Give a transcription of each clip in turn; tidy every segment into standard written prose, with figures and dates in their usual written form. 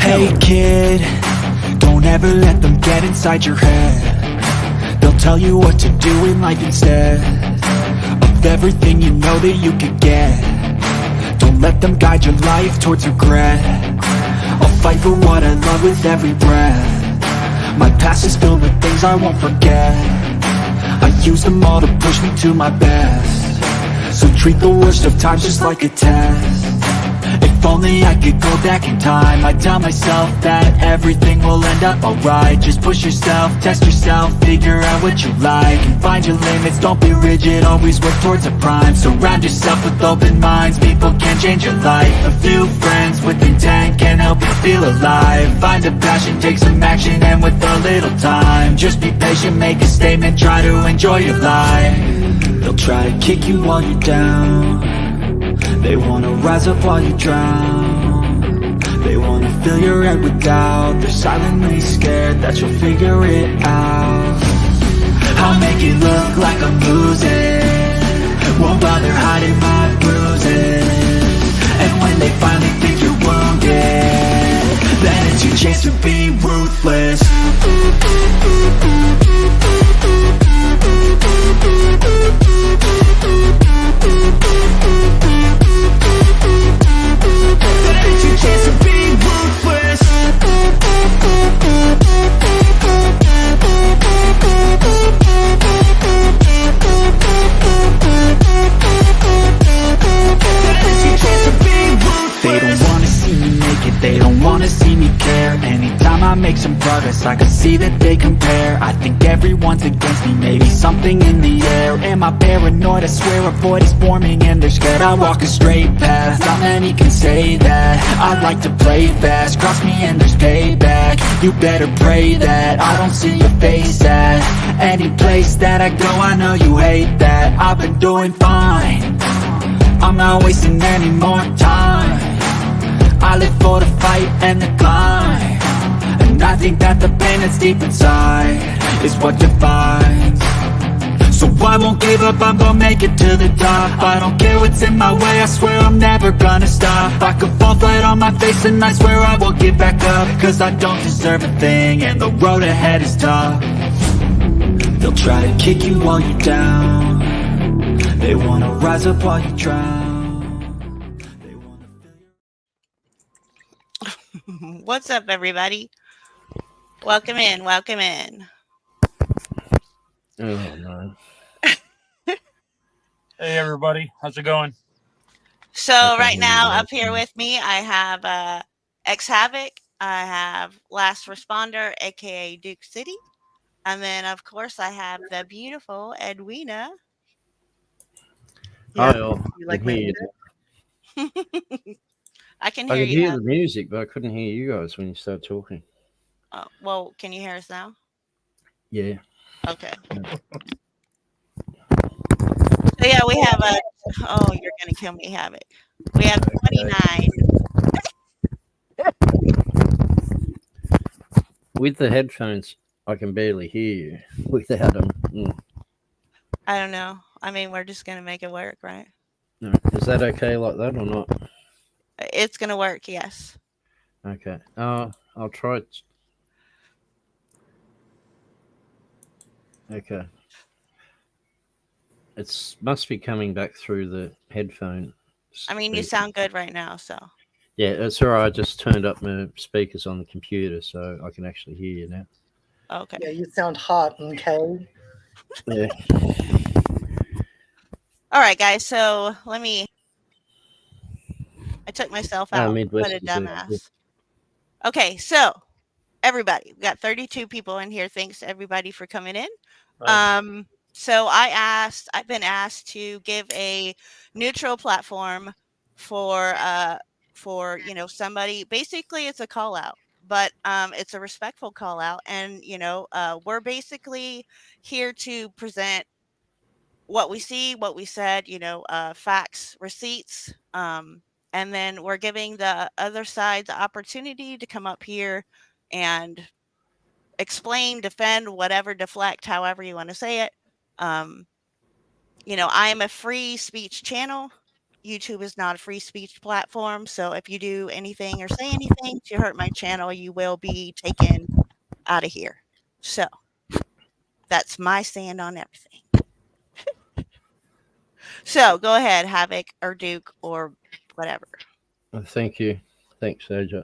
Hey kid, don't ever let them get inside your head. They'll tell you what to do in life instead of everything you know that you could get. Don't let them guide your life towards regret. I'll fight for what I love with every breath. My past is filled with things I won't forget. I use them all to push me to my best. So treat the worst of times just like a test. If only I could go back in time, I'd tell myself that everything will end up alright. Just push yourself, test yourself, figure out what you like, and find your limits, don't be rigid, always work towards a prime. Surround yourself with open minds, people can change your life. A few friends with intent can help you feel alive. Find a passion, take some action, and with a little time, just be patient, make a statement, try to enjoy your life. They'll try to kick you while you're down. They wanna rise up while you drown. They wanna fill your head with doubt. They're silently scared that you'll figure it out. I'll make it look like I'm losing, won't bother hiding my bruises. And when they finally think you're wounded, then it's your chance to be ruthless. Chance to be ruthless. They don't wanna see me make it, they don't wanna see me care. Anytime I make some progress, I can see that they compare. I think everyone's against me, maybe something in the air. Am I paranoid? I swear a void is forming and they're scared. I walk a straight path, not many can say that. I like to play fast, cross me and there's payback. You better pray that I don't see your face at any place that I go. I know you hate that. I've been doing fine, I'm not wasting any more time. I live for the fight and the climb, and I think that the pain that's deep inside is what defines. So I won't give up, I'm gonna make it to the top. I don't care what's in my way, I swear I'm never gonna stop. I could fall flat on my face and I swear I won't get back up, cause I don't deserve a thing and the road ahead is tough. They'll try to kick you while you're down. They wanna rise up while you drown. What's up, everybody? Welcome in, welcome in. Oh, no. Hey, everybody. How's it going? So Okay, right now, yeah. up here with me, I have X Havoc, I have Last Responder, aka Duke City, and then, of course, I have the beautiful Edwina. Hi, all. You like I my can hear music? I can I hear could you. hear the music, but I couldn't hear you guys when you started talking. Well, can you hear us now? Yeah. Okay. So yeah, we have a. Oh, you're gonna kill me, Havoc. We have 29. With the headphones, I can barely hear you. Without them, I don't know. I mean, we're just gonna make it work, right? no. Is that okay like that or not? It's gonna work, yes. Okay. I'll try it. Okay. It must be coming back through the headphone. I mean, you sound good right now, so. Yeah, it's all right. I just turned up my speakers on the computer so I can actually hear you now. Okay. Yeah, you sound hot, okay? Yeah. All right, guys. So let me. I took myself out. Midwest What a is there. dumbass. Okay, so everybody, we got 32 people in here. Thanks everybody for coming in. Right. So I've been asked to give a neutral platform for somebody. Basically, it's a call out, but it's a respectful call out, and we're basically here to present what we see, what we said, facts, receipts, and then we're giving the other side the opportunity to come up here and explain, defend, whatever, deflect, however you want to say it. I am a free speech channel. YouTube is not a free speech platform. So if you do anything or say anything to hurt my channel, you will be taken out of here. So that's my stand on everything. So go ahead, Havoc or Duke or whatever. Thank you. Thanks, Sergio.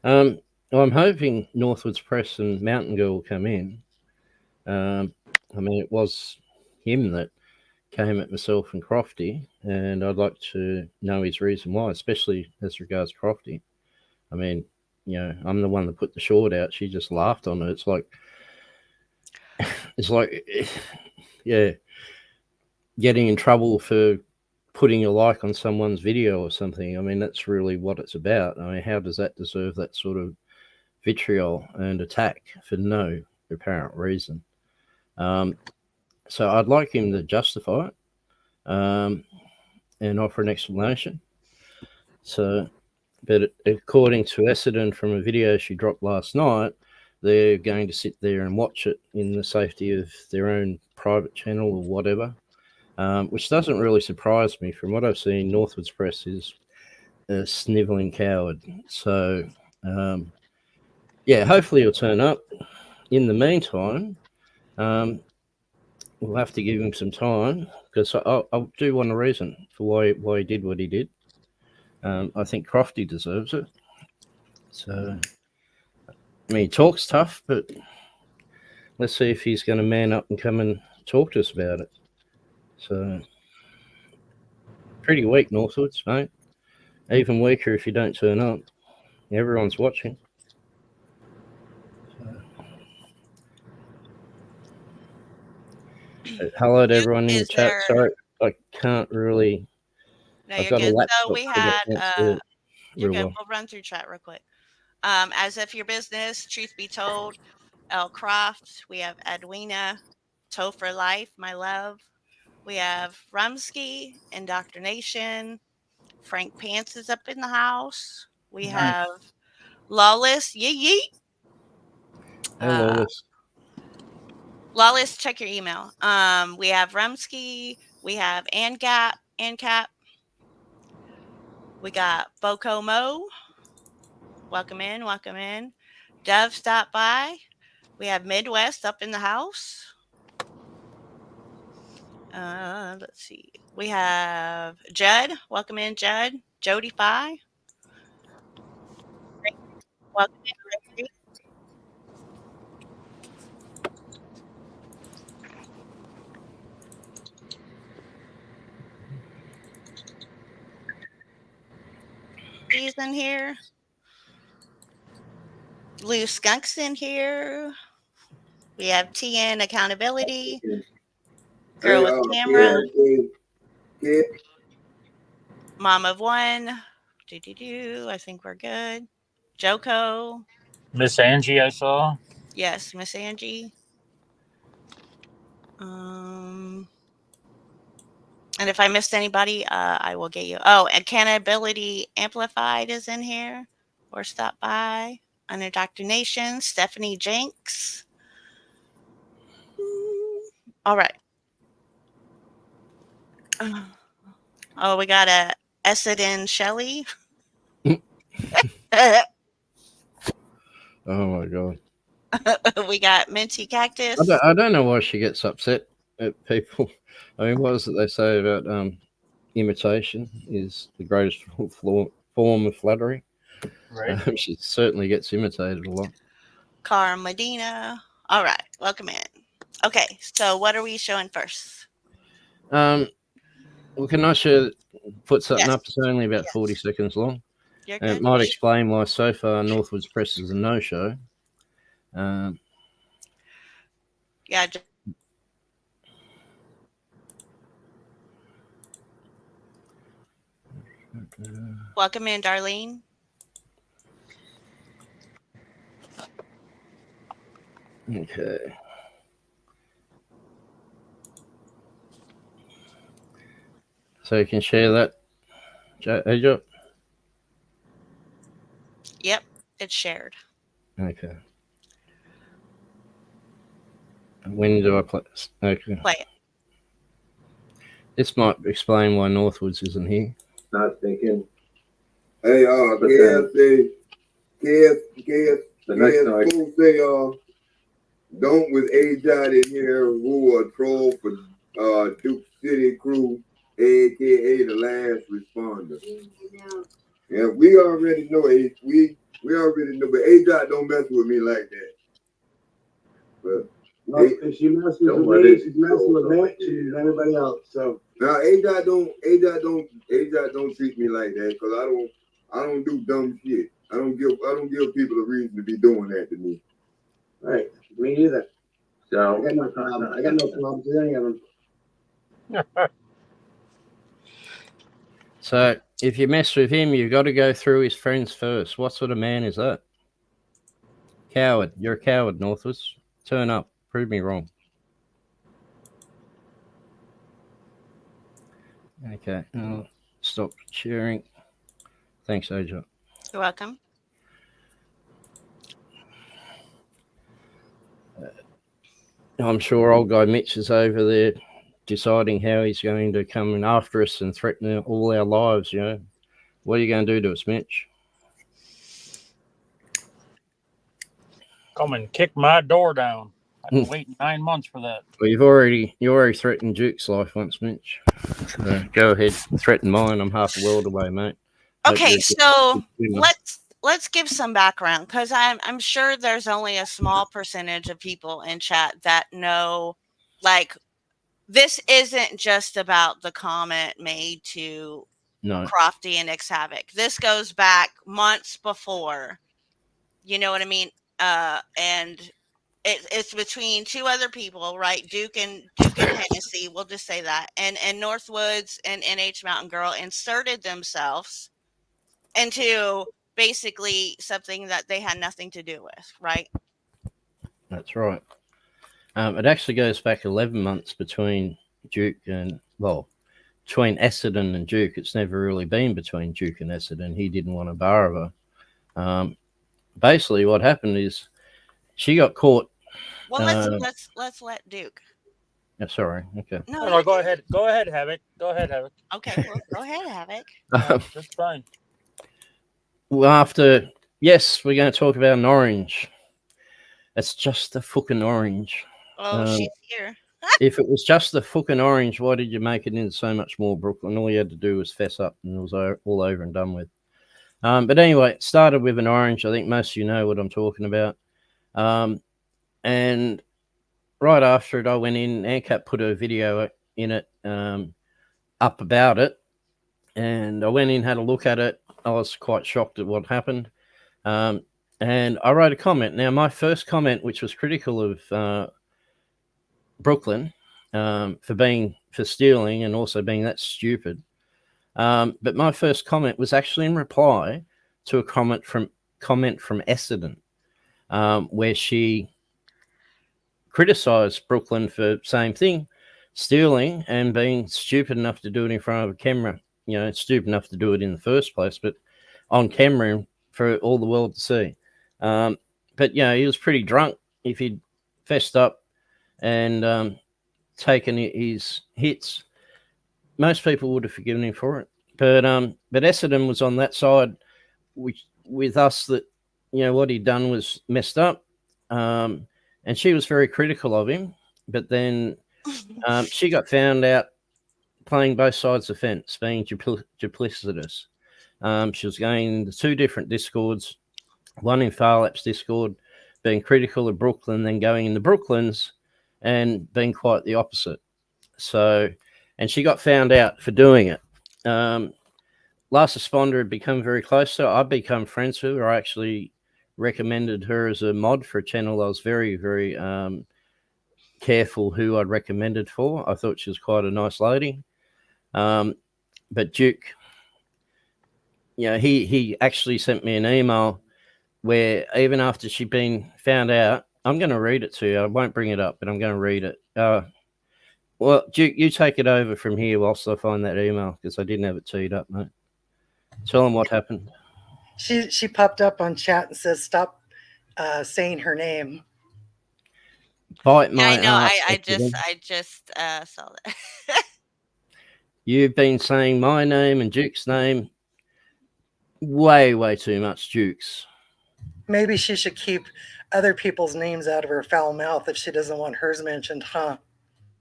I'm hoping Northwoods Press and Mountain Girl will come in. I mean, it was him that came at myself and Crofty, and I'd like to know his reason why, especially as regards Crofty. I mean, you know, I'm the one that put the short out. She just laughed on it. It's like, yeah, getting in trouble for putting a like on someone's video or something. I mean, that's really what it's about. I mean, how does that deserve that sort of vitriol and attack for no apparent reason? So I'd like him to justify it and offer an explanation. So, but according to Essendon, from a video she dropped last night, they're going to sit there and watch it in the safety of their own private channel or whatever, which doesn't really surprise me. From what I've seen, Northwoods Press is a snivelling coward. So, yeah, hopefully he'll turn up. In the meantime, we'll have to give him some time, because I do want a reason for why he did what he did. I think Crofty deserves it. So, I mean, he talks tough, but let's see if he's going to man up and come and talk to us about it. So, pretty weak, Northwoods, mate. Even weaker if you don't turn up. Everyone's watching. Hello to everyone in the chat. Sorry, I can't really. No, I've you're got a good. laptop, So we so I had, can't see it you're real good. well. We'll run through chat real quick. As if your business, truth be told, L Croft. We have Edwina, Toe for Life, my love. We have Rumsky, Indoctrination. Frank Pants is up in the house. We have Lawless, yeet yeet. Hey, Lawless. Lawless, check your email. We have Rumsky. We have ANCAP. We got Boko Mo. Welcome in, welcome in. Dev stopped by. We have Midwest up in the house. Let's see. We have Judd. Welcome in, Judd. Jody Fi. Welcome in, Gregory. He's in here. Blue Skunk's in here. We have TN Accountability. Girl with Camera. Mom of One. I think we're good. Joko. Miss Angie, I saw. Yes, Miss Angie. And if I missed anybody, I will get you. Oh, Accountability Amplified is in here. Or stop by. Indoctrination. Stephanie Jenks. All right. Oh, we got a Essendon Shelley. Oh my god. We got Minty Cactus. I don't know why she gets upset at people. I mean, what is it they say about imitation is the greatest form of flattery? Right. She certainly gets imitated a lot. Cara Medina. All right, welcome in. Okay, so what are we showing first? Well, can I put something Yes. up? It's only about Yes. 40 seconds long. You're And good. it might explain why so far Northwoods Press is a no-show. Yeah. Welcome in, Darlene. Okay. So you can share that, Joe? Yep, it's shared. Okay. When do I play? Okay. Play it. This might explain why Northwoods isn't here. Not thinking. Hey, But Cass say, the next Cass, night, folks say, don't with A-Dot in here who are troll for Duke City crew, aka the last responder. Yeah, we already know we already know, but A-Dot don't mess with me like that. But no, if she messes with me, she's messing with Mitch and everybody else. So now A-Dot don't treat me like that because I don't do dumb shit. I don't give people a reason to be doing that to me. right, me neither. So I got no problem. I got no problems with any of them. So if you mess with him, you've got to go through his friends first. What sort of man is that? Coward. You're a coward, Northwoods. Turn up. Prove me wrong. Okay. I'll stop sharing. Thanks, AJ. You're welcome. I'm sure old guy Mitch is over there deciding how he's going to come in after us and threaten all our lives, you know. What are you going to do to us, Mitch? Come and kick my door down. I've been waiting 9 months for that. Well, you already threatened Duke's life once, Mitch. So go ahead, threaten mine. I'm half a world away, mate. Okay, so let's give some background because I'm sure there's only a small percentage of people in chat that know, like, this isn't just about the comment made to Crofty and X Havoc. This goes back months before. You know what I mean? And it's between two other people, right? Duke and Hennessy. We'll just say that. And Northwoods and NH Mountain Girl inserted themselves into basically something that they had nothing to do with, right? That's right. It actually goes back 11 months between Duke and, well, between Essendon and Duke. It's never really been between Duke and Essendon. He didn't want a bar of her. Basically, what happened is she got caught. Well, let's let Duke. Oh, sorry. Okay. No, go ahead. Go ahead, Havoc. Go ahead, Havoc. Okay, well, go ahead, Havoc. Just fine. Well, yes, we're going to talk about an orange. It's just a fucking orange. Oh, she's here. If it was just the fucking orange, why did you make it into so much more, Brooklyn? All you had to do was fess up and it was all over and done with. But anyway, it started with an orange. I think most of you know what I'm talking about. And right after it, I went in. ANCAP put a video in it up about it. And I went in, had a look at it. I was quite shocked at what happened. And I wrote a comment. Now, my first comment, which was critical of Brooklyn for stealing and also being that stupid. But my first comment was actually in reply to a comment from Essendon, where she criticized Brooklyn for same thing, stealing and being stupid enough to do it in front of a camera. You know, stupid enough to do it in the first place, but on camera for all the world to see. But yeah, he was pretty drunk. If he'd fessed up and taken his hits, most people would have forgiven him for it. But Essendon was on that side, which with us that, you know, what he'd done was messed up. And she was very critical of him. But then she got found out playing both sides of the fence, being duplicitous. She was going into two different discords, one in Farlap's Discord, being critical of Brooklyn, then going into Brooklyn's and being quite the opposite. So, and she got found out for doing it. Last responder had become very close to her. I've become friends with her. I actually recommended her as a mod for a channel. I was very, very careful who I'd recommended for. I thought she was quite a nice lady. But Duke, you know, he actually sent me an email where even after she'd been found out, I'm going to read it to you. I won't bring it up, but I'm going to read it. Well, Duke, you take it over from here whilst I find that email because I didn't have it teed up, mate. Tell them what happened. She popped up on chat and says, "Stop saying her name." Bite my I know. ass, I just saw that. You've been saying my name and Duke's name way too much, Duke's. Maybe she should keep other people's names out of her foul mouth if she doesn't want hers mentioned, huh?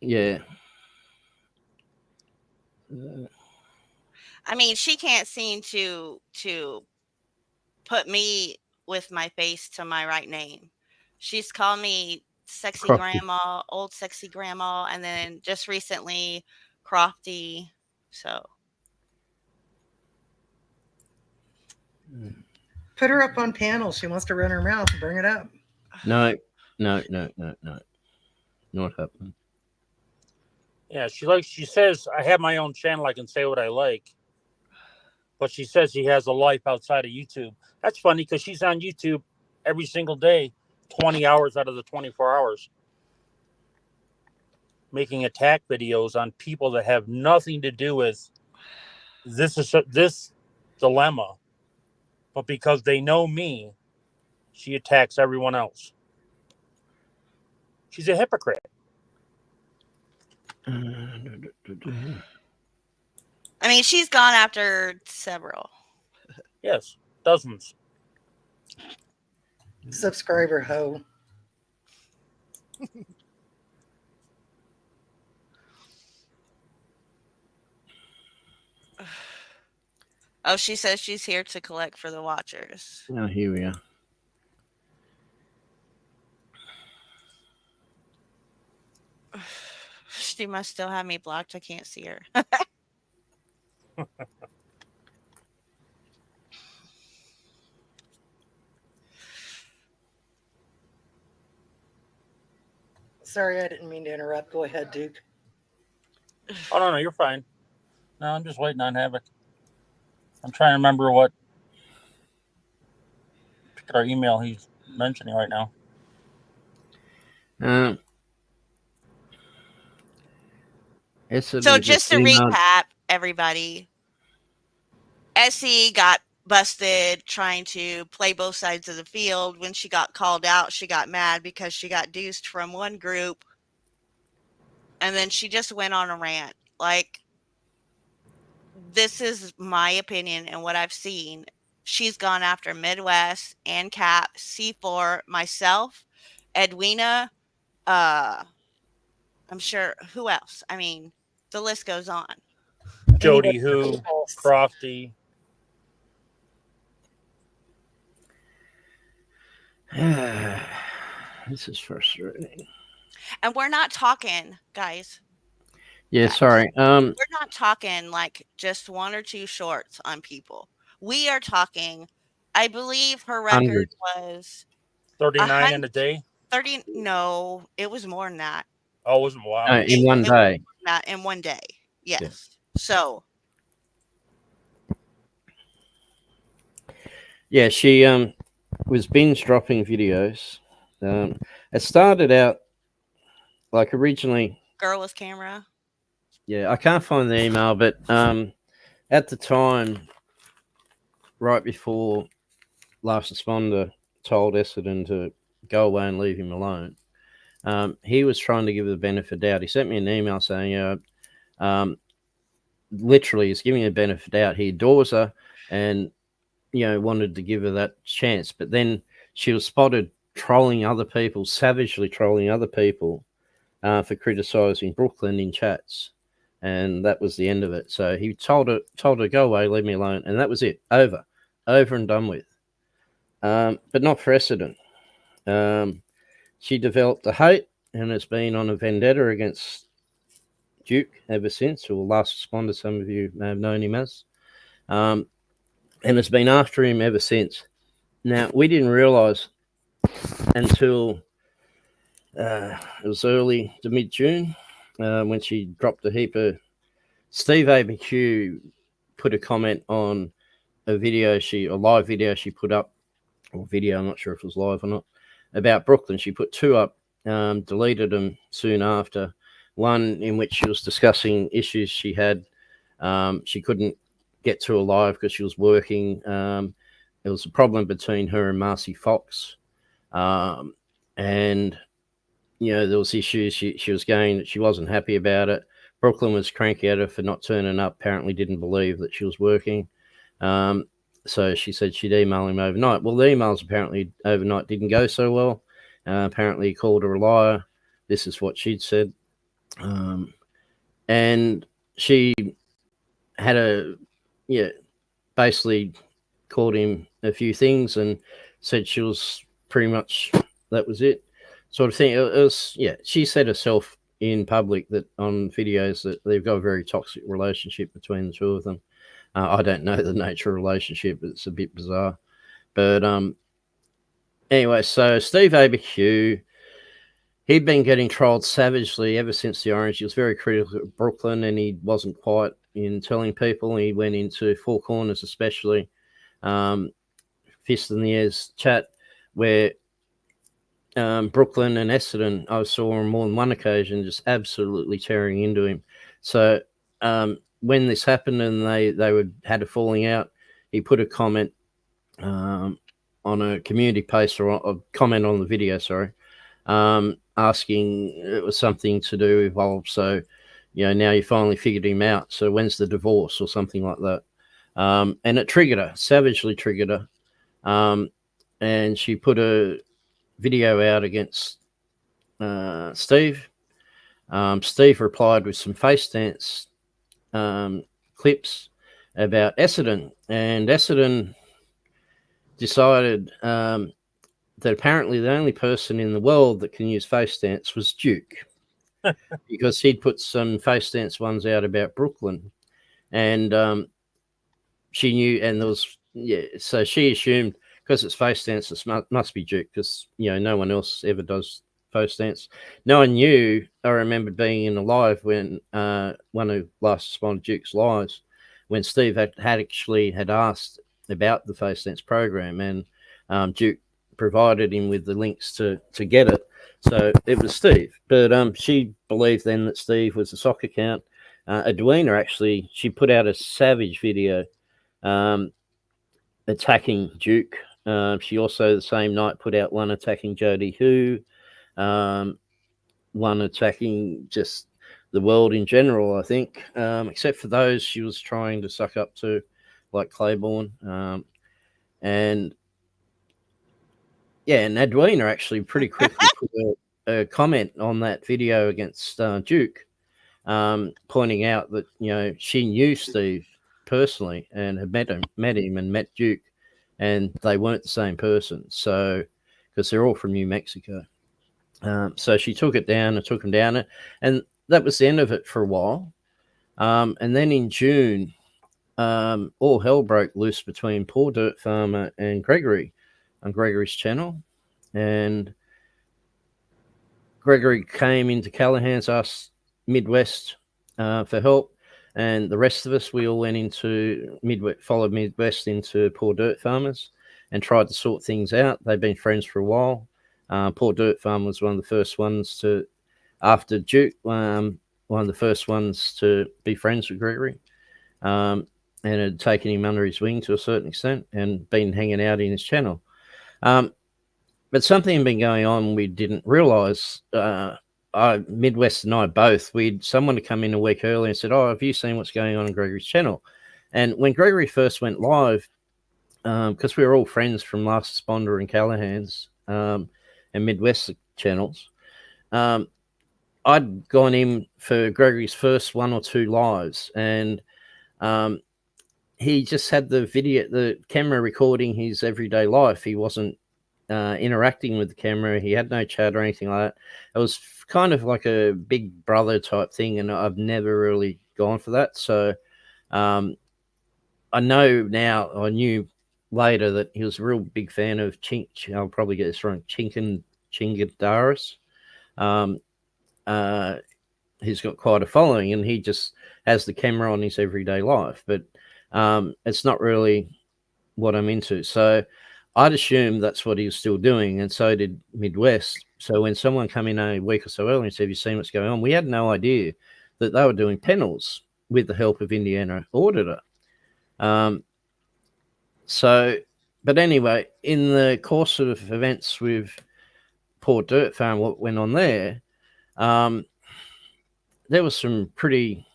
Yeah. I mean, she can't seem to put me with my face to my right name. She's called me sexy Crofty. grandma, old sexy grandma, and then just recently Crofty. So Put her up on panel. She wants to run her mouth. Bring it up. No. Not happening. Yeah, she says I have my own channel. I can say what I like. But she says she has a life outside of YouTube. That's funny because she's on YouTube every single day, 20 hours out of the 24 hours, making attack videos on people that have nothing to do with this dilemma. But because they know me, she attacks everyone else. She's a hypocrite. I mean, she's gone after several. Yes, dozens. Subscriber ho. Oh, she says she's here to collect for the watchers. Oh, here we are. She must still have me blocked. I can't see her. Sorry, I didn't mean to interrupt. Go ahead, Duke. Oh, no, you're fine. No, I'm just waiting on Havoc. I'm trying to remember what particular email he's mentioning right now. So just to recap, everybody, Essie got busted trying to play both sides of the field. When she got called out, she got mad because she got deuced from one group. And then she just went on a rant. Like, this is my opinion and what I've seen. She's gone after Midwest and Cap, C4, myself, Edwina, I'm sure, who else? I mean, the list goes on. Jody Who, Crofty. This is frustrating. And we're not talking, guys. Yeah, sorry. We're not talking like just one or two shorts on people. We are talking, I believe her record was 39 in a day. 30. No, it was more than that. Oh, it was wow. No, in one day. In one day. Yes. Yeah. So. Yeah, she was binge dropping videos. It started out like originally. Girl with camera. Yeah, I can't find the email, but at the time, right before Last Responder told Essendon to go away and leave him alone, he was trying to give her the benefit of doubt. He sent me an email saying, literally, he's giving her the benefit of doubt. He adores her and, wanted to give her that chance. But then she was spotted trolling other people, savagely trolling other people for criticizing Brooklyn in chats. And that was the end of it. So he told her, go away, leave me alone. And that was it. Over and done with. But not for Essendon. She developed a hate and has been on a vendetta against Duke ever since, or Last Responder, some of you may have known him as. And has been after him ever since. Now, we didn't realise until it was early to mid-June when she dropped a heap of... Steve ABQ put a comment on a live video she put up, or video, I'm not sure if it was live or not, about Brooklyn. She put two up, deleted them soon after. One in which she was discussing issues she had. She couldn't get to a live because she was working. It was a problem between her and Marcy Fox. And, there was issues. She was going, she wasn't happy about it. Brooklyn was cranky at her for not turning up, apparently didn't believe that she was working. So she said she'd email him overnight. Well, the emails apparently overnight didn't go so well. Apparently he called her a liar. This is what she'd said. And she had basically called him a few things and said she was pretty much, that was it, sort of thing. It was, she said herself in public that on videos that they've got a very toxic relationship between the two of them. I don't know the nature of the relationship. It's a bit bizarre. But anyway, so Steve ABQ, he'd been getting trolled savagely ever since the Orange. He was very critical of Brooklyn, and he wasn't quiet in telling people. He went into Four Corners especially, Fist in the Air's chat, where Brooklyn and Essendon, I saw on more than one occasion, just absolutely tearing into him. So when this happened and they had a falling out, he put a comment on a community post, or a comment on the video, asking it was something to do with, well, so, now you finally figured him out. So when's the divorce or something like that? And it triggered her, savagely triggered her. And she put a video out against Steve. Steve replied with some face dance clips about Essendon, and Essendon decided that apparently the only person in the world that can use face dance was Duke, because he'd put some face dance ones out about Brooklyn, and she knew, and there was, so she assumed because it's face dance, it must be Duke, because no one else ever does face dance. No one knew. I remember being in a live when one who last responded Duke's lives, when Steve had actually asked about the face dance program, and Duke provided him with the links to get it. So it was Steve, but she believed then that Steve was a sock account. Edwina actually, she put out a savage video attacking Duke. She also the same night put out one attacking Jody Hu, one attacking just the world in general, I think, except for those she was trying to suck up to, like Claiborne. And Edwina actually pretty quickly put a comment on that video against Duke, pointing out that, she knew Steve personally and had met him and met Duke, and they weren't the same person. So, because they're all from New Mexico. So she took it down and took him down, and that was the end of it for a while. And then in June, all hell broke loose between Poor Dirt Farmer and Gregory on Gregory's channel. And Gregory came into Callahan's, asked Midwest for help. And the rest of us, we all went into followed Midwest into Poor Dirt Farmers and tried to sort things out. They've been friends for a while. Poor Dirt Farm was one of the first ones to, after Duke, one of the first ones to be friends with Gregory, and had taken him under his wing to a certain extent and been hanging out in his channel. But something had been going on we didn't realise. Midwest and I both, someone had come in a week earlier and said, "Oh, have you seen what's going on in Gregory's channel?" And when Gregory first went live, because we were all friends from Last Responder and Callahan's and Midwest channels, I'd gone in for Gregory's first one or two lives, and he just had the camera recording his everyday life. He wasn't interacting with the camera. He had no chat or anything like that. It was kind of like a big brother type thing, and I've never really gone for that. So I know now, I knew later, that he was a real big fan of I'll probably get this wrong, Chingadaris. He's got quite a following, and he just has the camera on his everyday life, but it's not really what I'm into. So I'd assume that's what he was still doing, and so did Midwest. So when someone came in a week or so earlier and said, "Have you seen what's going on?" we had no idea that they were doing panels with the help of Indiana Auditor. But anyway, in the course of events with Poor Dirt Farm, what went on there, there was some pretty,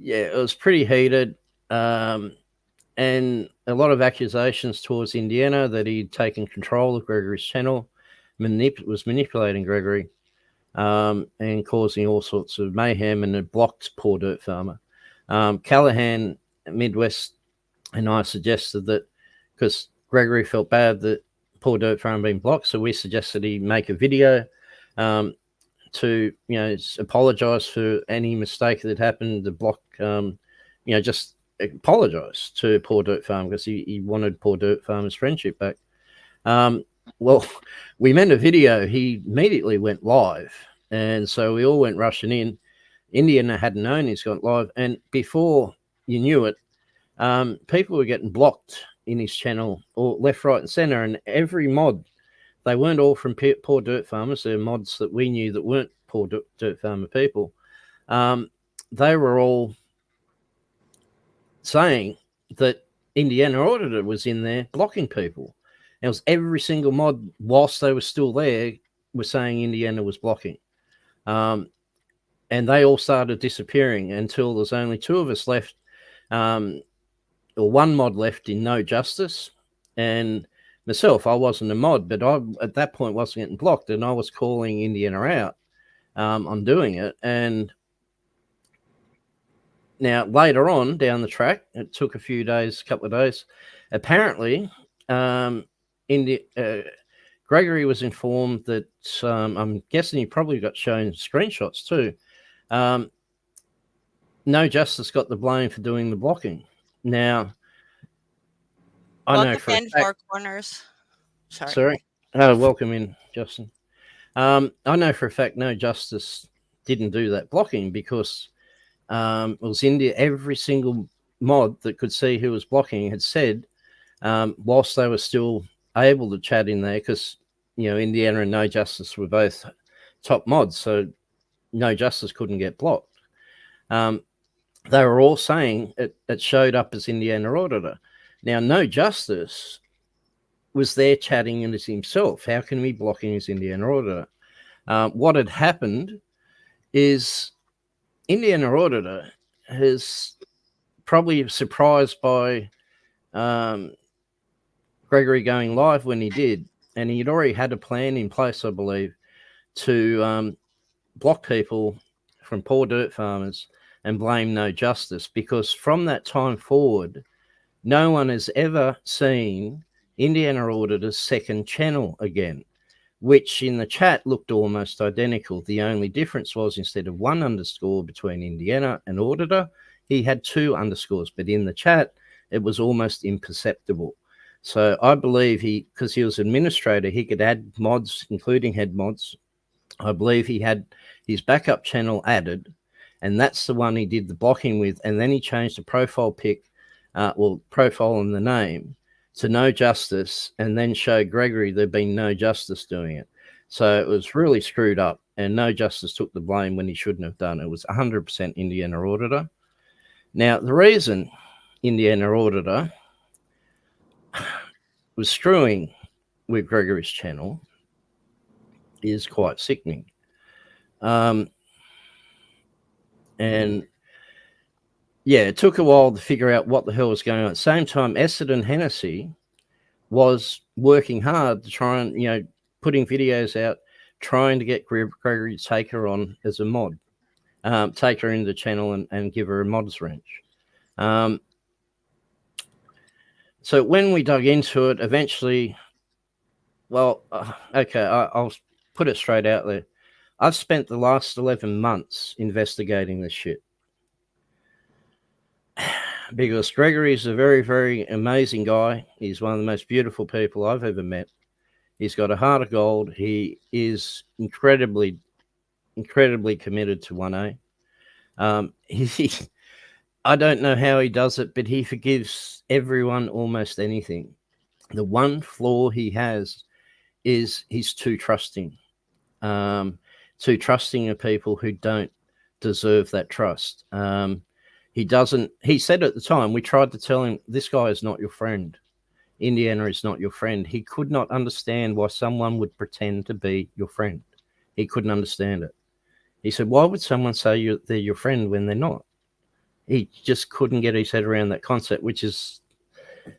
it was pretty heated. And a lot of accusations towards Indiana that he'd taken control of Gregory's channel, was manipulating Gregory, and causing all sorts of mayhem, and had blocked Poor Dirt Farmer. Callahan, Midwest, and I suggested that because Gregory felt bad that Poor Dirt Farmer had been blocked, so we suggested he make a video to, apologize for any mistake that happened, to block, just apologize to Poor Dirt Farm, because he wanted Poor Dirt Farmer's friendship back. Well, we made a video. He immediately went live, and so we all went rushing in. Indiana hadn't known he's gone live, and before you knew it, people were getting blocked in his channel, or left, right, and center. And every mod, they weren't all from Poor Dirt Farmers. They're mods that we knew that weren't Poor Dirt Farmer people. They were all saying that Indiana Auditor was in there blocking people. It was every single mod, whilst they were still there, was saying Indiana was blocking. And they all started disappearing until there's only two of us left, or one mod left in No Justice, and myself. I wasn't a mod, but I, at that point, wasn't getting blocked, and I was calling Indiana out on doing it. And now, later on down the track, it took a couple of days. Apparently, Gregory was informed that, I'm guessing he probably got shown screenshots too. No Justice got the blame for doing the blocking. Now, I know for a fact, Four Corners. Sorry. Oh, welcome in, Justin. I know for a fact No Justice didn't do that blocking, because it was India. Every single mod that could see who was blocking had said, whilst they were still able to chat in there, because Indiana and No Justice were both top mods, so No Justice couldn't get blocked. They were all saying it showed up as Indiana Auditor. Now, No Justice was there chatting as himself. How can we be blocking as Indiana Auditor? What had happened is Indiana Auditor has probably surprised by Gregory going live when he did, and he'd already had a plan in place, I believe, to block people from Poor Dirt Farmers and blame No Justice, because from that time forward, no one has ever seen Indiana Auditor's second channel again, which in the chat looked almost identical. The only difference was, instead of one underscore between Indiana and Auditor, he had two underscores, but in the chat, it was almost imperceptible. So I believe because he was administrator, he could add mods, including head mods. I believe he had his backup channel added, and that's the one he did the blocking with. And then he changed the profile pic, profile and the name, to No Justice, and then showed Gregory there'd been No Justice doing it. So it was really screwed up, and No Justice took the blame when he shouldn't have done it. It was 100% Indiana Auditor. Now, the reason Indiana Auditor was screwing with Gregory's channel is quite sickening. And yeah, it took a while to figure out what the hell was going on. At the same time, Essendon Hennessy was working hard to try and, putting videos out, trying to get Gregory to take her on as a mod, take her into the channel and give her a mod's wrench. So when we dug into it, eventually, I'll put it straight out there. I've spent the last 11 months investigating this shit, because Gregory's a very, very amazing guy. He's one of the most beautiful people I've ever met. He's got a heart of gold. He is incredibly, incredibly committed to 1A. I don't know how he does it, but he forgives everyone almost anything. The one flaw he has is he's too trusting. Too trusting of people who don't deserve that trust. He said at the time, we tried to tell him, this guy is not your friend. Indiana is not your friend. He could not understand why someone would pretend to be your friend. He couldn't understand it. He said, why would someone say they're your friend when they're not? He just couldn't get his head around that concept, which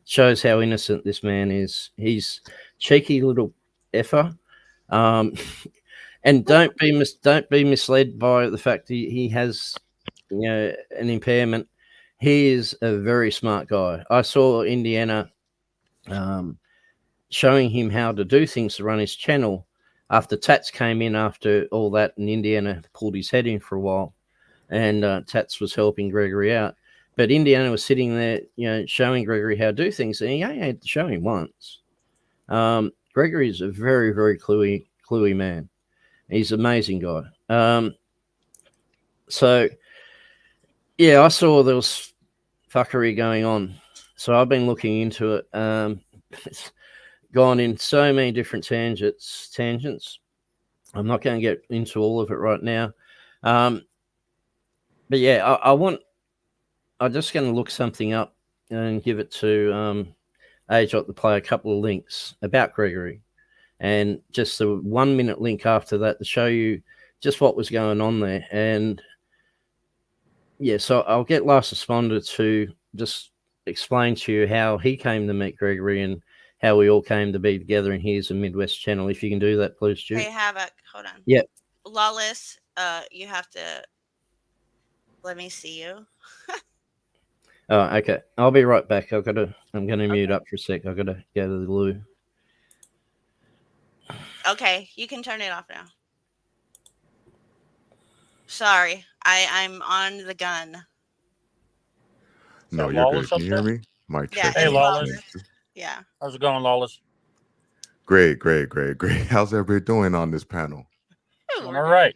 shows how innocent this man is. He's cheeky little effer. And don't be misled by the fact he has, an impairment. He is a very smart guy. I saw Indiana showing him how to do things to run his channel after Tats came in after all that, and Indiana pulled his head in for a while, and Tats was helping Gregory out. But Indiana was sitting there, showing Gregory how to do things, and he only had to show him once. Gregory is a very, very cluey man. He's an amazing guy. So, yeah, I saw there was fuckery going on. So I've been looking into it. It's gone in so many different tangents. I'm not going to get into all of it right now. But yeah, I'm just going to look something up and give it to AJOT to play a couple of links about Gregory. And just the 1 minute link after that to show you just what was going on there. And yeah, so I'll get Last Responder to just explain to you how he came to meet Gregory and how we all came to be together in Here's a Midwest channel. If you can do that, please, Stu. Hey, Havoc, hold on. Yeah. Lawless, you have to let me see you. Oh, okay. I'll be right back. I'm gonna mute up for a sec. I've got to go to the loo. Okay, you can turn it off now. Sorry, I'm on the gun. No, that you're Lawless good. Can you up hear there? me? Mic Yeah, check. Hey, it's Lawless. Yeah. How's it going, Lawless? Great. How's everybody doing on this panel? Ooh, Doing we're all doing right.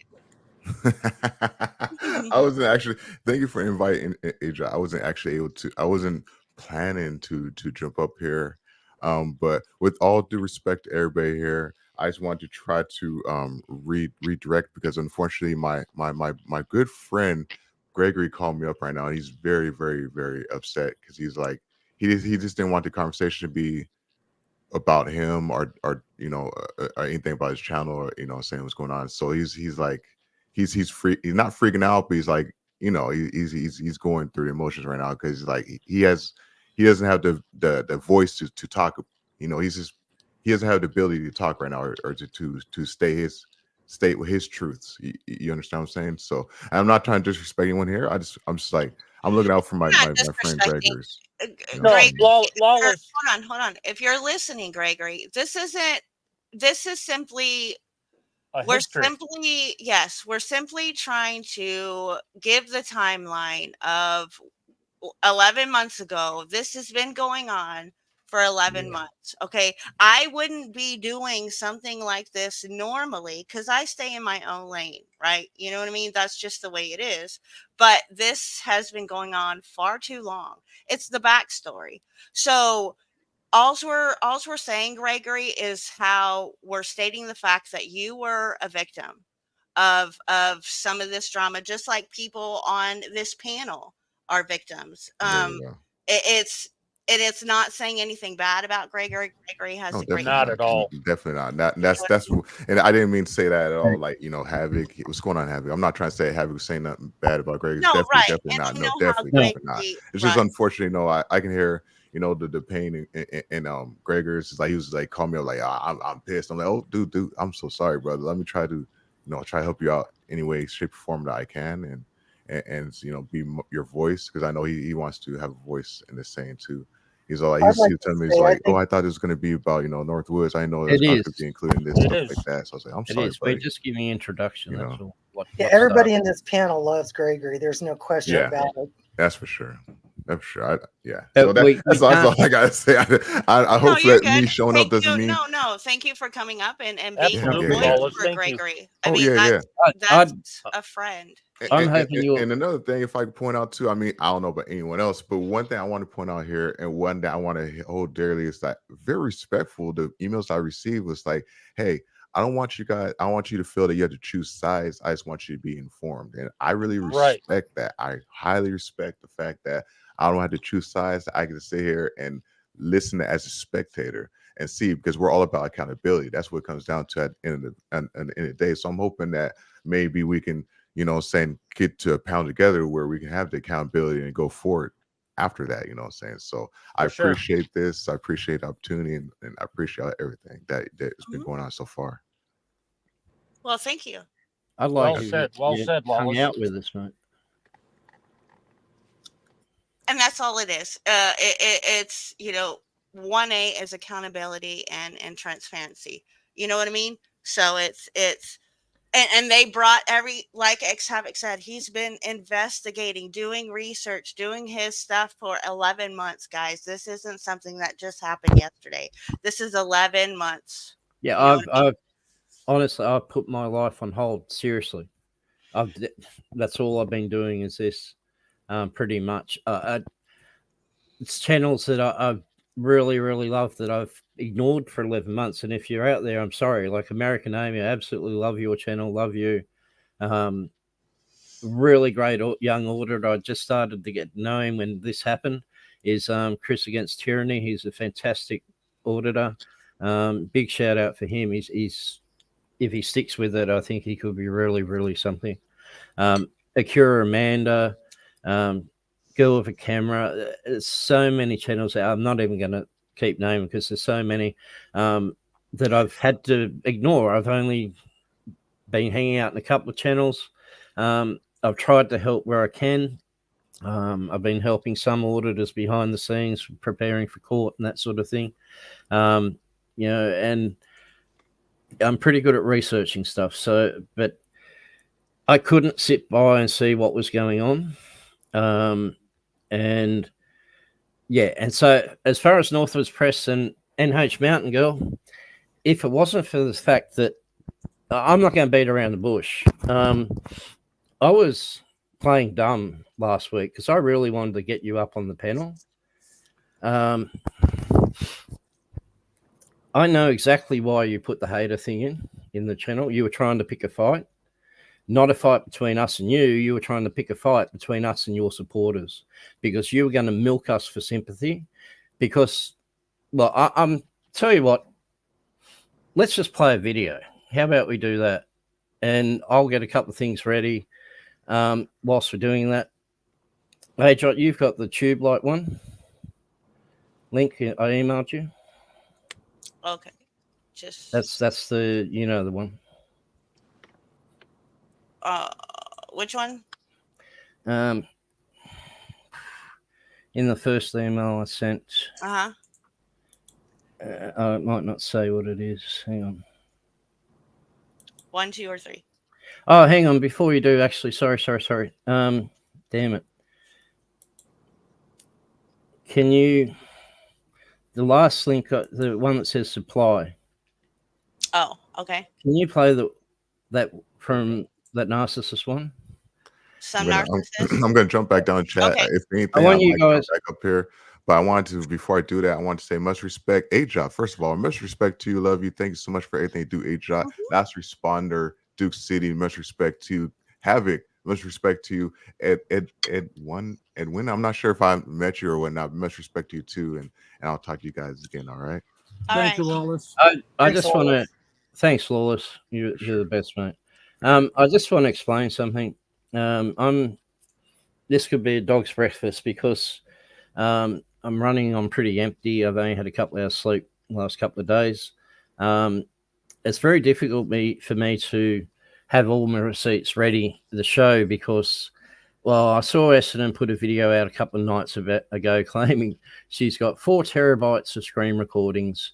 I wasn't actually. Thank you for inviting Adria. I wasn't planning to jump up here, but with all due respect to everybody here, I just want to try to redirect, because unfortunately my good friend Gregory called me up right now, and he's very, very, very upset because he's like he just didn't want the conversation to be about him or or anything about his channel, or saying what's going on. So he's like he's not freaking out, but he's like he's going through the emotions right now, because like he doesn't have the voice to talk. He doesn't have the ability to talk right now, or to state with his truths. You understand what I'm saying? So I'm not trying to disrespect anyone here. I'm just like, I'm looking out for my not friend disrespecting. Gregor's. You know No, what I mean? Gregory, Lawless. hold on. If you're listening, Gregory, this is simply A we're history. we're simply trying to give the timeline of 11 months ago. This has been going on for 11 Yeah. months. Okay. I wouldn't be doing something like this normally because I stay in my own lane, right? You know what I mean? That's just the way it is. But this has been going on far too long. It's the backstory. So all's we're saying, Gregory, is how we're stating the fact that you were a victim of some of this drama, just like people on this panel are victims. Yeah. It's not saying anything bad about Gregory. Gregory has No, a great Not at all. definitely not. That's and I didn't mean to say that at all. Like, Havoc, what's going on, Havoc? I'm not trying to say Havoc was saying nothing bad about Greg. It's no, definitely, right. definitely And not. I No, know how definitely not. Gregory It's just runs. unfortunate. I can hear, the pain in Gregor's. It's like he was like calling me up like, I'm pissed. I'm like, oh, dude, I'm so sorry, brother. Let me try to, try to help you out any way, shape, or form that I can, and be your voice, because I know he wants to have a voice in this saying too. He's all like, I'd like he's to telling me, say, he's I like, oh, think I thought it was going to be about, Northwoods. I know that's It not is. going to be including this It stuff is. like that. So I was like, I'm It sorry, is. We're buddy. just giving introduction. You That's know. all. yeah, everybody in this panel loves Gregory. There's no question Yeah. about it. That's for sure. That's for sure. Yeah. But So that's all I gotta say. I No, hope you're that me good. showing Thank up doesn't you. mean. No. Thank you for coming up and being Absolutely, Yeah. a voice Lawless. for Thank you. Gregory. Oh, I mean, yeah. that's a friend. I'm hoping you'll. And another thing, if I could point out too, I mean, I don't know about anyone else, but one thing I want to point out here, and one that I want to hold dearly, is that very respectful. The emails I received was like, "Hey, I don't want you to feel that you have to choose sides. I just want you to be informed." And I really Right. respect that. I highly respect the fact that I don't have to choose sides. I can sit here and listen as a spectator and see, because we're all about accountability. That's what it comes down to at the end of the day. So I'm hoping that maybe we can you know, saying get to a pound together where we can have the accountability and go forward after that, you know what I'm saying? So I For sure. appreciate this. I appreciate the opportunity, and I appreciate everything that has been Mhm. going on so far. Well, thank you. I like Well who said. Well you said, hung Wallace. out with us, mate. And that's all it is. It's 1A is accountability and transparency. You know what I mean? So it's and they brought like X Havoc said, he's been investigating, doing research, doing his stuff for 11 months, guys. This isn't something that just happened yesterday. This is 11 months. Yeah, You know what I mean? I've honestly, I've put my life on hold. Seriously, that's all I've been doing is this, pretty much. It's channels that I've really, really loved that I've ignored for 11 months. And if you're out there, I'm sorry. Like American Amy, I absolutely love your channel. Love you. Really great young auditor. I just started to get to know him when this happened. Is Chris Against Tyranny. He's a fantastic auditor. Big shout out for him. He's if he sticks with it, I think he could be really, really something. Akira Amanda, Girl with a Camera. There's so many channels out. I'm not even going to keep naming because there's so many that I've had to ignore. I've only been hanging out in a couple of channels. I've tried to help where I can. I've been helping some auditors behind the scenes, preparing for court and that sort of thing. And I'm pretty good at researching stuff. So, but I couldn't sit by and see what was going on. And so as far as Northwoods Press and NH Mountain Girl, if it wasn't for the fact that I'm not going to beat around the bush, I was playing dumb last week because I really wanted to get you up on the panel. I know exactly why you put the hater thing in the channel. You were trying to pick a fight, not a fight between us and you. You were trying to pick a fight between us and your supporters because you were going to milk us for sympathy. Because, well, I'm tell you what, let's just play a video. How about we do that? And I'll get a couple of things ready whilst we're doing that. Hey, John, you've got the tube light one link. I emailed you. Okay. Just That's the the one. which one? In the first email I sent, Uh-huh. I might not say what it is. Hang on. 1, 2, or 3. Oh, hang on. Before you do, actually, sorry. Damn it. Can you? The last link, the one that says supply. Oh, okay. Can you play that from that narcissist one? Some I'm narcissist. gonna jump back down in chat. Okay. If anything, I want I you might jump guys. back up here. But I wanted to, before I do that, I want to say much respect, AJOT. First of all, much respect to you, love you. Thank you so much for everything you do, AJOT. Last responder, Duke City. Much respect to you, Havoc. Much respect to you, Edwin. I'm not sure if I met you or whatnot. Much respect to you too, and I'll talk to you guys again. All right. Thank you, Wallace. I just want to thanks, Lawless. You're the best, mate. I just want to explain something. This could be a dog's breakfast because I'm running on pretty empty. I've only had a couple hours sleep the last couple of days. It's very difficult for me to have all my receipts ready for the show because, well, I saw Essendon put a video out a couple of nights ago claiming she's got 4 terabytes of screen recordings.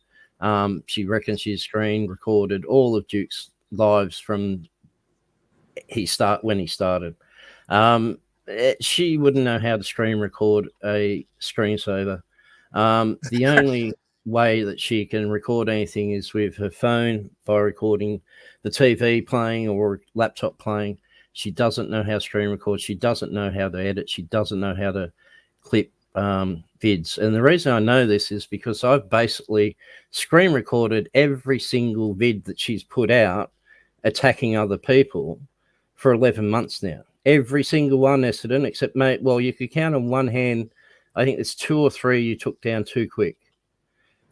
She reckons she's screen recorded all of Duke's lives from when he started. She wouldn't know how to screen record a screensaver. The only way that she can record anything is with her phone by recording the TV playing or laptop playing. She doesn't know how to screen record. She doesn't know how to edit. She doesn't know how to clip vids. And the reason I know this is because I've basically screen recorded every single vid that she's put out attacking other people for 11 months now. Every single one, Essendon, except, mate, well, you could count on one hand. I think it's 2 or 3 you took down too quick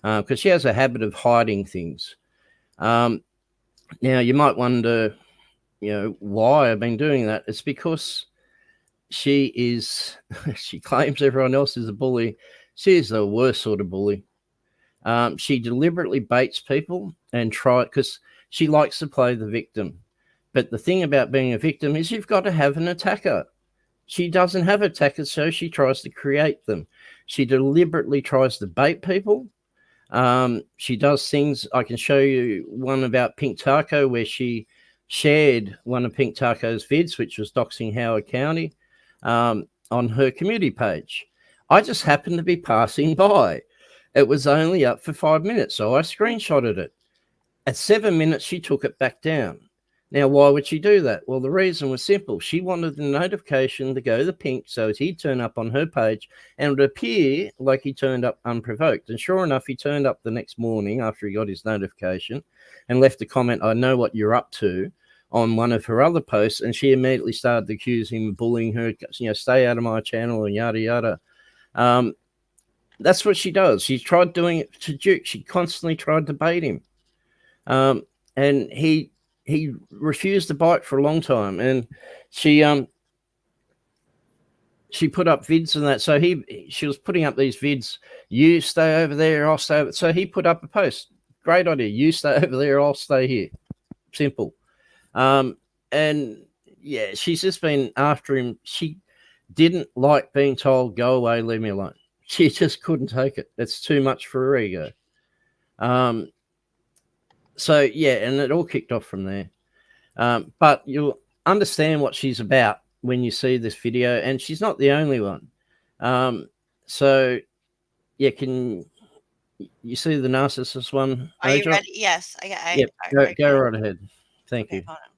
because she has a habit of hiding things. Now, you might wonder, why I've been doing that. It's because she claims everyone else is a bully. She is the worst sort of bully. She deliberately baits people and because she likes to play the victim. But the thing about being a victim is you've got to have an attacker. She doesn't have attackers, so she tries to create them. She deliberately tries to bait people. She does things. I can show you one about Pink Taco where she shared one of Pink Taco's vids, which was doxing Howard County, on her community page. I just happened to be passing by. It was only up for 5 minutes, so I screenshotted it. At 7 minutes, she took it back down. Now, why would she do that? Well, the reason was simple. She wanted the notification to go to Pink so he'd turn up on her page and it would appear like he turned up unprovoked. And sure enough, he turned up the next morning after he got his notification and left a comment, "I know what you're up to," on one of her other posts. And she immediately started to accuse him of bullying her, stay out of my channel and yada, yada. That's what she does. She tried doing it to Duke. She constantly tried to bait him. And he refused to bite for a long time. And she put up vids and that. So she was putting up these vids. You stay over there, I'll stay over. So he put up a post. Great idea. You stay over there, I'll stay here. Simple. And yeah, she's just been after him. She didn't like being told, "Go away, leave me alone." She just couldn't take it. It's too much for her ego. So, yeah, and it all kicked off from there. But you'll understand what she's about when you see this video, and she's not the only one. So, yeah, can you see the narcissist one? Are you ready? Yes. Go right ahead. Thank you. Hold on.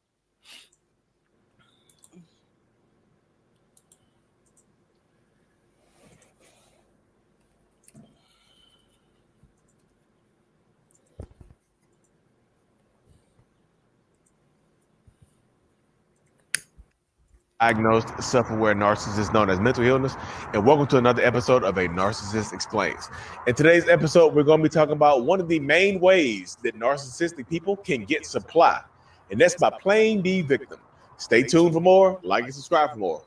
Diagnosed self-aware narcissist known as mental illness, and welcome to another episode of A Narcissist Explains. In today's episode, we're going to be talking about one of the main ways that narcissistic people can get supply, and that's by playing the victim. Stay tuned for more, like and subscribe for more.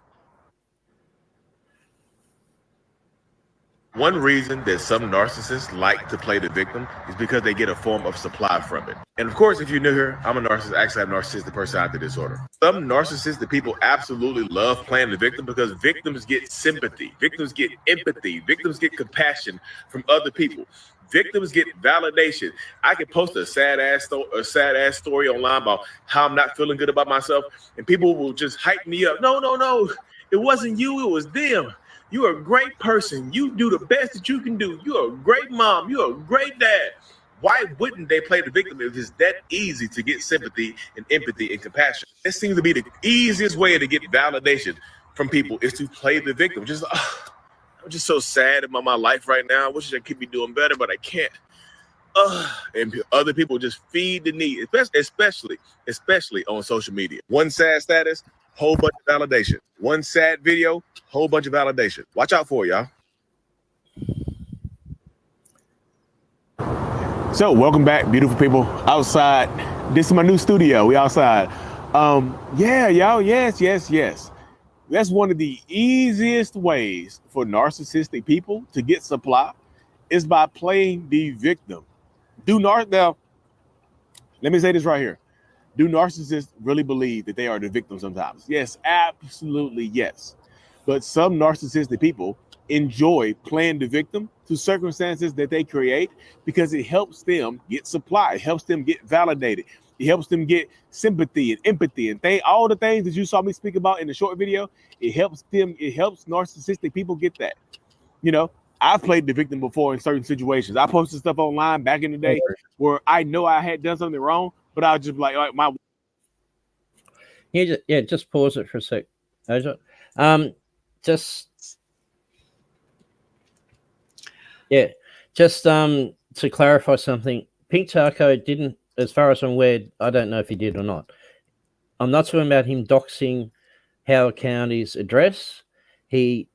One reason that some narcissists like to play the victim is because they get a form of supply from it. And of course, if you're new here, I'm a narcissist. Actually, I have narcissistic personality disorder. Some narcissistic people absolutely love playing the victim because victims get sympathy, victims get empathy, victims get compassion from other people. Victims get validation. I can post a sad ass story online about how I'm not feeling good about myself, and people will just hype me up. No, it wasn't you, it was them. You're a great person. You do the best that you can do. You're a great mom. You're a great dad. Why wouldn't they play the victim if it's that easy to get sympathy and empathy and compassion? It seems to be the easiest way to get validation from people is to play the victim. I'm just so sad about my life right now. I wish I could be doing better, but I can't. And other people just feed the need, especially on social media. One sad status, whole bunch of validation. One sad video, whole bunch of validation. Watch out for it, y'all. So welcome back, beautiful people outside. This is my new studio. We outside. Yeah, y'all. Yes. That's one of the easiest ways for narcissistic people to get supply is by playing the victim. Now, let me say this right here. Do narcissists really believe that they are the victim sometimes? Yes, absolutely yes. But some narcissistic people enjoy playing the victim to circumstances that they create because it helps them get supply. It helps them get validated. It helps them get sympathy and empathy and all the things that you saw me speak about in the short video. It helps narcissistic people get that. I've played the victim before in certain situations. I posted stuff online back in the day where I know I had done something wrong, but I was just like my. Just pause it for a sec. Just to clarify something, Pink Taco didn't, as far as I'm aware, I don't know if he did or not. I'm not talking about him doxing Howard County's address. He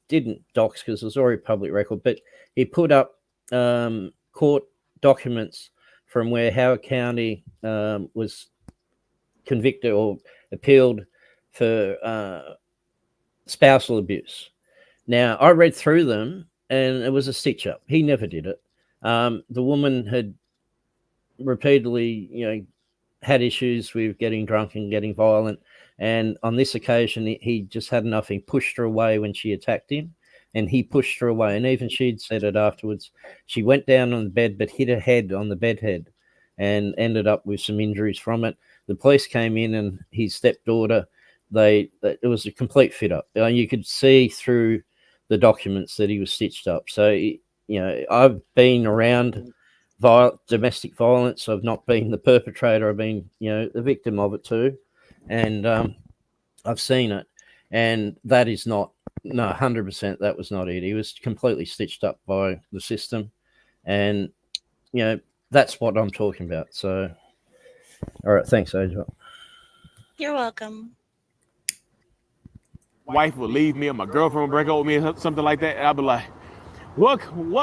didn't dox because it was already public record, but he put up court documents from where Howard County was convicted or appealed for spousal abuse. Now, I read through them, and it was a stitch up. He never did it. The woman had repeatedly, had issues with getting drunk and getting violent. And on this occasion, he just had enough. He pushed her away when she attacked him, and he pushed her away. And even she'd said it afterwards. She went down on the bed, but hit her head on the bed head and ended up with some injuries from it. The police came in, and his stepdaughter, it was a complete fit up. You could see through the documents that he was stitched up. So, I've been around domestic violence. I've not been the perpetrator. I've been, the victim of it too. And I've seen it. And that is not, 100%, that was not it. He was completely stitched up by the system. And, that's what I'm talking about. So, all right. Thanks, Angel. You're welcome. Wife will leave me or my girlfriend will break up with me or something like that. And I'll be like, what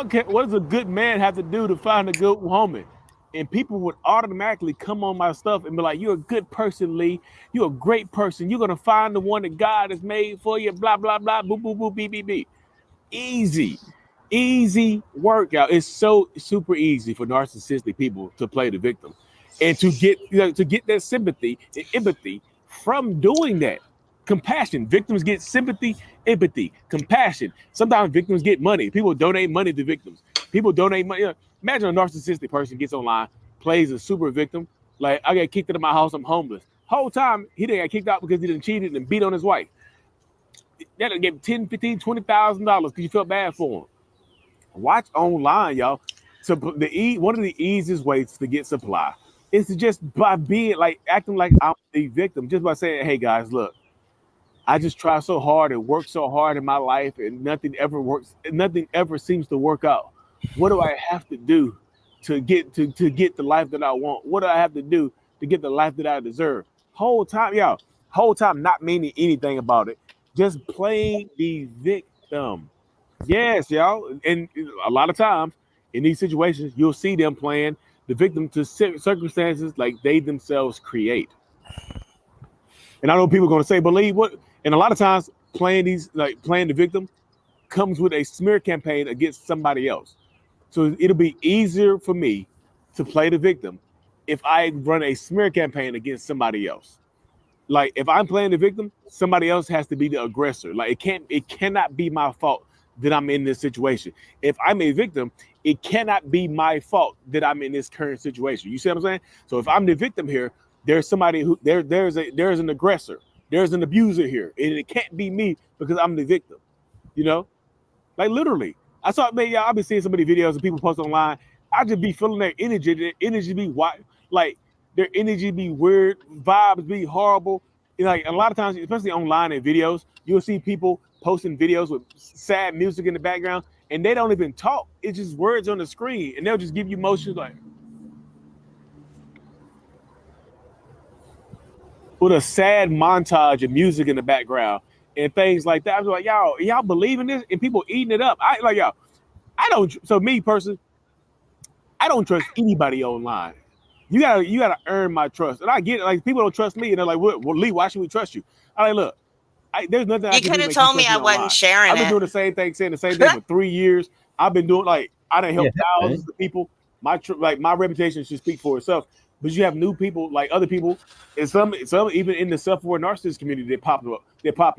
does a good man have to do to find a good woman? And people would automatically come on my stuff and be like, you're a good person, Lee. You're a great person. You're going to find the one that God has made for you, blah, blah, blah, boo, boo, boo, beep, beep, beep. Easy workout. It's so super easy for narcissistic people to play the victim and to get that sympathy and empathy from doing that. Compassion. Victims get sympathy, empathy, compassion. Sometimes victims get money. People donate money to victims. People donate money. Imagine a narcissistic person gets online, plays a super victim. Like, I got kicked out of my house, I'm homeless. Whole time, he didn't get kicked out because he done cheated and beat on his wife. That'll give $10,000, $15,000, $20,000 because you felt bad for him. Watch online, y'all. So one of the easiest ways to get supply is to just by being like acting like I'm the victim, just by saying, hey guys, look, I just try so hard and work so hard in my life and nothing ever works. Nothing ever seems to work out. What do I have to do to get the life that I want? What do I have to do to get the life that I deserve? Whole time not meaning anything about it. Just playing the victim. Yes, y'all. And a lot of times in these situations, you'll see them playing the victim to circumstances like they themselves create. And I know people are going to say, believe what? And a lot of times playing the victim comes with a smear campaign against somebody else. So it'll be easier for me to play the victim if I run a smear campaign against somebody else. Like if I'm playing the victim, somebody else has to be the aggressor. Like it cannot be my fault that I'm in this situation. If I'm a victim, it cannot be my fault that I'm in this current situation. You see what I'm saying? So if I'm the victim here, there's somebody who there's an aggressor, there's an abuser here, and it can't be me because I'm the victim. Like literally. I've been seeing so many videos of people post online. I just be feeling their energy. Their energy be like their energy be weird, vibes be horrible. Like a lot of times, especially online in videos, you'll see people posting videos with sad music in the background, and they don't even talk. It's just words on the screen, and they'll just give you emotions like with a sad montage of music in the background and things like that. I was like, y'all believe in this? And people eating it up. So me personally, I don't trust anybody online. You gotta earn my trust. And I get it. Like people don't trust me, and they're like, well, Lee, why should we trust you? I like, look, there's nothing I can do. You could have told me I wasn't sharing it. I've been doing the same thing, saying the same thing for 3 years. I've been doing I done helped thousands of people. My reputation should speak for itself. But you have new people, like other people, and some even in the self-aware narcissist community, they pop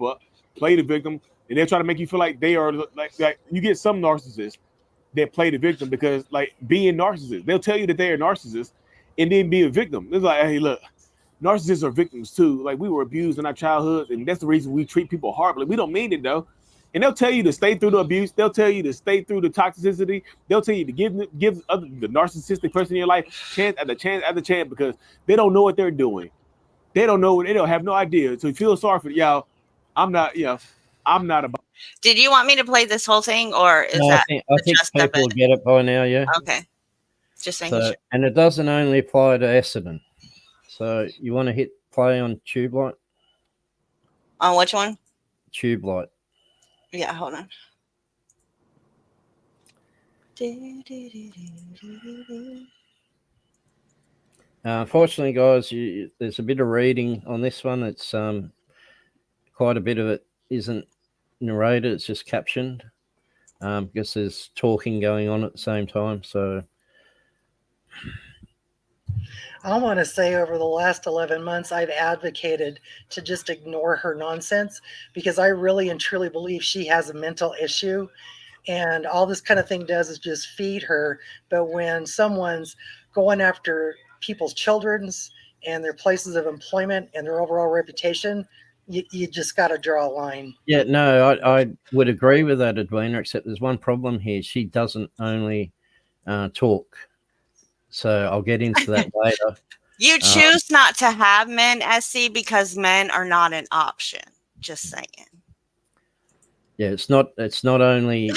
up, play the victim, and they're trying to make you feel like they are like you get some narcissists that play the victim because like being narcissists, they'll tell you that they are narcissists and then be a victim. It's like, hey, look, narcissists are victims too. Like we were abused in our childhoods, and that's the reason we treat people horribly. We don't mean it though. And they'll tell you to stay through the abuse. They'll tell you to stay through the toxicity. They'll tell you to give the narcissistic person in your life chance after chance after chance because they don't know what they're doing. They don't know. They don't have no idea. So you feel sorry for y'all. I'm not about. Did you want me to play this whole thing, or is that? I think people get it by now. Yeah. Okay. Just making sure. And it doesn't only apply to Essendon. So you want to hit play on Tube Light? On which one? Tube Light. Yeah, hold on. Unfortunately, guys, there's a bit of reading on this one. It's quite a bit of it isn't narrated; it's just captioned because there's talking going on at the same time. So I want to say over the last 11 months, I've advocated to just ignore her nonsense because I really and truly believe she has a mental issue. And all this kind of thing does is just feed her. But when someone's going after people's children's and their places of employment and their overall reputation, you just got to draw a line. yeah, no, I would agree with that, Edwina, except there's one problem here. She doesn't only talk. So I'll get into that later. You choose not to have men, SC, because men are not an option. Just saying. Yeah, it's not only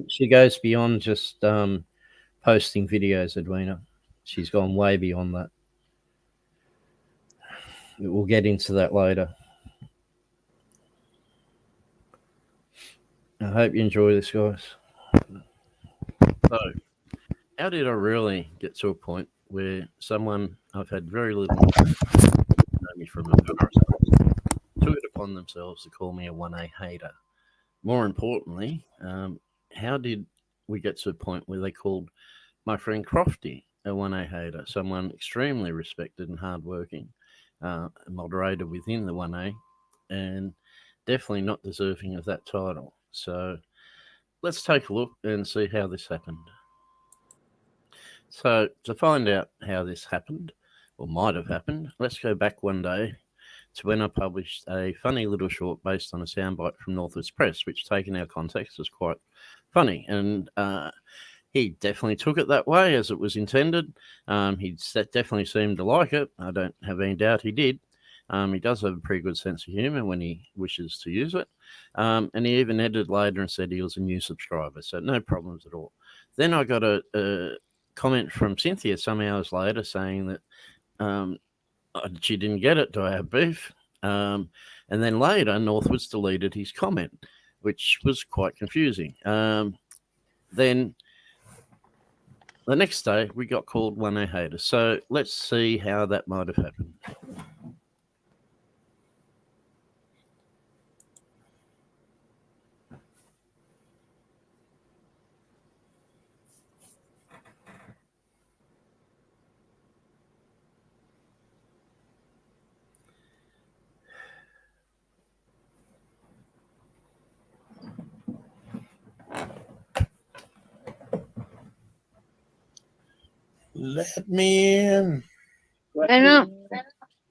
she goes beyond just posting videos, Edwina. She's gone way beyond that. We'll get into that later. I hope you enjoy this, guys. So, how did I really get to a point where someone I've had very little know me from a took it upon themselves to call me a 1A hater? More importantly, how did we get to a point where they called my friend Crofty a 1A hater, someone extremely respected and hardworking, a moderator within the 1A, and definitely not deserving of that title. So let's take a look and see how this happened. So to find out how this happened, or might have happened, let's go back one day to when I published a funny little short based on a soundbite from Northwest Press, which, taken out of context, is quite funny. And he definitely took it that way as it was intended. He definitely seemed to like it. I don't have any doubt he did. He does have a pretty good sense of humour when he wishes to use it. And he even edited later and said he was a new subscriber, so no problems at all. Then I got a comment from Cynthia some hours later saying that she didn't get it. Do I have beef? And then later, Northwoods deleted his comment, which was quite confusing. Then the next day, we got called 1A hater. So let's see how that might have happened. Let me in. I don't.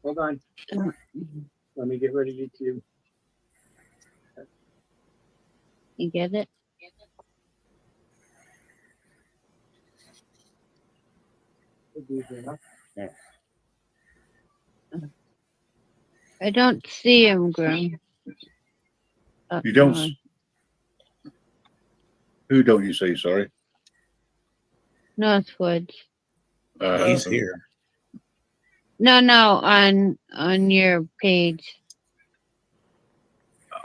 Hold on. Let me get rid of YouTube. You get it? I don't see him, Graham. You don't. Who don't you see? Sorry. Northwoods. He's here. No, on your page.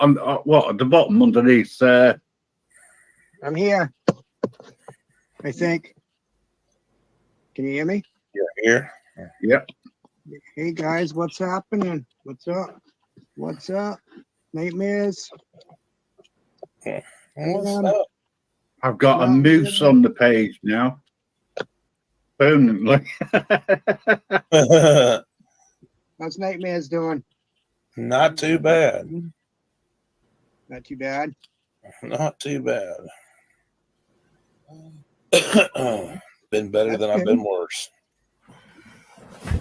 What at the bottom underneath? I'm here. I think. Can you hear me? Here. Yep. Hey guys, what's happening? What's up? What's up? Nightmares? What's up? I've got a moose on the page now. Permanently. How's Nightmares doing? Not too bad. Not too bad. Not too bad. Been better That's than I've good. been worse.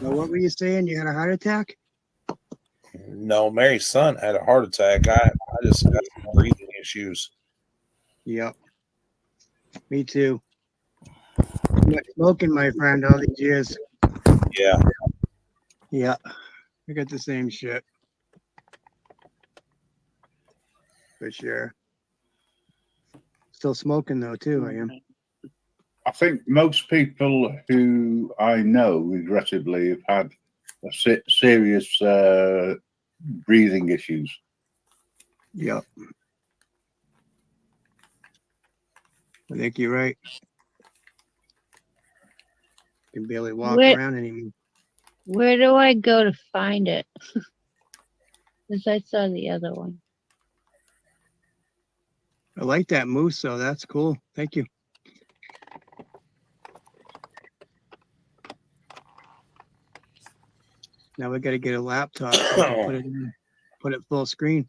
Now, what were you saying? You had a heart attack? No, Mary's son had a heart attack. I just got some breathing issues. Yep. Me too. Not smoking, my friend, all these years. Yeah. Yeah. I got the same shit. For sure. Still smoking though, too, I am. I think most people who I know, regrettably, have had a serious breathing issues. Yep. I think you're right. Can barely walk around anymore. Where do I go to find it? Because I saw the other one. I like that moose, so that's cool. Thank you. Now we got to get a laptop so I can put it full screen.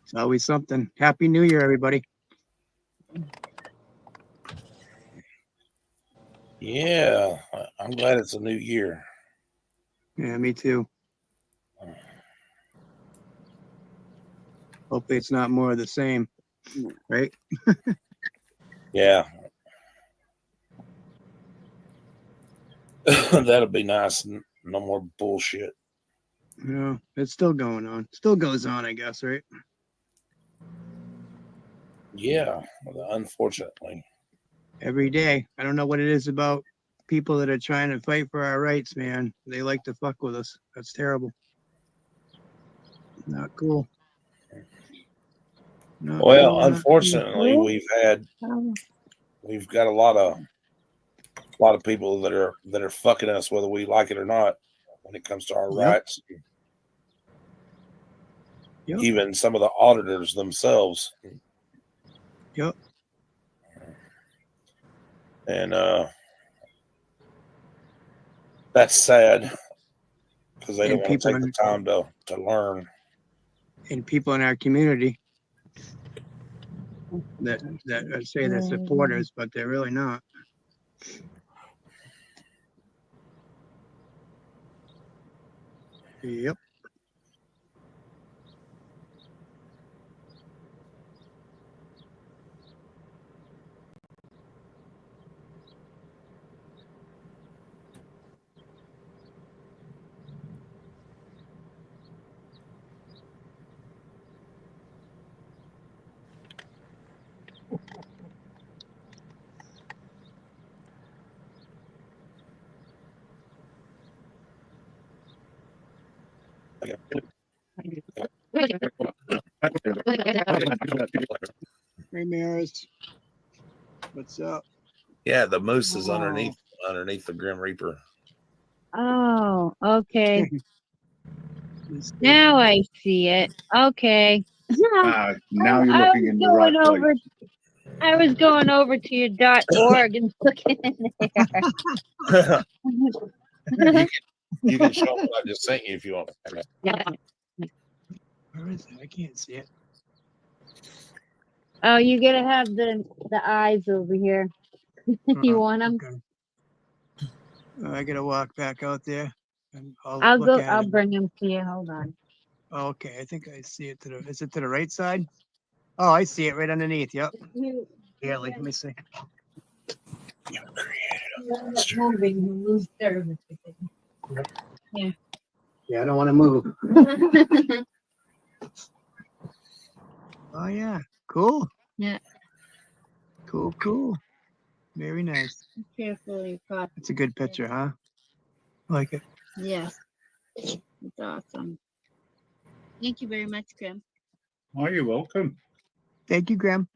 It's always something. Happy New Year, everybody. Yeah, I'm glad it's a new year. Yeah, me too. Hopefully it's not more of the same, right? Yeah. That'll be nice. No more bullshit. No, it's still going on. Still goes on, I guess, right? Yeah, unfortunately. Every day. I don't know what it is about people that are trying to fight for our rights, man. They like to fuck with us. That's terrible. Not cool. Not Well, cool, not unfortunately, cool. we've got a lot of people that are fucking us, whether we like it or not, when it comes to our rights. Yep. Even some of the auditors themselves. Yep. And that's sad because they don't want to take the time to learn. And people in our community that say they're supporters, but they're really not. Yep. Hey, Maris. What's up? Yeah, the moose is underneath the Grim Reaper. Oh, okay. Now I see it. Okay. Now you're looking in the right place. I was going over to your .org and looking in there. You can show what I just sent you if you want. Yeah. Where is it? I can't see it. Oh, you gotta have the eyes over here. You want them? Okay. I gotta walk back out there. And I'll look go. at I'll it. bring them to you. Hold on. Okay, I think I see it is it to the right side? Oh, I see it right underneath. Yep. Yeah, let me see. Yeah. Yeah, I don't want to move. Oh yeah, cool. Yeah. Cool. Very nice. Carefully, pop. It's a good picture, huh? I like it. Yes. It's awesome. Thank you very much, Grim. Oh, you're welcome. Thank you, Graham.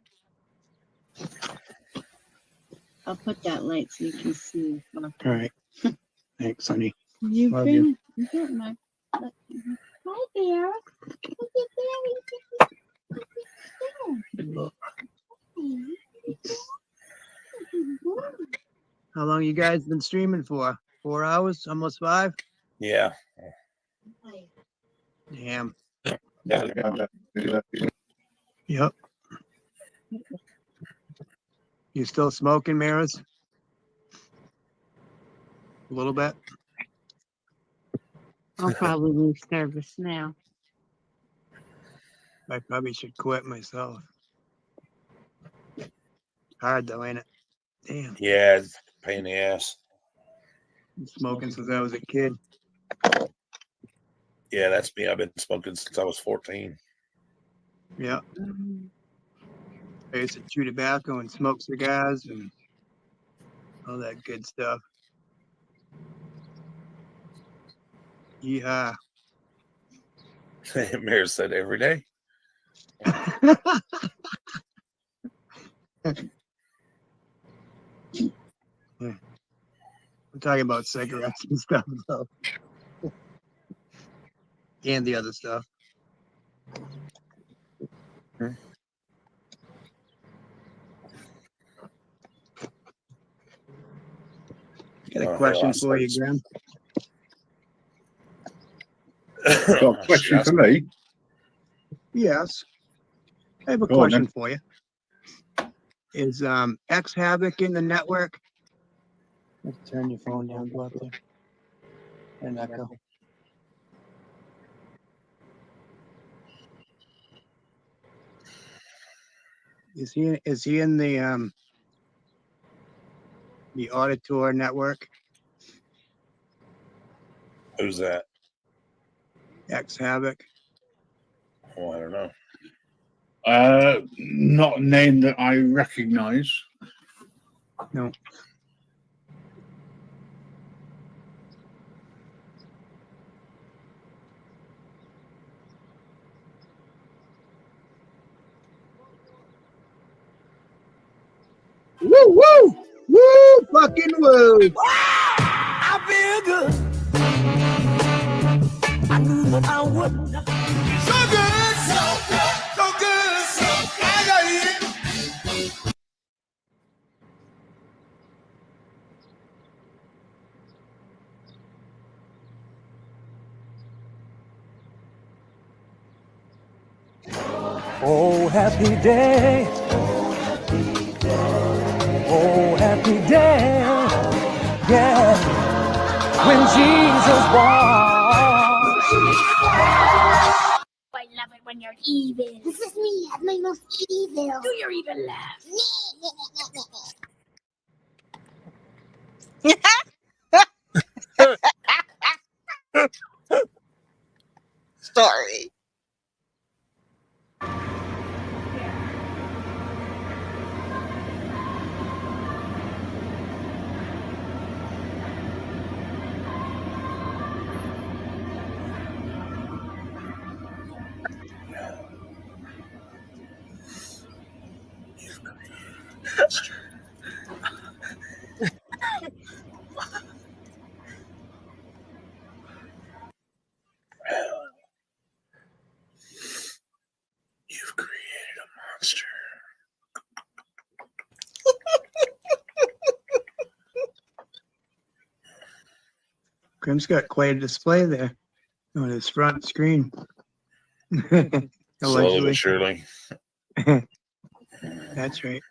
I'll put that light so you can see. All right. Thanks, honey. You've Love been good, my. Hi there. How long you guys been streaming for? 4 hours? Almost 5? Yeah. Damn. Yeah. Yep. You still smoking, Maris? A little bit? I'll probably lose service now. I probably should quit myself. Hard though, ain't it? Damn. Yeah, it's a pain in the ass. Been smoking since I was a kid. Yeah, that's me. I've been smoking since I was 14. Yeah. I used to chew tobacco and smoke cigars and all that good stuff. Yeehaw. Mayor said every day. I'm talking about cigarettes and stuff, though. And the other stuff. Got a question for you, Graham. Got a question for me? Yes. I have a Go on, question then. for you. Is X Havoc in the network? Let's turn your phone down, go up there. And echo. Is he in the Auditor network? Who's that? X Havoc. Oh, I don't know. Not a name that I recognize. No. Woo, woo, woo, fucking woo. I feel good. I knew that I would. So good, so good, so good, so good. I got it. Oh, happy day. Oh, happy day. Yeah. When Jesus walks. I love it when you're evil. This is me at my most evil. Do your evil laugh. Sorry. You've created a monster. Grim's got quite a display there on his front screen. Slowly Allegedly. but surely. That's right.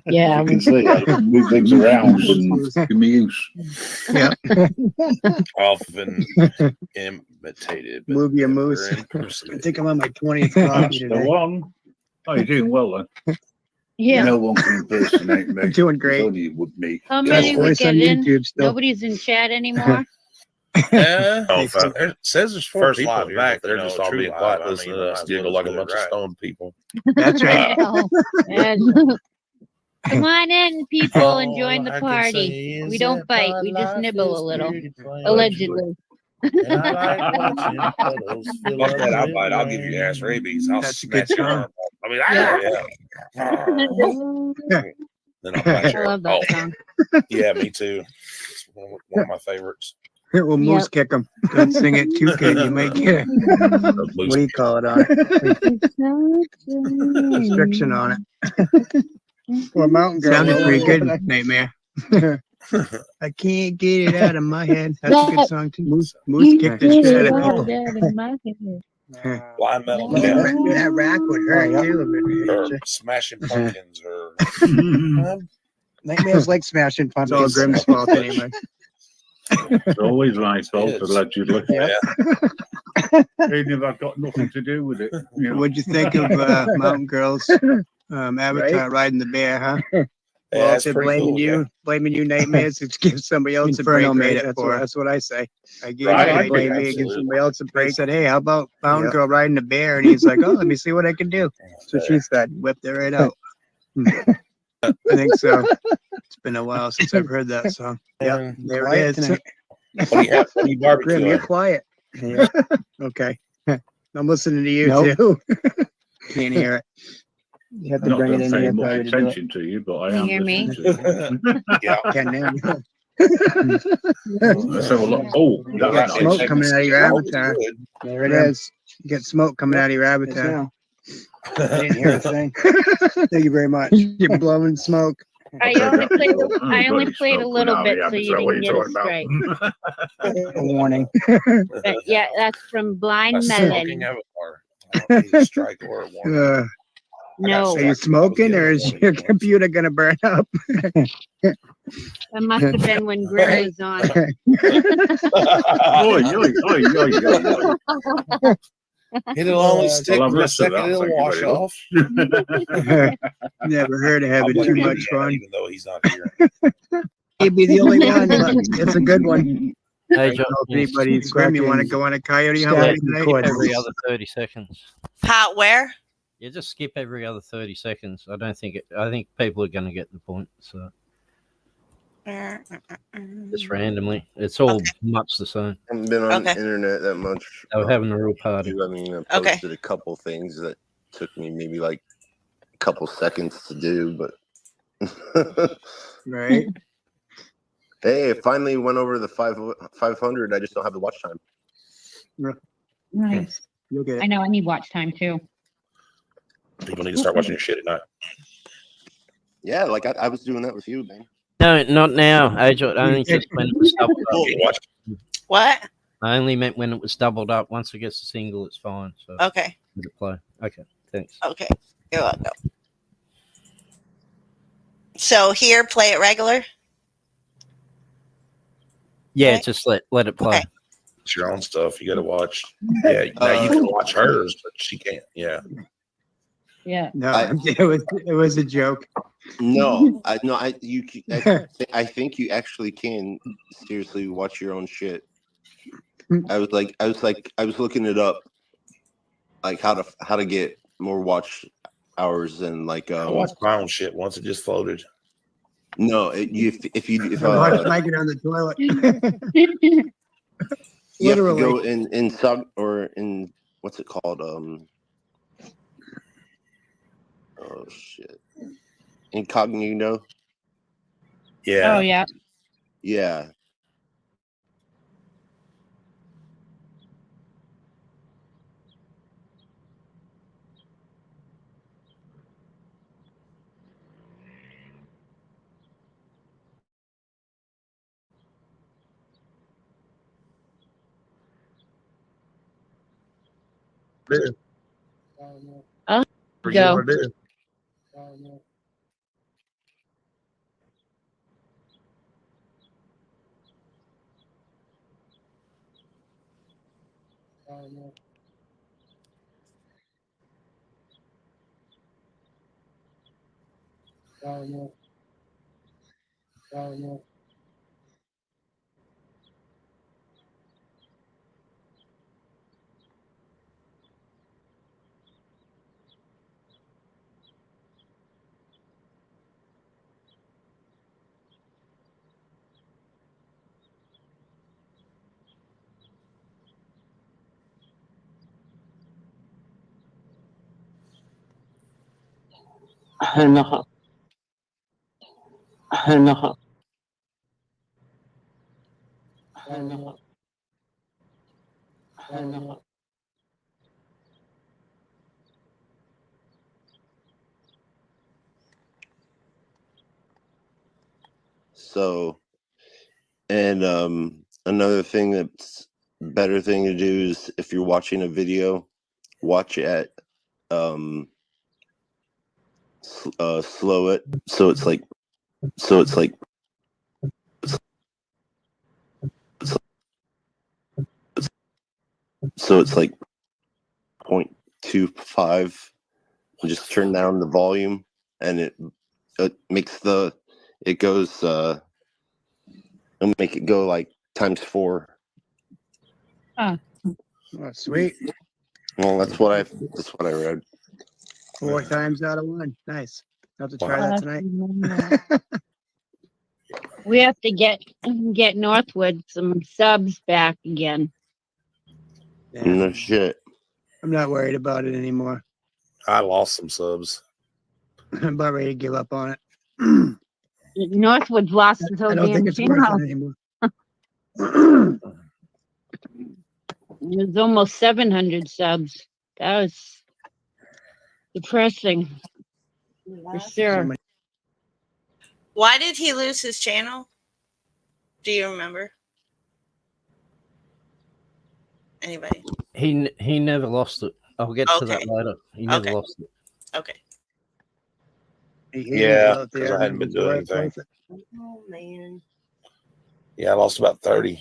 Yeah. You can see I can move things around and give me use. Yeah. Often imitated. But Move your never moose. I impersonated. think I'm on my 20th That's coffee the today. one. Oh, you're doing well then. Yeah. No one can impersonate me. I'm doing great. Only you would me. How Best many we voice on get in? YouTube still. Nobody's in chat anymore. Yeah. Hey, It says there's four First people live here, back, but they're you know, just all true being live. quiet, I listening mean, to might us as well giggle just like a let it bunch of ride. stoned people. That's right. Well, and- come on in, people, and join the All I can party. say We is don't that bite. my We just life nibble a is little. beautiful. Allegedly. And I like watching puddles fill Fuck up that, I'll with bite. I'll give you ass rain. rabies. I'll That's a good snatch your song. arm off. I mean, I then I'll bite your love that song. Yeah, me too. It's one of my favorites. Well, moose kick him. Don't sing it too good. You might get what do you call it on it? Restriction on it. Or mountain girl. Sounded pretty good, Nightmare. I can't get it out of my head. That's a good song too. Moose kicked the shit out of people. Blind metal That rack would hurt too. or smashing pumpkins or Nightmares like smashing It's all pumpkins. Grim's fault anyway. It's always my fault, It is. allegedly. Yeah. Even if I've got nothing to do with it. You know. What'd you think of Mountain Girls Avatar riding the bear, huh? Yeah, that's Walter pretty cool. blaming you Nightmares to give somebody else a break. Made it for. That's what I say. I gave Right, you I I blame agree, me, give absolutely. somebody else a break. I said, hey, how about Mountain Girl riding the bear? And he's like, oh, let me see what I can do. So she said, whipped it right out. I think so. It's been a while since I've heard that song. Yeah, there it is. What do you have? What do you barbecue? Grim, you're quiet. Yeah. Okay. I'm listening to you too. Can't hear it. You have to Not bring it that in I'm here paying more probably to do it. attention to you, but I Can you am hear me? listening to you. Yeah. Can now. Let's have a look. Oh, You that's got nice. smoke coming out of your Smoke is avatar. good. There it is. You got smoke coming out of your avatar. I didn't hear a thing. Thank you very much. You're blowing smoke. I Okay, only that- played. oh, I only bloody played a smoke little coming out bit, of so the you avatar. didn't What get are a you talking strike. A warning. But yeah, that's from A Blind smoking Melon. avatar. I don't need a strike or a warning. No, Are you smoking or is your computer gonna burn up? that must have been when Grim was on. Oi, oi, oi, oi, oi, oi. It'll only stick Well, I've for a listened to second. that. It'll Thank you wash very off. much. Never heard of having I'll too blame much Andy, fun. even though he's not here. He'd be the only one, but it's a good one. Hey, I John, don't know if anybody's Grim, you want to go on a coyote hunt skip with me skip tonight? every other 30 seconds. How, where? Yeah, just skip every other 30 seconds. I don't think I think people are going to get the point. So just randomly, it's all much the same. I haven't been on Okay. the internet that much. They were having a real party. I mean, I Okay. posted a couple things that took me maybe like a couple seconds to do, but Right. hey, it finally went over the 500. I just don't have the watch time. Nice. You'll get I it. know. I need watch time too. People need to start watching your shit at night. Yeah, like I was doing that with you, man. No, not now. Angel, only just when it was doubled up. You watch. What? I only meant when it was doubled up. Once it gets a single, it's fine. So Okay. let it play. Okay, thanks. Okay. You're welcome. So here, play it regular. Yeah, Okay. just let it play. Okay. It's your own stuff. You got to watch. Yeah, now you can watch hers, but she can't. Yeah. Yeah. No, it was a joke. No, I think you actually can seriously watch your own shit. I was looking it up, like how to get more watch hours and like I watched my own shit once. It just floated. no, if Watch Mike on the toilet. you have to Literally. go in sub or in what's it called? Oh shit, incognito. Yeah. Oh yeah. Yeah. I'll What go. you want to do? So, and another thing that's better thing to do is if you're watching a video, watch it at slow it so it's like 0.25 and just turn down the volume and it makes it goes it'll make it go like times 4. Oh, sweet. Well, that's what I read. 4 times out of 1. Nice. I'll have to try Wow. that tonight. We have to get Northwood some subs back again. Yeah. No shit. I'm not worried about it anymore. I lost some subs. I'm about ready to give up on it. Northwood's lost his I whole don't think damn it's worth channel. it anymore. It was almost 700 subs. That was depressing. For sure. Why did he lose his channel? Do you remember? Anybody? He never lost it. I'll get to that Okay. later. He never Okay. lost it. Okay. Yeah, because I hadn't been doing anything. Oh man. Yeah, I lost about 30.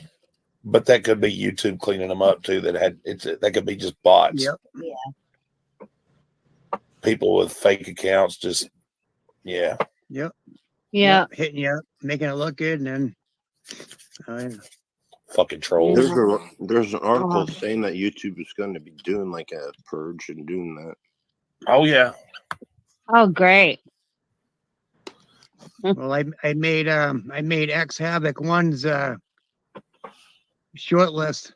But that could be YouTube cleaning them up too. That could be just bots. Yep. Yeah. People with fake accounts just Yep. Yeah. Yep. Hitting you up, making it look good, and then fucking trolls. There's an article saying that YouTube is going to be doing like a purge and doing that. Oh yeah. Oh great. Well, I made X Havoc 1's short list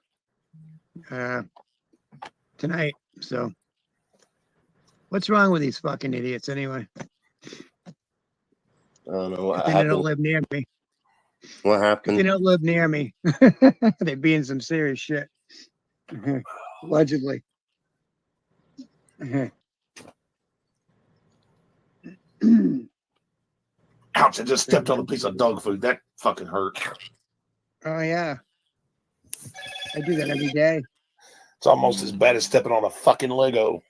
tonight. So what's wrong with these fucking idiots anyway? I don't know what They happened. don't live near me. What happened? They don't live near me. They be in some serious shit. Allegedly. Ouch, I just stepped on a piece of dog food. That fucking hurt. Oh yeah. I do that every day. It's almost as bad as stepping on a fucking Lego.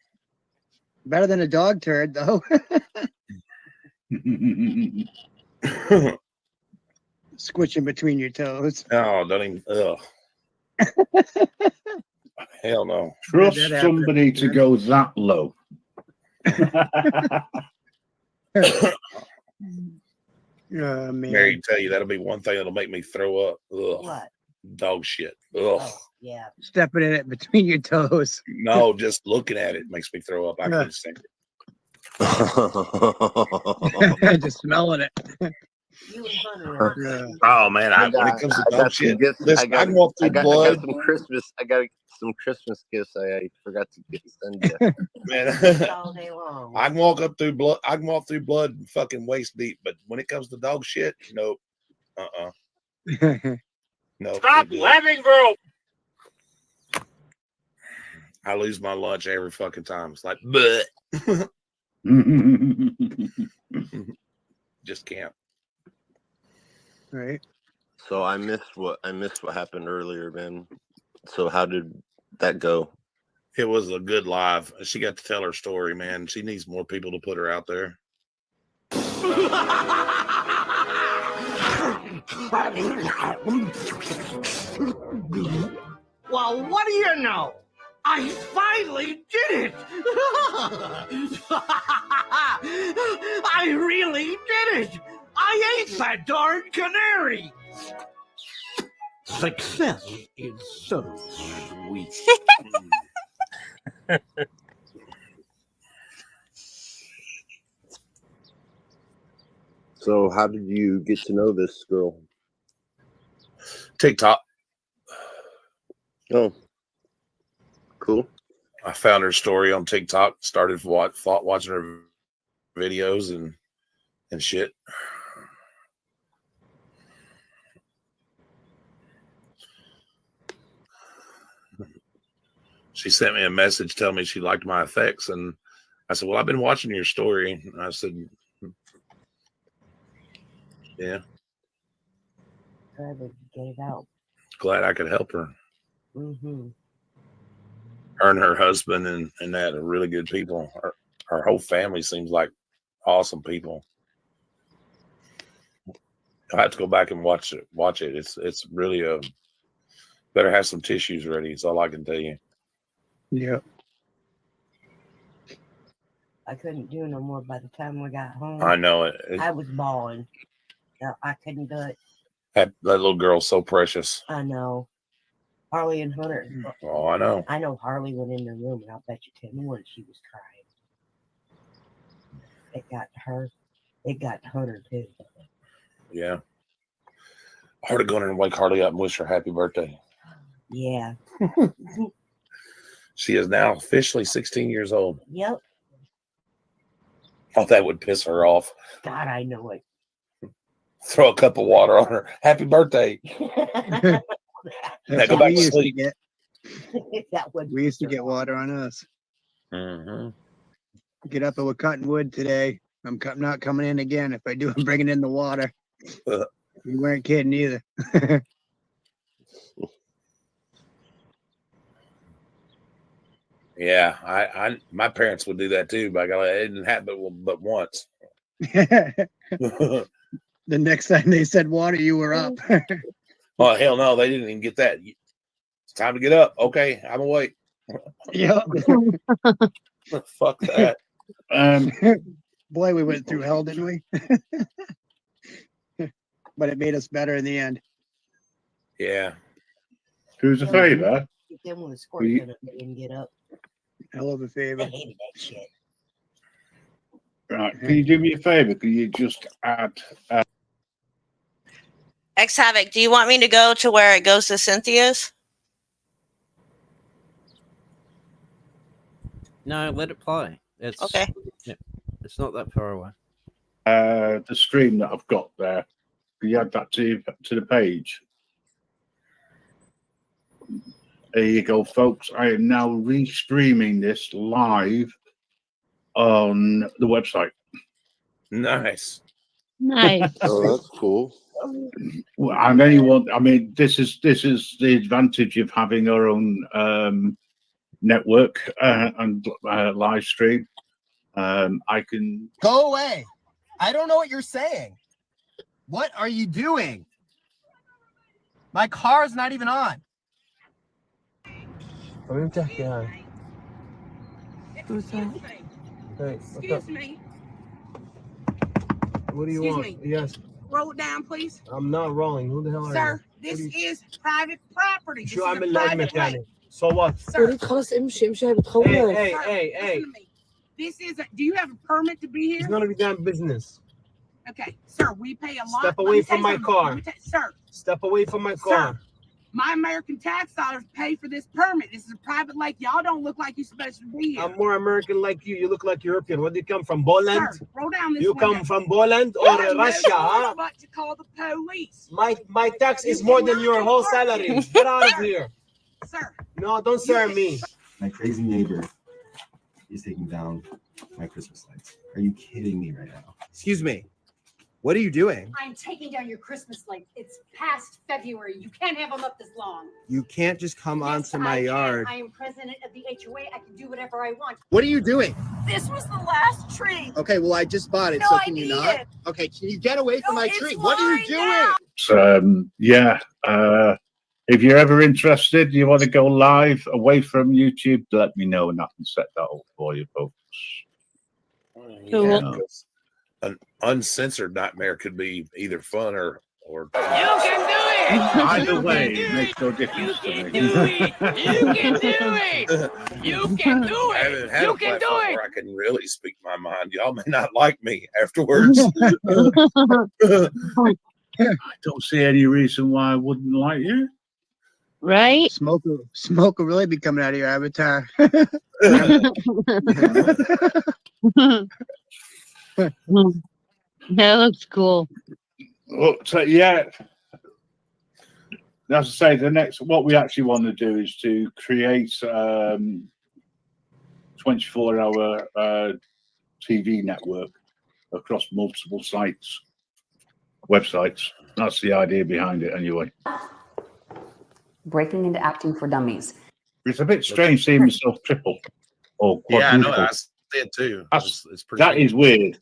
Better than a dog turd, though. Squishing between your toes. Oh, don't even. Ugh. Hell no. Trust somebody to go that low. Oh, man. Mary tell you that'll be one thing that'll make me throw up. Ugh. What? Dog shit. Ugh. Oh, yeah. Stepping in it between your toes. No, just looking at it makes me throw up. I can't stand it. Just smelling it. You and Hunter. Oh man, when it comes to dog shit, listen, I can walk through blood. I got some Christmas gifts I forgot to send you. Man, All day long. I can walk up through blood. I can walk through blood fucking waist deep, but when it comes to dog shit, nope. No. Stop laughing, bro. I lose my lunch every fucking time. It's like, but just can't. Right. So I missed what happened earlier, man. So how did that go? It was a good live. She got to tell her story, man. She needs more people to put her out there. Well, what do you know? I finally did it! I really did it! I ate that darn canary! Success is so sweet. So how did you get to know this girl? TikTok. Oh, cool. I found her story on TikTok. Started watching her videos and shit. She sent me a message telling me she liked my effects, and I said, "Well, I've been watching your story." And I said, "Yeah, Glad we could get it out. glad I could help her." Mm-hmm. Her and her husband and that are really good people. Her whole family seems like awesome people. I have to go back and watch it. It's really better have some tissues ready. That's all I can tell you. Yeah. I couldn't do no more by the time we got home. I know it. I was bawling. No, I couldn't do it. That little girl's so precious. I know. Harley and Hunter. Oh, I know. I know Harley went in the room, and I'll bet you 10 to 1 she was crying. It got to her. It got to Hunter, too. Yeah. Hard to go in there and wake Harley up and wish her happy birthday. Yeah. She is now officially 16 years old. Yep. Oh, that would piss her off. God, I know it. Throw a cup of water on her. Happy birthday. Now That's go what back we to used to sleep. get. That would. We used to get water on us. Mm-hmm. Get up and we're cutting wood today. I'm not coming in again. If I do, I'm bringing in the water. You weren't kidding either. Yeah, I my parents would do that too, but it didn't happen but once. The next time they said water, you were up. Oh hell no, they didn't even get that. It's time to get up. Okay, I'm awake. Yep. Fuck that. Boy, we went through hell, didn't we? But it made us better in the end. Yeah. Who's a favor? Them with a squirt gun if they didn't get up. Hell of a favor. I hated that shit. Right. Can you do me a favor? Can you just add? X Havoc, do you want me to go to where it goes to Cynthia's? No, let it play. It's okay. Yeah, it's not that far away. The stream that I've got there. Can you add that to the page? There you go, folks. I am now restreaming this live on the website. Nice. Nice. Oh, that's cool. And anyone, I mean, this is the advantage of having our own network and live stream. I can go away. I don't know what you're saying. What are you doing? My car is not even on. Who's that? Hey, Excuse me. What do you Excuse want? me. Yes. Roll it down, please. I'm not rolling. Who the hell are Sir, you? this is private property. Sure, this I'm is a a leg private mechanic. way. So what? Sir, Hey, this is do you have a permit to be here? it's none of your damn business. Okay, sir, we pay a lot. Step Let away me tell from you my something. car. Let me sir, Step away from my car. sir, my American tax dollars pay for this permit. This is a private lake. Y'all don't look like you're supposed to be here. I'm more American like you. You look like European. Where do you come from? Poland? Sir, roll down this You window. come from Poland or I have no Russia? choice Huh? but to call the police. My tax is more than your whole salary. Get out of here. Sir. No, don't serve me. My crazy neighbor is taking down my Christmas lights. Are you kidding me right now? Excuse me. What are you doing? I'm taking down your Christmas lights. It's past February. You can't have them up this long. You can't just come Yes, onto my I can. yard. I am president of the HOA. I can do whatever I want. What are you doing? This was the last tree. Okay, well, I just bought it, No, so I can you need not? it. Okay, can you get away from my it's tree? What are you mine doing? So, yeah. If you're ever interested, you want to go live away from YouTube, let me know and I can set that up for you, folks. Yeah, because an uncensored nightmare could be either fun or. You can do it. Either way, it makes no difference to me. You can do it. You can do I it. haven't had You a can do platform it. where I can really speak my mind. Y'all may not like me afterwards. I don't see any reason why I wouldn't like you. Right? Smoke will really be coming out of your avatar. That looks cool. Well, so yeah, as I say, what we actually want to do is to create 24-hour TV network across multiple websites. That's the idea behind it, anyway. Breaking into acting for dummies. It's a bit strange seeing myself triple or Yeah, I know. quadruple. I see it too. It's pretty. That is weird.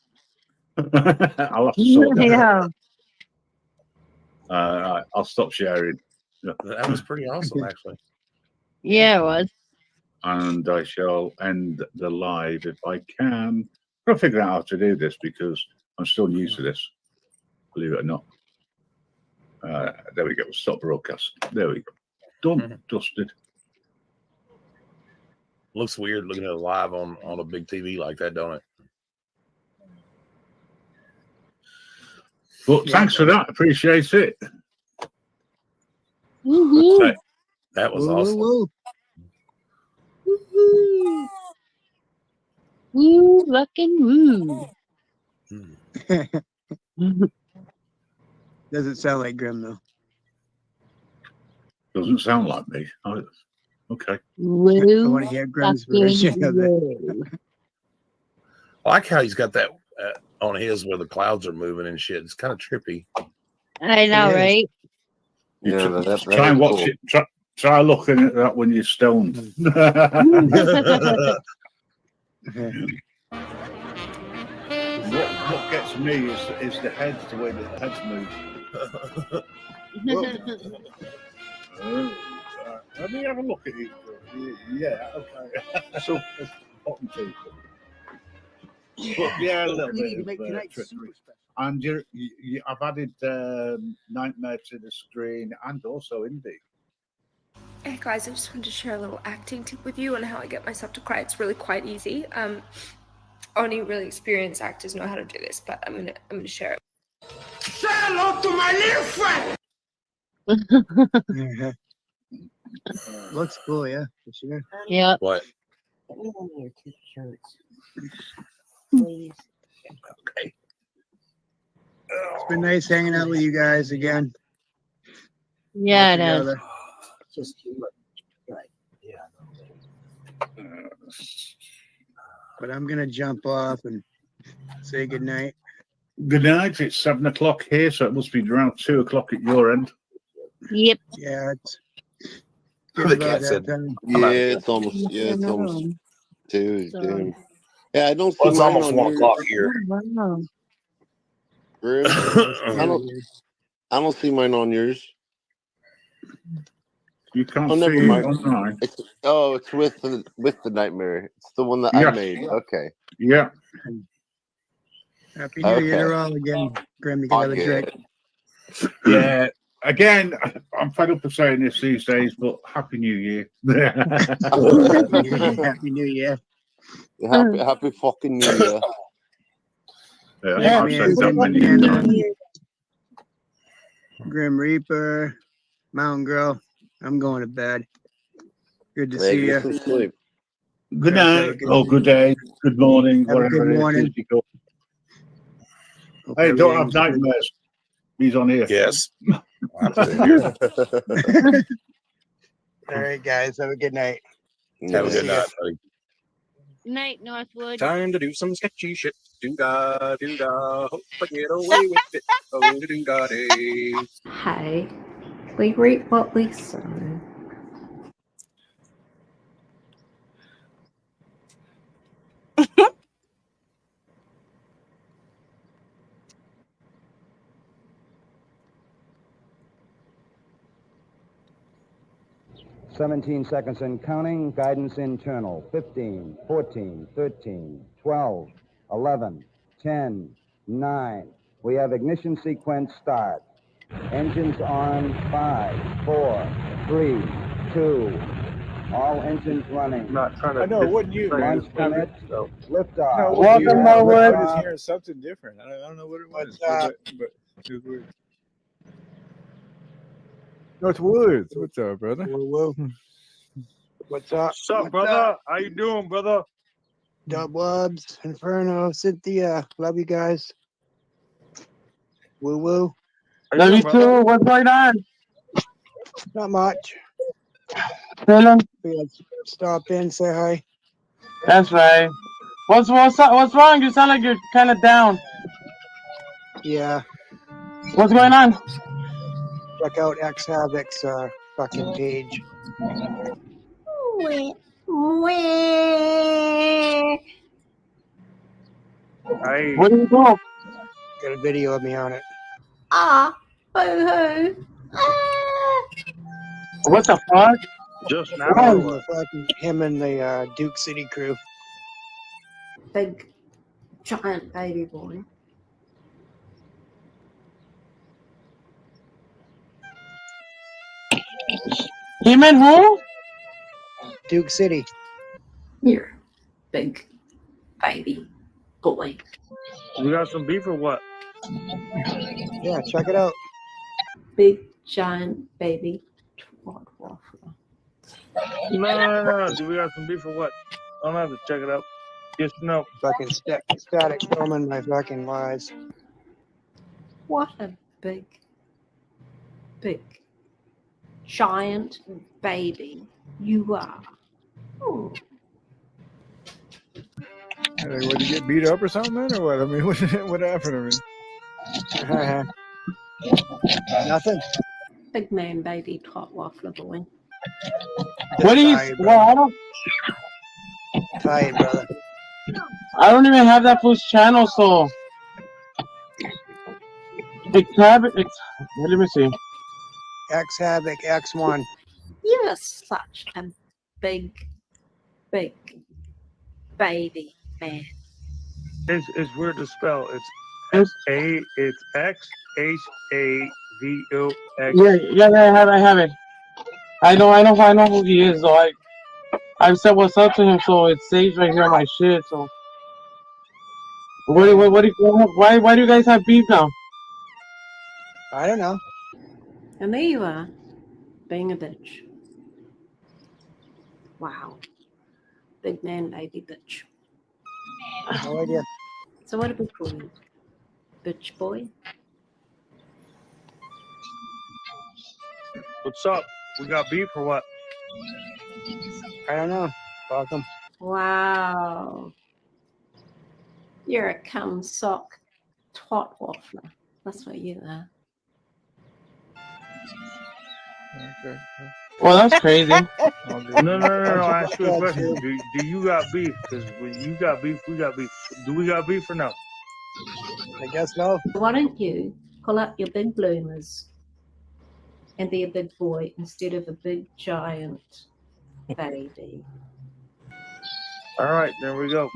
I'll have to sort that out. Yeah. I'll stop sharing. That was pretty awesome, actually. Yeah, it was. And I shall end the live if I can. I've got to figure out how to do this because I'm still new to this, believe it or not. There we go. Stop broadcast. There we go. Done. Dusted. Looks weird looking at it live on a big TV like that, don't it? But thanks for that. Appreciate it. Woo-hoo. That was Woo, awesome. woo, woo. Woo, fucking woo. Doesn't sound like Grim though. Doesn't sound like me. Oh, okay. I want to hear Grim's version of it. I like how he's got that on his where the clouds are moving and shit. It's kind of trippy. I know, right? Try and watch it. Try looking at that when you're stoned. What gets me is the heads, the way the heads move. Let me have a look at you. Yeah, okay. So, bottom teeth. But yeah, a little bit of trickery. And I've added Nightmare to the screen and also Indie. Hey guys, I just wanted to share a little acting tip with you on how I get myself to cry. It's really quite easy. Only really experienced actors know how to do this, but I'm gonna share it. Say hello to my little friend. Looks cool, yeah, for sure. Yeah. What? Please. Okay. It's been nice hanging out with you guys again. Yeah, it is. Just But I'm gonna jump off and say goodnight. Good night. It's 7 o'clock here, so it must be around 2 o'clock at your end. Yep. Yeah, it's The about cat that said, time. yeah, it's almost 2. Damn. Yeah, I don't see Well, it's mine almost on 1 yours. o'clock here. Wow. Grim, I don't see mine on yours. You can't Oh, never see mind. it online. It's with the Nightmare. It's the one that I Yes. made. Okay. Yeah. Happy New Year to all again. Grim, you can have a drink. Yeah. Again, I'm fed up of saying this these days, but Happy New Year. Happy New Year. Happy fucking New Year. Yeah, I've said that many times. Grim Reaper, Mountain Girl. I'm going to bed. Good to see Get you. some sleep. Good night, or good day, good morning, Have a good whatever it morning. is you go. Hey, don't have nightmares. He's on here. Yes. All right, guys. Have a good night. Have a good night, buddy. Night, Northwood. Time to do some sketchy shit. Do-da, do-da. Hope I get away with it. Oh, do-da-day. Hi. We read what we saw. "17 seconds and counting. Guidance internal. 15, 14, 13, 12, 11, 10, 9. We have ignition sequence start. Engines on. 5, 4, 3, 2. All engines running. Not trying to. I know, wouldn't you? Launch commit. Liftoff. No, Welcome, Norwood. I Norwood. was hearing something different. I don't know what it was. But it was weird. Northwoods, what's up, brother? What's up? What's up, brother? How you doing, brother? Dub Wubs, Inferno, Cynthia. Love you guys. Woo woo. Love you too. What's going on? Not much. Chilling. Stop in, say hi. That's right. What's wrong? You sound like you're kind of down. Yeah. What's going on? Check out X Havoc's fucking page. Hey. What do you do? Got a video of me on it. Boo-hoo. What the fuck? Just Him and the Duke City crew. Big giant baby boy. Him and who? Duke City. You're big baby boy. We got some beef or what? Yeah, check it out. Big giant baby. No. Do we got some beef or what? I'm gonna have to check it out. Just no. Fucking static filming my fucking lives. What a big, giant baby you are. Oh. Like, what, you get beat up or something, man, or what? I mean, what happened? I mean, nothing. Big man, baby, tot waffler boy. What do you? Well, I don't. Tired, brother. I don't even have that fool's channel, so. Let me see. X Havoc X1. You are such a big baby man. It's weird to spell. It's XHAVOX. Yeah, I have it. I know who he is. So I've said what's up to him, so it saves right here on my shit. So why do you guys have beef now? I don't know. And there you are, being a bitch. Wow. Big man, baby, bitch. No idea. So what do we call you? Bitch boy? What's up? We got beef or what? I don't know. Welcome. Wow. You're a cum sock twat waffler. That's what you are. okay. Well, that's crazy. No. Ask you a question. Do you got beef? Because when you got beef, we got beef. Do we got beef or no? I guess no. Why don't you pull up your big bloomers and be a big boy instead of a big giant baby? All right, there we go.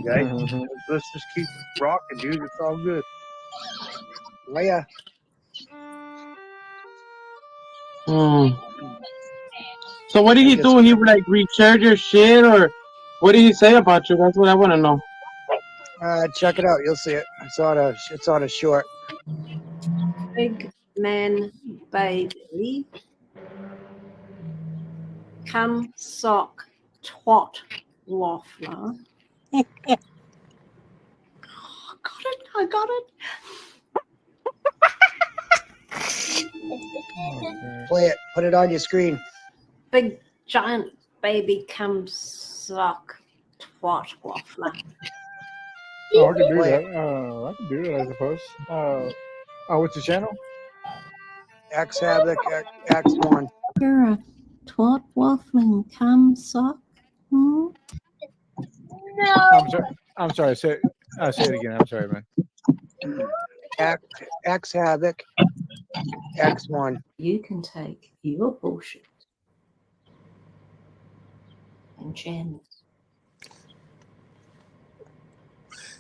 Guys, let's just keep rocking, dude. It's all good. Oh, yeah. So what did he do? He would like recharge your shit, or what did he say about you? That's what I want to know. Check it out. You'll see it. It's on a short. Big man baby. Cum sock twat waffler. I got it. Play it. Put it on your screen. Big giant baby cum sock twat waffler. Oh, I can do that. I can do that, I suppose. What's the channel? X Havoc X1. You're a twat waffling cum sock. Hmm? No. I'm sorry. Say it again. I'm sorry, man. X Havoc X1. You can take your bullshit and jam it.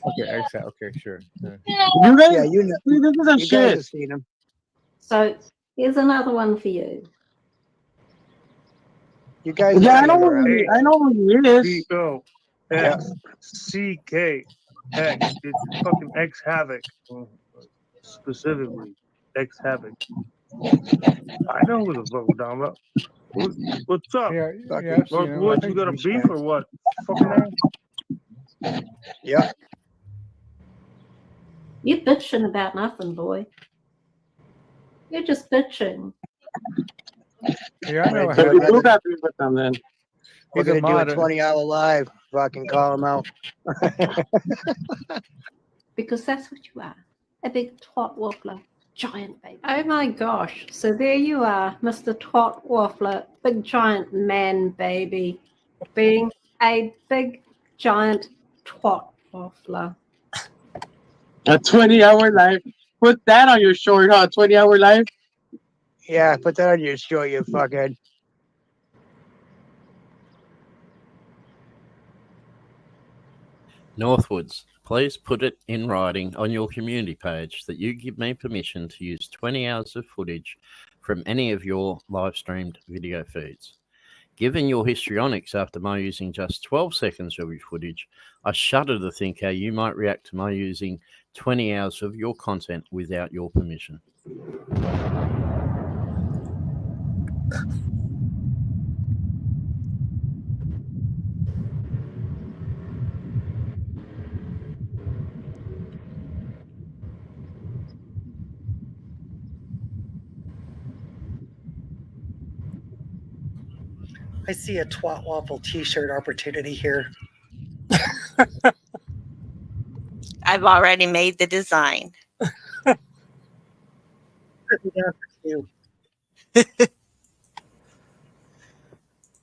Okay, okay, sure. You guys, yeah, you know. This is a you shit. guys have seen him. So here's another one for you. You guys. Yeah, I know who he is. C-K-X. It's fucking X Havoc. Specifically, X Havoc. I know who the fuck we're talking about. What's up? Yeah, what, you got a beef or what? Fucking name? Yeah. You're bitching about nothing, boy. You're just bitching. Yeah, I know. So you got beef with them then. We're gonna do a 20-hour live. Fucking call him out. Because that's what you are. A big twat waffler. Giant baby. Oh my gosh. So there you are, Mr. Twat Waffler, big giant man baby, being a big giant twat waffler. A 20-hour live. Put that on your short, huh? 20-hour live? Yeah, put that on your show, you fuckhead. Northwoods, please put it in writing on your community page that you give me permission to use 20 hours of footage from any of your live streamed video feeds. Given your histrionics after my using just 12 seconds of your footage, I shudder to think how you might react to my using 20 hours of your content without your permission. I see a twat waffle t-shirt opportunity here. I've already made the design.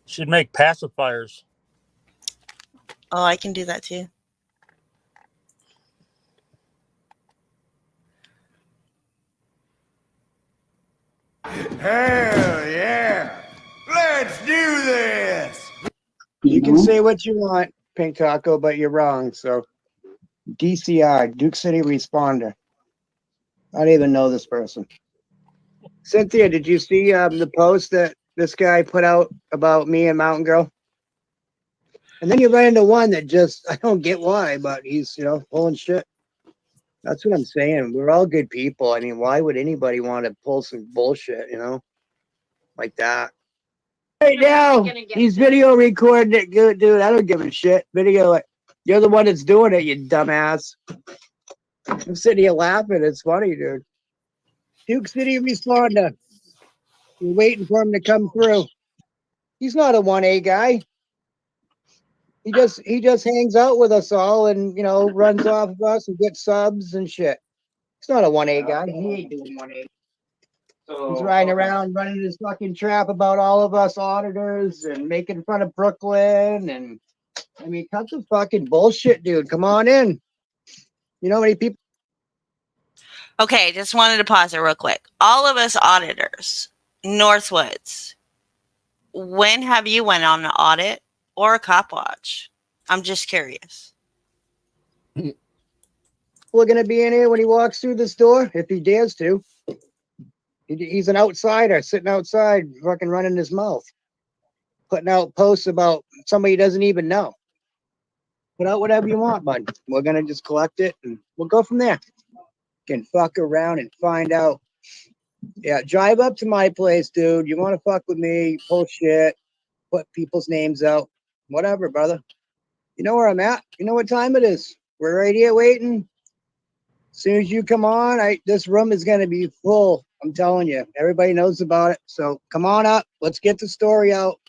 Should make pacifiers. Oh, I can do that too. Hell yeah! Let's do this! You can say what you want, Pink Taco, but you're wrong. So, DCI, Duke City Responder. I don't even know this person. Cynthia, did you see the post that this guy put out about me and Mountain Girl? And then you run into one that just, I don't get why, but he's, pulling shit. That's what I'm saying. We're all good people. I mean, why would anybody want to pull some bullshit, like that? Right now, he's video recording it. Good, dude. I don't give a shit. Video it. You're the one that's doing it, you dumbass. I'm sitting here laughing. It's funny, dude. Duke City Responder. We're waiting for him to come through. He's not a 1A guy. He just hangs out with us all and runs off of us and gets subs and shit. He's not a 1A guy. He ain't doing 1A. He's riding around running his fucking trap about all of us auditors and making fun of Brooklyn. And I mean, cut the fucking bullshit, dude. Come on in. You know how many people? Okay, just wanted to pause it real quick. All of us auditors, Northwoods, when have you went on an audit or a cop watch? I'm just curious. We're going to be in here when he walks through this door, if he dares to. He's an outsider sitting outside, fucking running his mouth, putting out posts about somebody he doesn't even know. Put out whatever you want, bud. We're going to just collect it and we'll go from there. Can fuck around and find out. Yeah, drive up to my place, dude. You want to fuck with me, pull shit, put people's names out, whatever, brother. You know where I'm at. You know what time it is. We're right here waiting. As soon as you come on, this room is going to be full. I'm telling you, everybody knows about it. So come on up. Let's get the story out.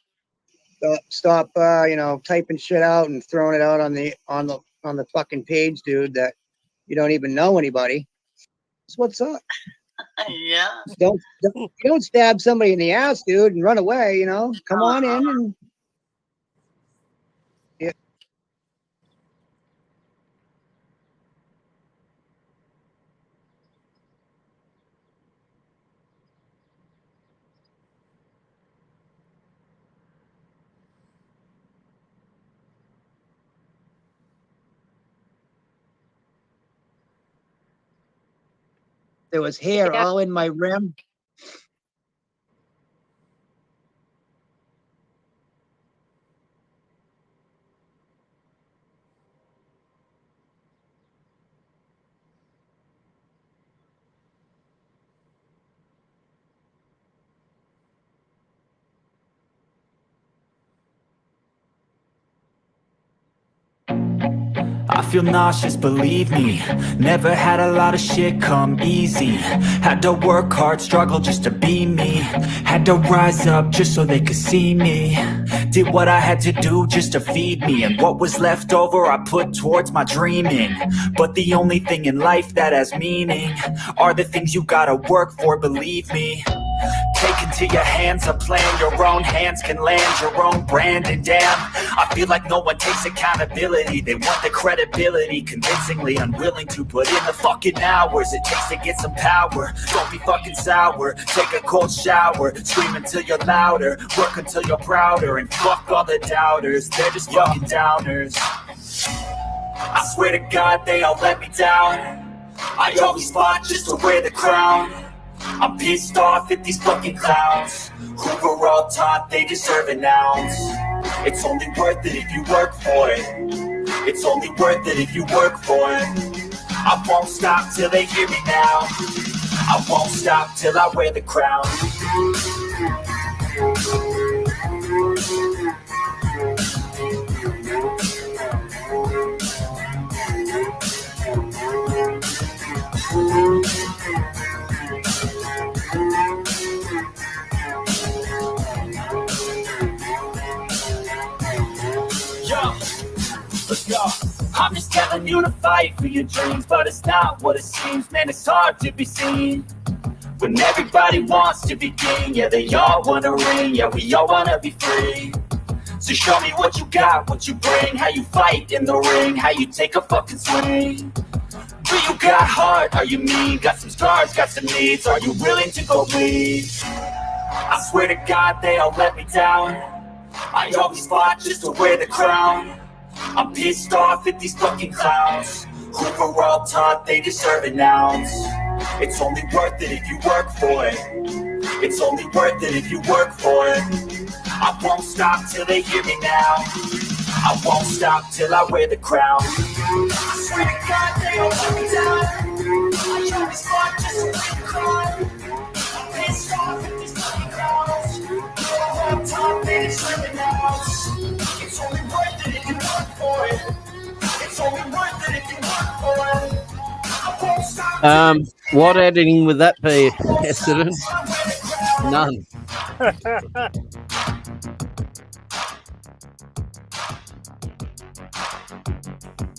Stop, typing shit out and throwing it out on the fucking page, dude. That you don't even know anybody. That's what's up. Yeah. Don't stab somebody in the ass, dude, and run away. Come on in and. Yeah. There was hair all in my rim. I feel nauseous, believe me. Never had a lot of shit come easy. Had to work hard, struggle just to be me. Had to rise up just so they could see me. Did what I had to do just to feed me. And what was left over I put towards my dreaming. But the only thing in life that has meaning are the things you gotta work for, believe me. Take into your hands a plan, your own hands can land your own brand. And damn, I feel like no one takes accountability. They want the credibility, convincingly unwilling to put in the fucking hours it takes to get some power. Don't be fucking sour, take a cold shower, scream until you're louder, work until you're prouder. And fuck all the doubters, they're just fucking downers. I swear to God they all let me down. I always fought just to wear the crown. I'm pissed off at these fucking clowns who were all taught they deserve an ounce. It's only worth it if you work for it. It's only worth it if you work for it. I won't stop till they hear me now. I won't stop till I wear the crown. telling you to fight for your dreams, but it's not what it seems. Man, it's hard to be seen when everybody wants to be king. Yeah, they all wanna ring. Yeah, we all wanna be free. So show me what you got, what you bring, how you fight in the ring, how you take a fucking swing. Do you got heart? Are you mean? Got some scars, got some needs. Are you willing to go bleed? I swear to God they all let me down. I always fought just to wear the crown. I'm pissed off at these fucking clowns who were all taught they deserve an ounce. It's only worth it if you work for it. It's only worth it if you work for it. I won't stop till they hear me now. I won't stop till I wear the crown. I swear to God they all let me down. I always fought just to wear the crown. I'm pissed off at these fucking clowns who are all taught they deserve an ounce. It's only worth it if you work for it. It's only worth it if you work for it. I won't stop. What editing would that be, Essendon? None.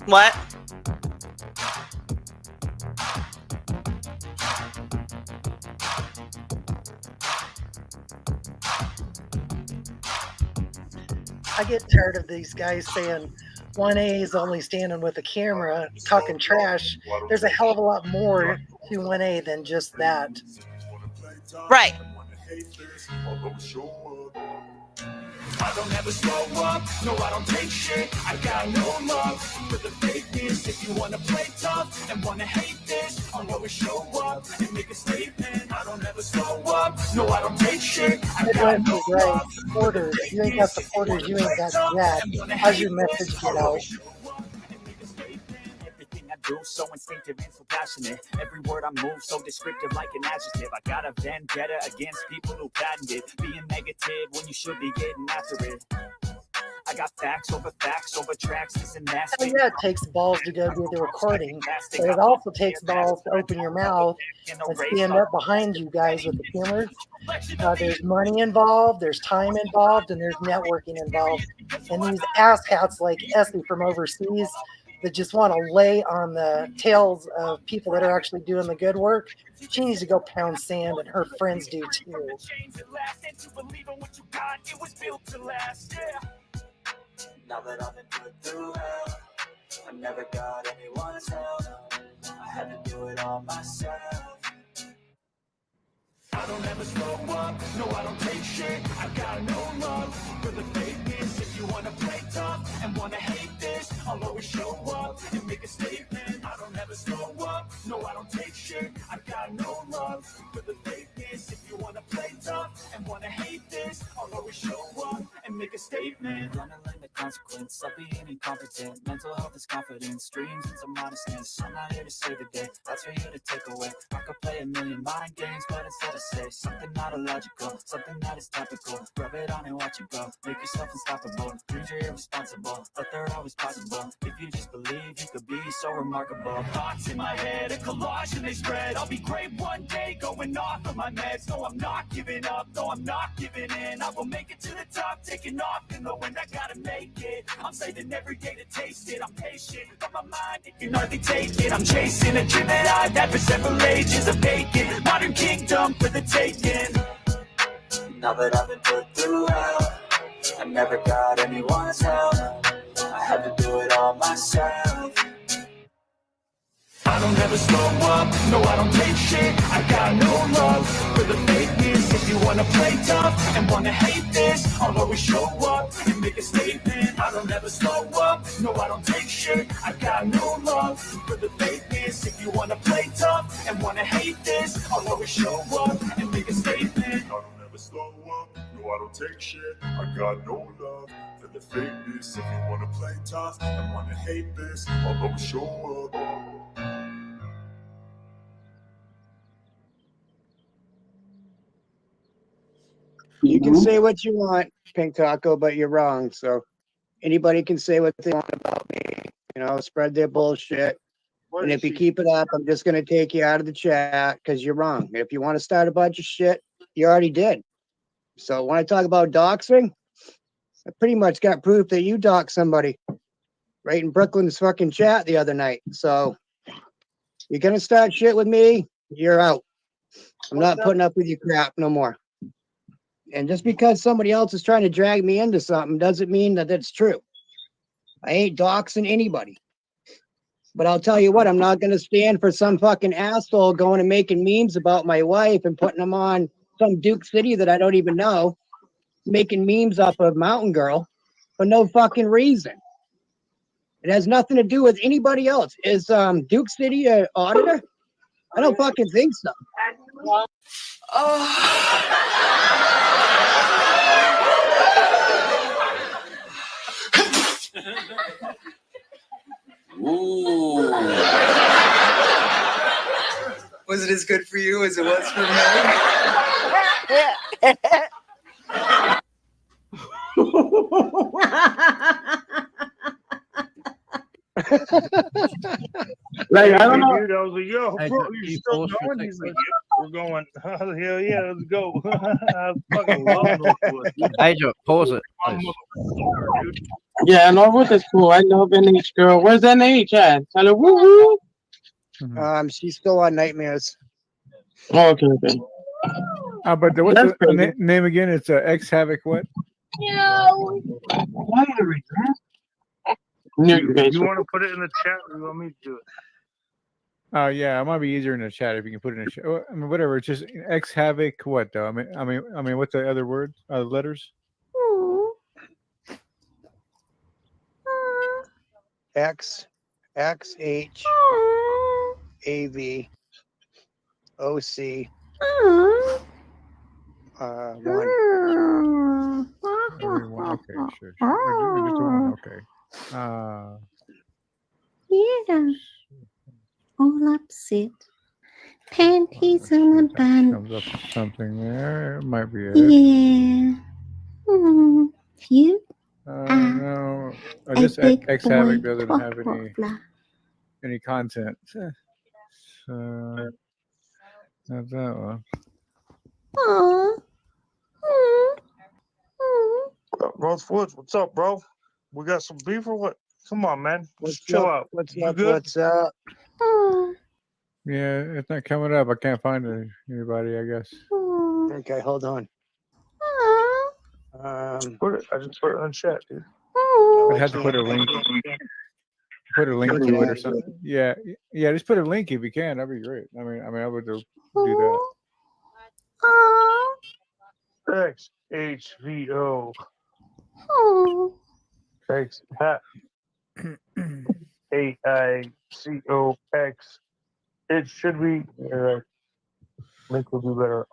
What? I get tired of these guys saying 1A is only standing with a camera talking trash. There's a hell of a lot more to 1A than just that. Right. I don't ever slow up, no I don't take shit. I got no love for the fakeness. If you wanna play tough and wanna hate this, I'll always show up and make a statement. I don't ever slow up, no I don't take shit. I got no love for the Supporters, you ain't got supporters, you ain't got that. How's your message get out? Do so instinctive and so passionate. Every word I move so descriptive like an adjective. I got a vendetta against people who patented being negative when you should be getting after it. I got facts over tracks, this and that. Oh yeah, it takes balls to go do the recording, but it also takes balls to open your mouth and stand up behind you guys with the cameras. There's money involved, there's time involved, and there's networking involved. And these asshats like Essie from overseas that just want to lay on the tails of people that are actually doing the good work, she needs to go pound sand, and her friends do too. Now that I've been put through hell, I never got anyone's help. I had to do it all myself. I don't ever slow up, no I don't take shit. I got no love for the fakeness. If you wanna play tough and wanna hate this, I'll always show up and make a statement. I don't ever slow up, no I don't take shit. I got no love for the fakeness. If you wanna play tough and wanna hate this, I'll always show up and make a statement. Gonna learn the consequence of being incompetent. Mental health is confidence, dreams and some modestness. I'm not here to save the day, that's for you to take away. I could play a million mind games, but instead I say something not illogical, something that is topical. Rub it on and watch it go. Make yourself unstoppable. Dreams are irresponsible, but they're always possible. If you just believe, you could be so remarkable. Thoughts in my head, a collage and they spread. I'll be great one day, going off of my meds. No, I'm not giving up, no, I'm not giving in. I will make it to the top, taking off in the wind. I gotta make it. I'm saving every day to taste it. I'm patient, but my mind, it can hardly take it. I'm chasing a dream that I've had for several ages of vacant. Modern kingdom for the taking. Now that I've been put through hell, I never got anyone's help. I had to do it all myself. I don't ever slow up, no I don't take shit. I got no love for the fakeness. If you wanna play tough and wanna hate this, I'll always show up and make a statement. I don't ever slow up, no I don't take shit. I got no love for the fakeness. If you wanna play tough and wanna hate this, I'll always show up and make a statement. I don't ever slow up, no I don't take shit. I got no love for the fakeness. If you wanna play tough and wanna hate this, I'll always show up. You can say what you want, Pink Taco, but you're wrong. So anybody can say what they want about me, you know, spread their bullshit. And if you keep it up, I'm just going to take you out of the chat because you're wrong. If you want to start a bunch of shit, you already did. So when I talk about doxing, I pretty much got proof that you doxed somebody right in Brooklyn's fucking chat the other night. So you're gonna start shit with me, you're out. I'm not putting up with your crap no more. And just because somebody else is trying to drag me into something doesn't mean that it's true. I ain't doxing anybody. But I'll tell you what, I'm not going to stand for some fucking asshole going and making memes about my wife and putting them on some Duke City that I don't even know, making memes off of Mountain Girl for no fucking reason. It has nothing to do with anybody else. Is Duke City an auditor? I don't fucking think so. Ooh. Was it as good for you as it was for me? Like, I don't know. Dude, I was like, yo, Hey, bro, can you're you still pause for a going? sec, He's like, please? yeah, we're going. Hell yeah, let's go. I fucking love Northwoods. dude. Asia, pause it, I'm please. a dude. Yeah, Norwood is cool. I love NH girl. Where's NH at? Tell her woo woo. She's still on Nightmares. Oh, okay, okay. But what's That's the crazy. name again? It's X Havoc what? No. You want to put it in the chat or you want me to do it? Oh yeah, it might be easier in the chat if you can put it in the chat. Well, I mean, whatever. It's just X Havoc what though? I mean, what's the other word? Letters? X H A V O C 1. Everyone. Okay, sure. Just the one. Okay. Yeah. All upset. Panties on a bun. Comes up with something there. It might be it. Yeah. Cute. No. a This big X Havoc boy doesn't twat have waffler. any content. So not that one. Aww. Northwoods, what's up, bro? We got some beef or what? Come on, man. What's Just chill up? out. What's You up? good? What's up? Yeah, it's not coming up. I can't find anybody, I guess. Okay, hold on. I just put it in chat, dude. I'd have to put a link. Put a link to it or something. Yeah, just put a link if you can. That'd be great. I mean, I would do that. XHVO. X hat. AICOX. It should be link will be better.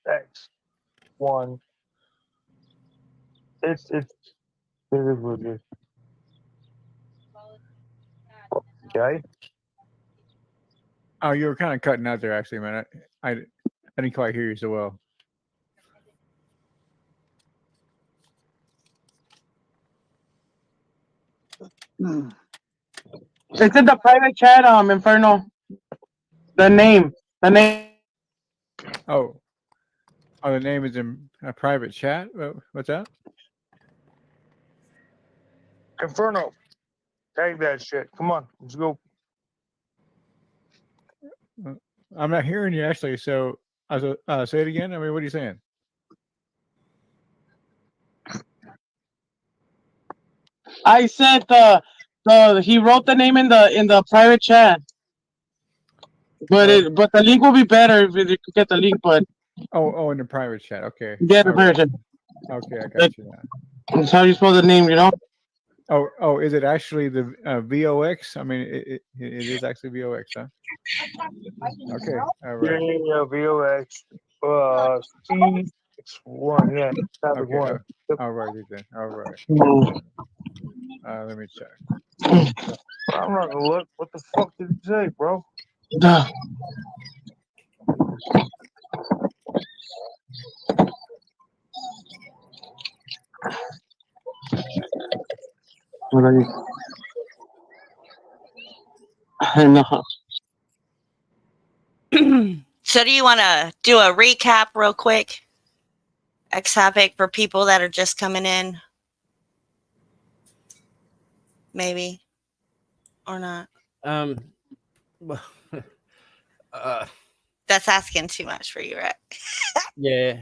X1. It is what it is. Okay. Oh, you were kind of cutting out there, actually, man. I didn't quite hear you so well. It's in the private chat, Inferno. The name. Oh, the name is in a private chat. What's that? Inferno. Tag that shit. Come on, let's go. I'm not hearing you actually. So, say it again. I mean, what are you saying? I said he wrote the name in the private chat. But the link will be better if you could get the link. But in the private chat. Okay. Yeah, the private chat. Okay, I got you now. That's how you spell the name, you know. Oh, is it actually the VOX? I mean, it is actually VOX, huh? Okay, all right. Yeah, VOX. C1, yeah. Okay, One. all right, then. All right. Let me check. I'm not gonna look. What the fuck did you say, bro? So do you want to do a recap real quick? X Havoc for people that are just coming in. maybe, or not. Well, That's asking too much for you, right? yeah.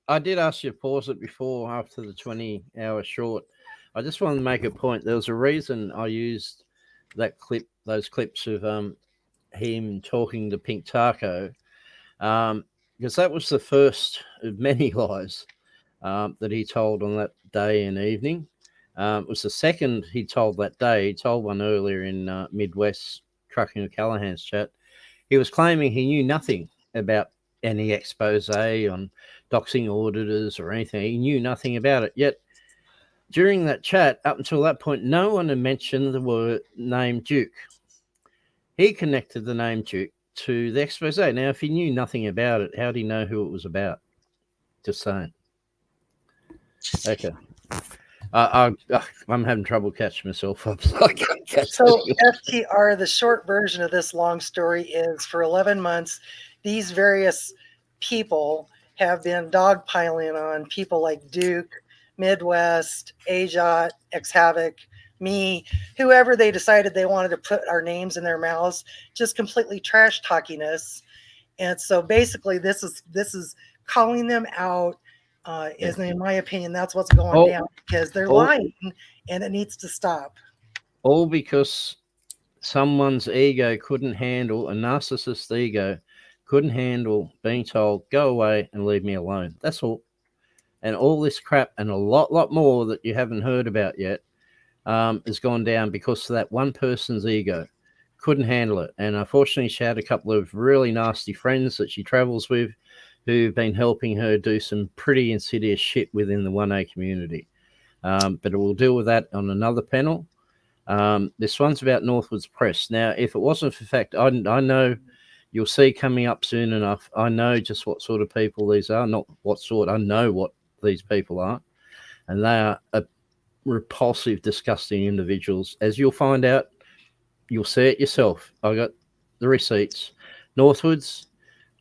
I did ask you to pause it before after the 20-hour short. I just wanted to make a point. There was a reason I used that clip, those clips of him talking to Pink Taco, because that was the first of many lies that he told on that day and evening. It was the second he told that day. He told one earlier in Midwest Trucking with Callahan's chat. He was claiming he knew nothing about any expose on doxing auditors or anything. He knew nothing about it. Yet during that chat, up until that point, no one had mentioned the word name Duke. He connected the name Duke to the expose. Now, if he knew nothing about it, how do you know who it was about? Just saying. Okay. I'm having trouble catching myself up. So I can't catch So it. FTR, the short version of this long story is for 11 months, these various people have been dogpiling on people like Duke, Midwest, AJOT, X-Havoc, me, whoever they decided they wanted to put our names in their mouths, just completely trash talking us. And so basically this is calling them out. Is in my opinion, that's what's going down, because they're lying and it needs to stop. All because someone's ego couldn't handle, a narcissist ego couldn't handle being told, go away and leave me alone. That's all. And all this crap and a lot more that you haven't heard about yet has gone down because of that one person's ego. Couldn't handle it. And unfortunately, she had a couple of really nasty friends that she travels with who've been helping her do some pretty insidious shit within the 1A community. But we'll deal with that on another panel. This one's about Northwoods Press. Now, if it wasn't for the fact, I know you'll see coming up soon enough, I know just what sort of people these are. Not what sort, I know what these people are. And they are repulsive, disgusting individuals. As you'll find out, you'll see it yourself. I got the receipts. Northwoods,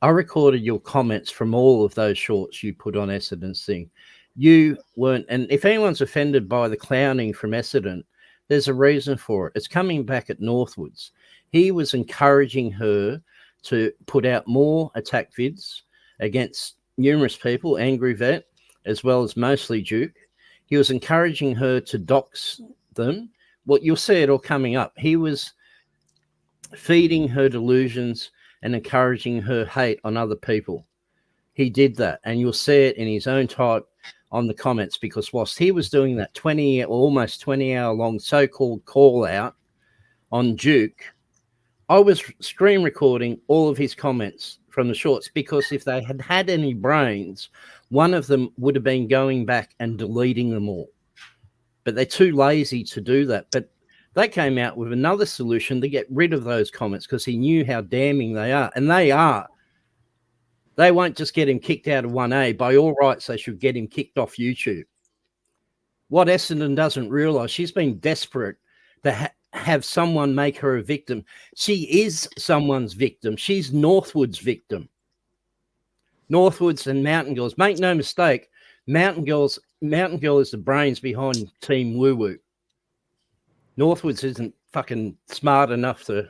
I recorded your comments from all of those shorts you put on Essendon's thing. You weren't, and if anyone's offended by the clowning from Essendon, there's a reason for it. It's coming back at Northwoods. He was encouraging her to put out more attack vids against numerous people, Angry Vet, as well as mostly Duke. He was encouraging her to dox them. Well, you'll see it all coming up. He was feeding her delusions and encouraging her hate on other people. He did that, and you'll see it in his own type on the comments, because whilst he was doing that 20 or almost 20-hour long so-called call out on Duke, I was screen recording all of his comments from the shorts, because if they had had any brains, one of them would have been going back and deleting them all. But they're too lazy to do that. But they came out with another solution to get rid of those comments, because he knew how damning they are. And they are. They won't just get him kicked out of 1A. By all rights, they should get him kicked off YouTube. What Essendon doesn't realise, she's been desperate to have someone make her a victim. She is someone's victim. She's Northwood's victim. Northwoods and Mountain Girls. Make no mistake, Mountain Girl is the brains behind Team Woo Woo. Northwoods isn't fucking smart enough to...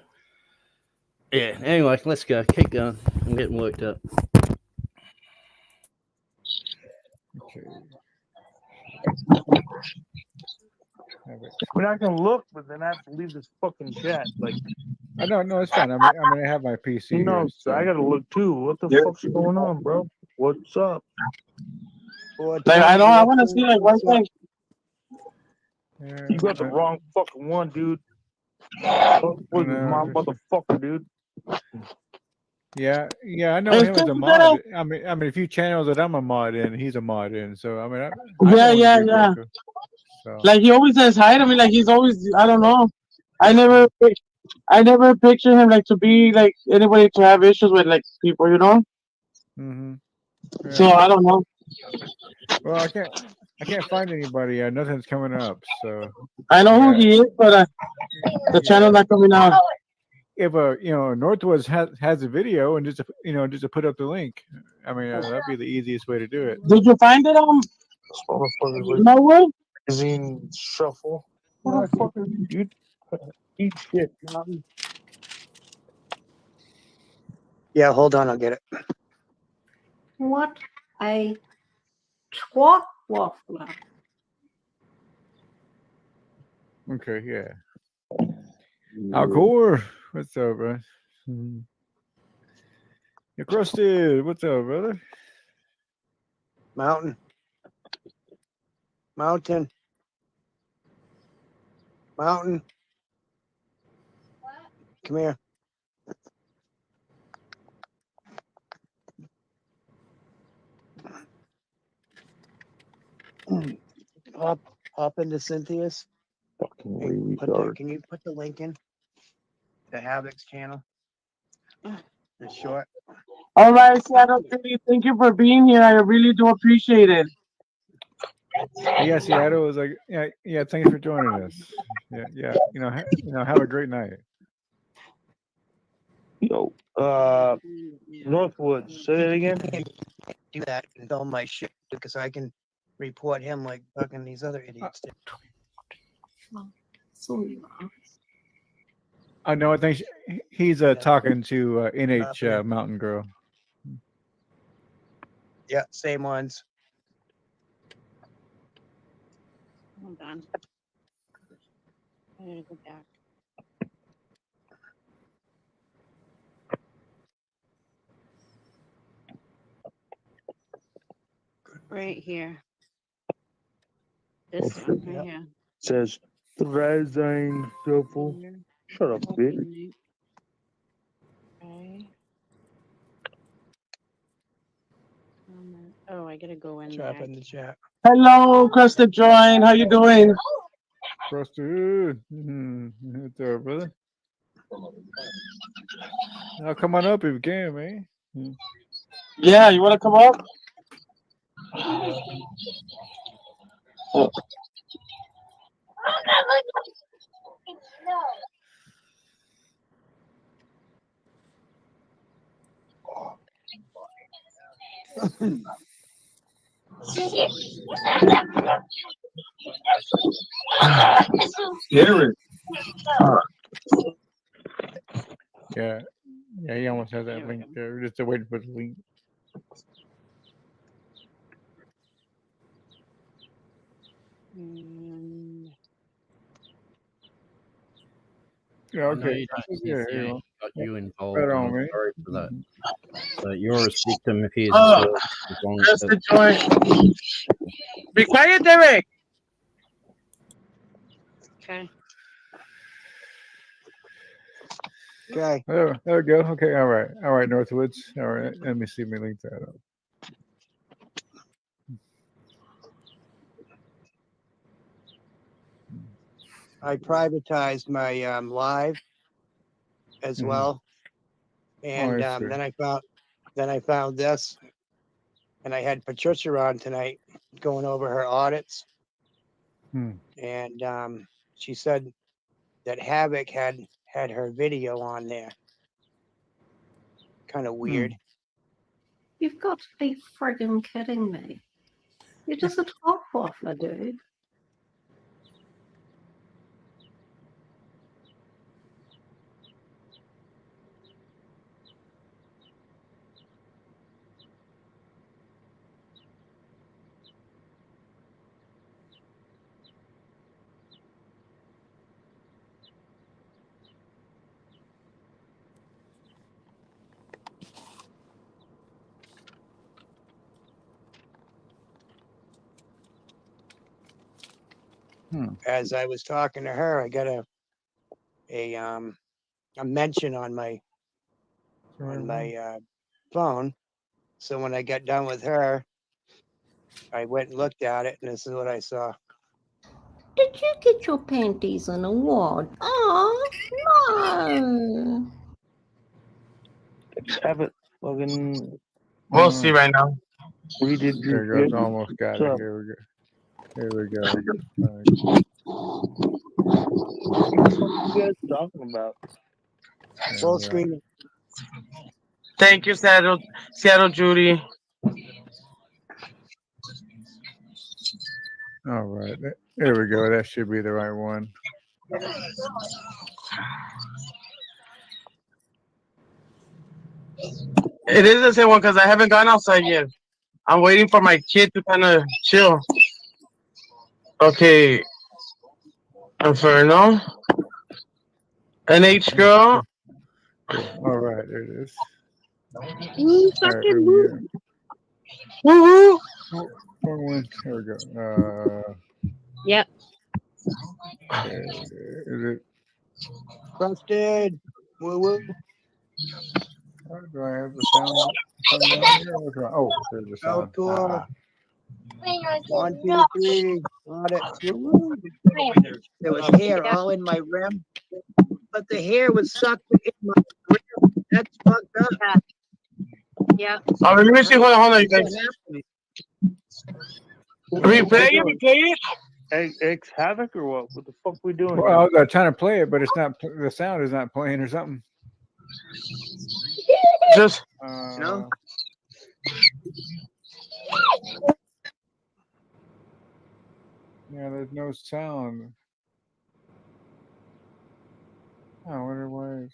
Yeah, anyway, let's go. Keep going. I'm getting worked up. Okay. I mean, I can look, but then I have to leave this fucking chat. Like, No, it's fine. I'm gonna have my PC. you know, here, so. I gotta look too. What the fuck's going on, bro? What's up? Like, I want to see like one thing. You got the wrong fucking one, dude. Was my motherfucker, dude. Yeah, I know him as a mod. I mean, a few channels that I'm a mod in, he's a mod in. So I mean, I Yeah. So. Like he always says hi to me. Like he's always, I don't know. I never picture him like to be like anybody to have issues with like people, you know. Mm-hmm. Yeah. So I don't know. Well, I can't find anybody. Nothing's coming up. So I know who he is, but the channel's not coming out. If Northwoods has a video and just to put up the link, I mean that'd be the easiest way to do it. Did you find it Norwood? Magazine shuffle. What the fuck are you? Eat shit, Mountain. Yeah, hold on, I'll get it. What a twat waffler. Okay, yeah. Alcor, what's up, bro? You're Crofty, what's up, brother? Mountain. Mountain. Mountain. Come here. Hop into Cynthia's. Fucking Hey, retard. can you put the link in? The Havoc's channel. The short. All right, Seattle City, thank you for being here. I really do appreciate it. Yeah, Seattle was like, yeah. Thanks for joining us. Yeah. Have a great night. Yo, Northwood, say that again. Do that and film my shit because I can report him like fucking these other idiots did. I know. I think he's talking to NH Mountain Girl. Yeah, same ones. Hold on. I'm gonna go back. Right here. This one right here. Says the rising shuffle. Shut up, bitch. Okay. Oh, I gotta go in Drop there. in the chat. Hello, Crusted Join. How you doing? Crofty, what's up, brother? Now come on up if you can, man. Yeah, you want to come up? Oh. Yeah, he almost has that link there. We're just waiting for the link. Yeah, I know okay. you don't Yeah, think here got you involved. Right and on, I'm man. sorry for that. So you're a victim of his as Oh, well. As long as Crusted Join. Be quiet, Derek. Okay. Okay. There we go. Okay, all right, Northwoods. All right, let me see me link that up. I privatized my live as well, and I see. then I found this, and I had Patricia on tonight going over her audits, and she said that Havoc had her video on there. Kind of weird. You've got to be friggin' kidding me. You're just a twat waffler, dude. As I was talking to her, I got a mention on my phone. So when I got done with her, I went and looked at it, and this is what I saw. Did you get your panties in a wad? Oh, no. Let's have it. Fucking. We'll see right now. We did There your goes. Almost got it. Here we go. Here we go. What are you guys talking about? Full screen. Thank you, Seattle Judy. All right. There we go. That should be the right one. It is the same one because I haven't gone outside yet. I'm waiting for my kid to kind of chill. Okay. Inferno. NH girl. All right, there it is. Ooh, All right, here we go. Woo Woo! Here we go. Yep. Is it? Busted. Woo woo. Do I have the sound coming on here? What's wrong? Oh, there's the Oh, sound. cool. Ah. 1, 2, 3. Got it. Woo-woo. There was hair all in my rim, but the hair was sucked in my rim. That's fucked up. Yep. Let me see. Hold on, you guys. Replay it. X Havoc or what? What the fuck we doing? Well, I was trying to play it, but it's not. The sound is not playing or something. Just no. Yeah, there's no sound. I wonder why.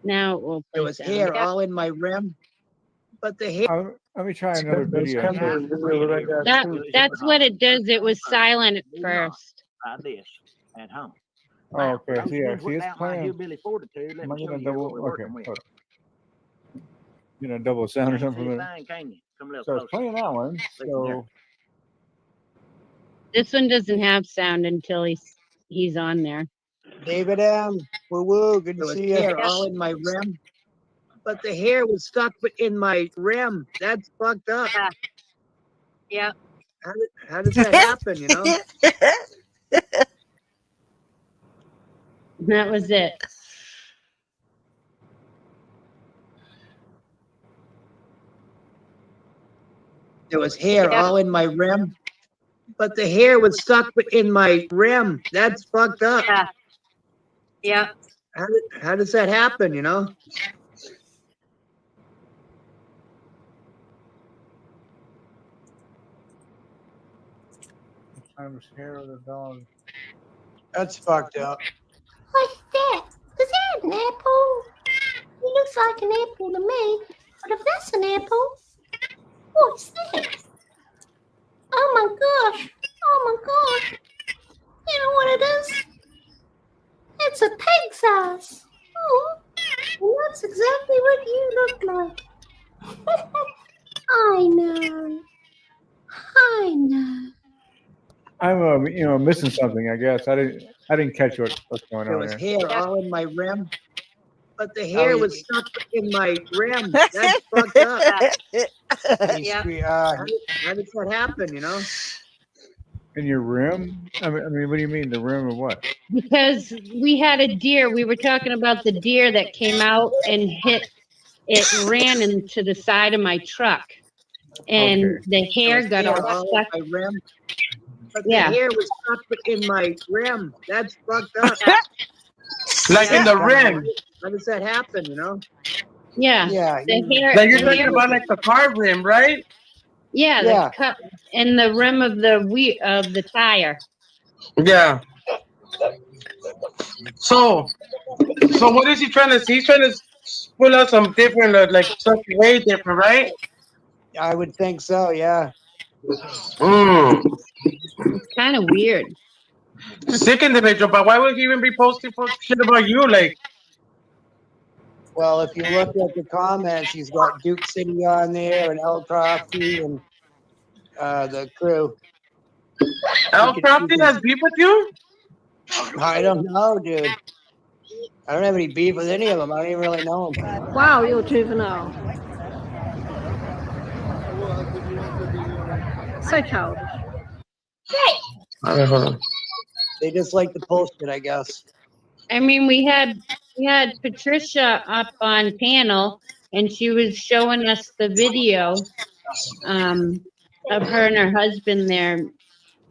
Now it will play There was sound. hair all in my rim, but the hair. Let me try another video. That's what it does. It was silent at first. This at home. Oh, okay. See, yeah, see, it's Without my playing. hillbilly fortitude, let Am I me show gonna you what double? we're Okay, working with. hold on. You know, double sound or something. See a There. thing, can you? Come a little So it's closer. playing that one. So This one doesn't have sound until he's on there. David M. Woo woo. Good to see you. Hair all in my rim, but the hair was stuck in my rim. That's fucked up. Yep. How does that happen? You know. That was it. There was hair all in my rim, but the hair was stuck in my rim. That's fucked up. Yep. How does that happen? You know. I'm scared of the dog. That's fucked up. What's that? Is that an apple? It looks like an apple to me, but if that's an apple, what's that? Oh my gosh! Oh my gosh! You know what it is? It's a pig's eyes. Oh, and that's exactly what you look like. I know. I know. I'm missing something. I guess I didn't catch what's going There on was here. hair all in my rim, but the hair was stuck in my rim. That's fucked up. How does that happen? You know. In your rim? I mean, what do you mean the rim of what? Because we had a deer. We were talking about the deer that came out and hit. It ran into the side of my truck, and Okay. the hair got all stuck. My rim, but Yeah. the hair was stuck in my rim. That's fucked up. Like in the rim. How does that happen? You know. Yeah. Yeah. The hair. Like you're the talking hair about was- like the car rim, right? Yeah. Yeah. The cut in the rim of the wheel of the tire. Yeah. So what is he trying to see? He's trying to pull out some different, like something way different, right? I would think so. Yeah. It's kind of weird. Sick individual, but why would he even be posting for shit about you? Like, Well, if you look at the comments, he's got Duke City on there and L Crofty and the crew. L Crofty has beef with you? I don't know, dude. I don't have any beef with any of them. I don't even really know them. Wow, you're juvenile. So childish. Hold on. They just like to post it, I guess. I mean, we had Patricia up on panel, and she was showing us the video of her and her husband there.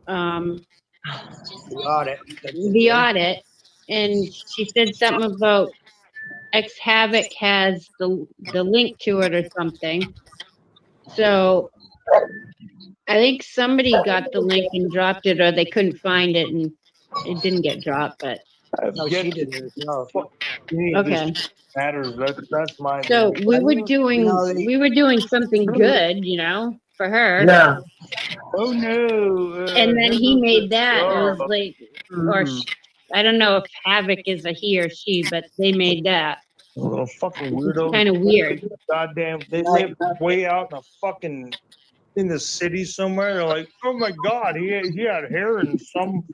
The audit, and she said something about X Havoc has the link to it or something. So I think somebody got the link and dropped it, or they couldn't find it and it didn't get dropped. But No, she did it herself. okay. Matters. That's my. So we were No, doing something good, you know, for her. Yeah. Oh no! And then he made that. It was Oh. like, or I don't know if Havoc is a he or she, but they made that. Little fucking weirdos. Kind of weird. Goddamn, they live way out in the city somewhere. They're like, oh my god, he had hair in some.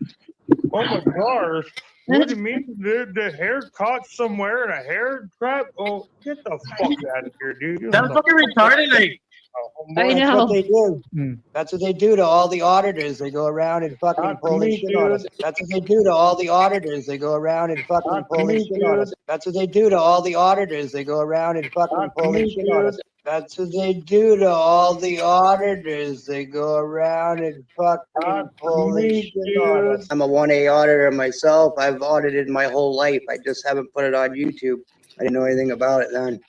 Oh my gosh, what do you mean the hair caught somewhere in a hair trap? Oh, get the fuck out of here, dude. That's fucking retarded. Like, I That's know. what they do. That's what they do to all the auditors. They go around and fucking pull the shit on us. That's what they do to all the auditors. They go around and fucking pull the shit on us. That's what they do to all the auditors. They go around and fucking pull the shit on us. That's what they do to all the auditors. They go around and fucking pull the shit on us. I'm a 1A auditor myself. I've audited my whole life. I just haven't put it on YouTube. I didn't know anything about it then.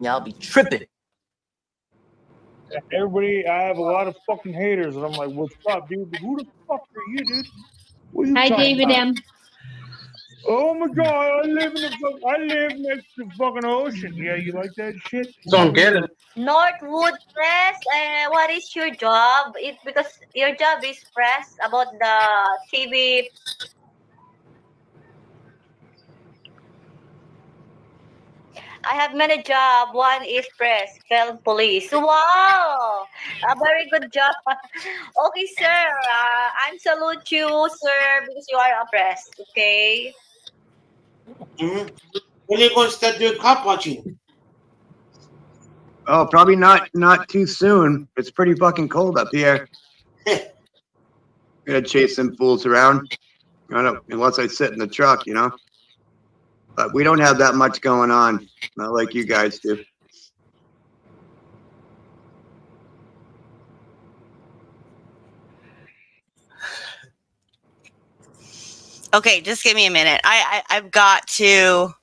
Y'all be tripping. Everybody, I have a lot of fucking haters, and I'm like, what's up, dude? Who the fuck are you, dude? What are you Hi, talking David about? M. Oh my god, I live next to the fucking ocean. Yeah, you like that shit? don't get it. Northwood Press, what is your job? Because your job is press about the TV. I have many jobs. One is press, film police. Wow, a very good job. Okay, sir. I salute you, sir, because you are a press. Okay. When are you going to start doing cop watching? Oh, probably not too soon. It's pretty fucking cold up here. Gonna chase some fools around. I don't, unless I sit in the truck, you know. But we don't have that much going on. Not like you guys do. Okay, just give me a minute. I've got to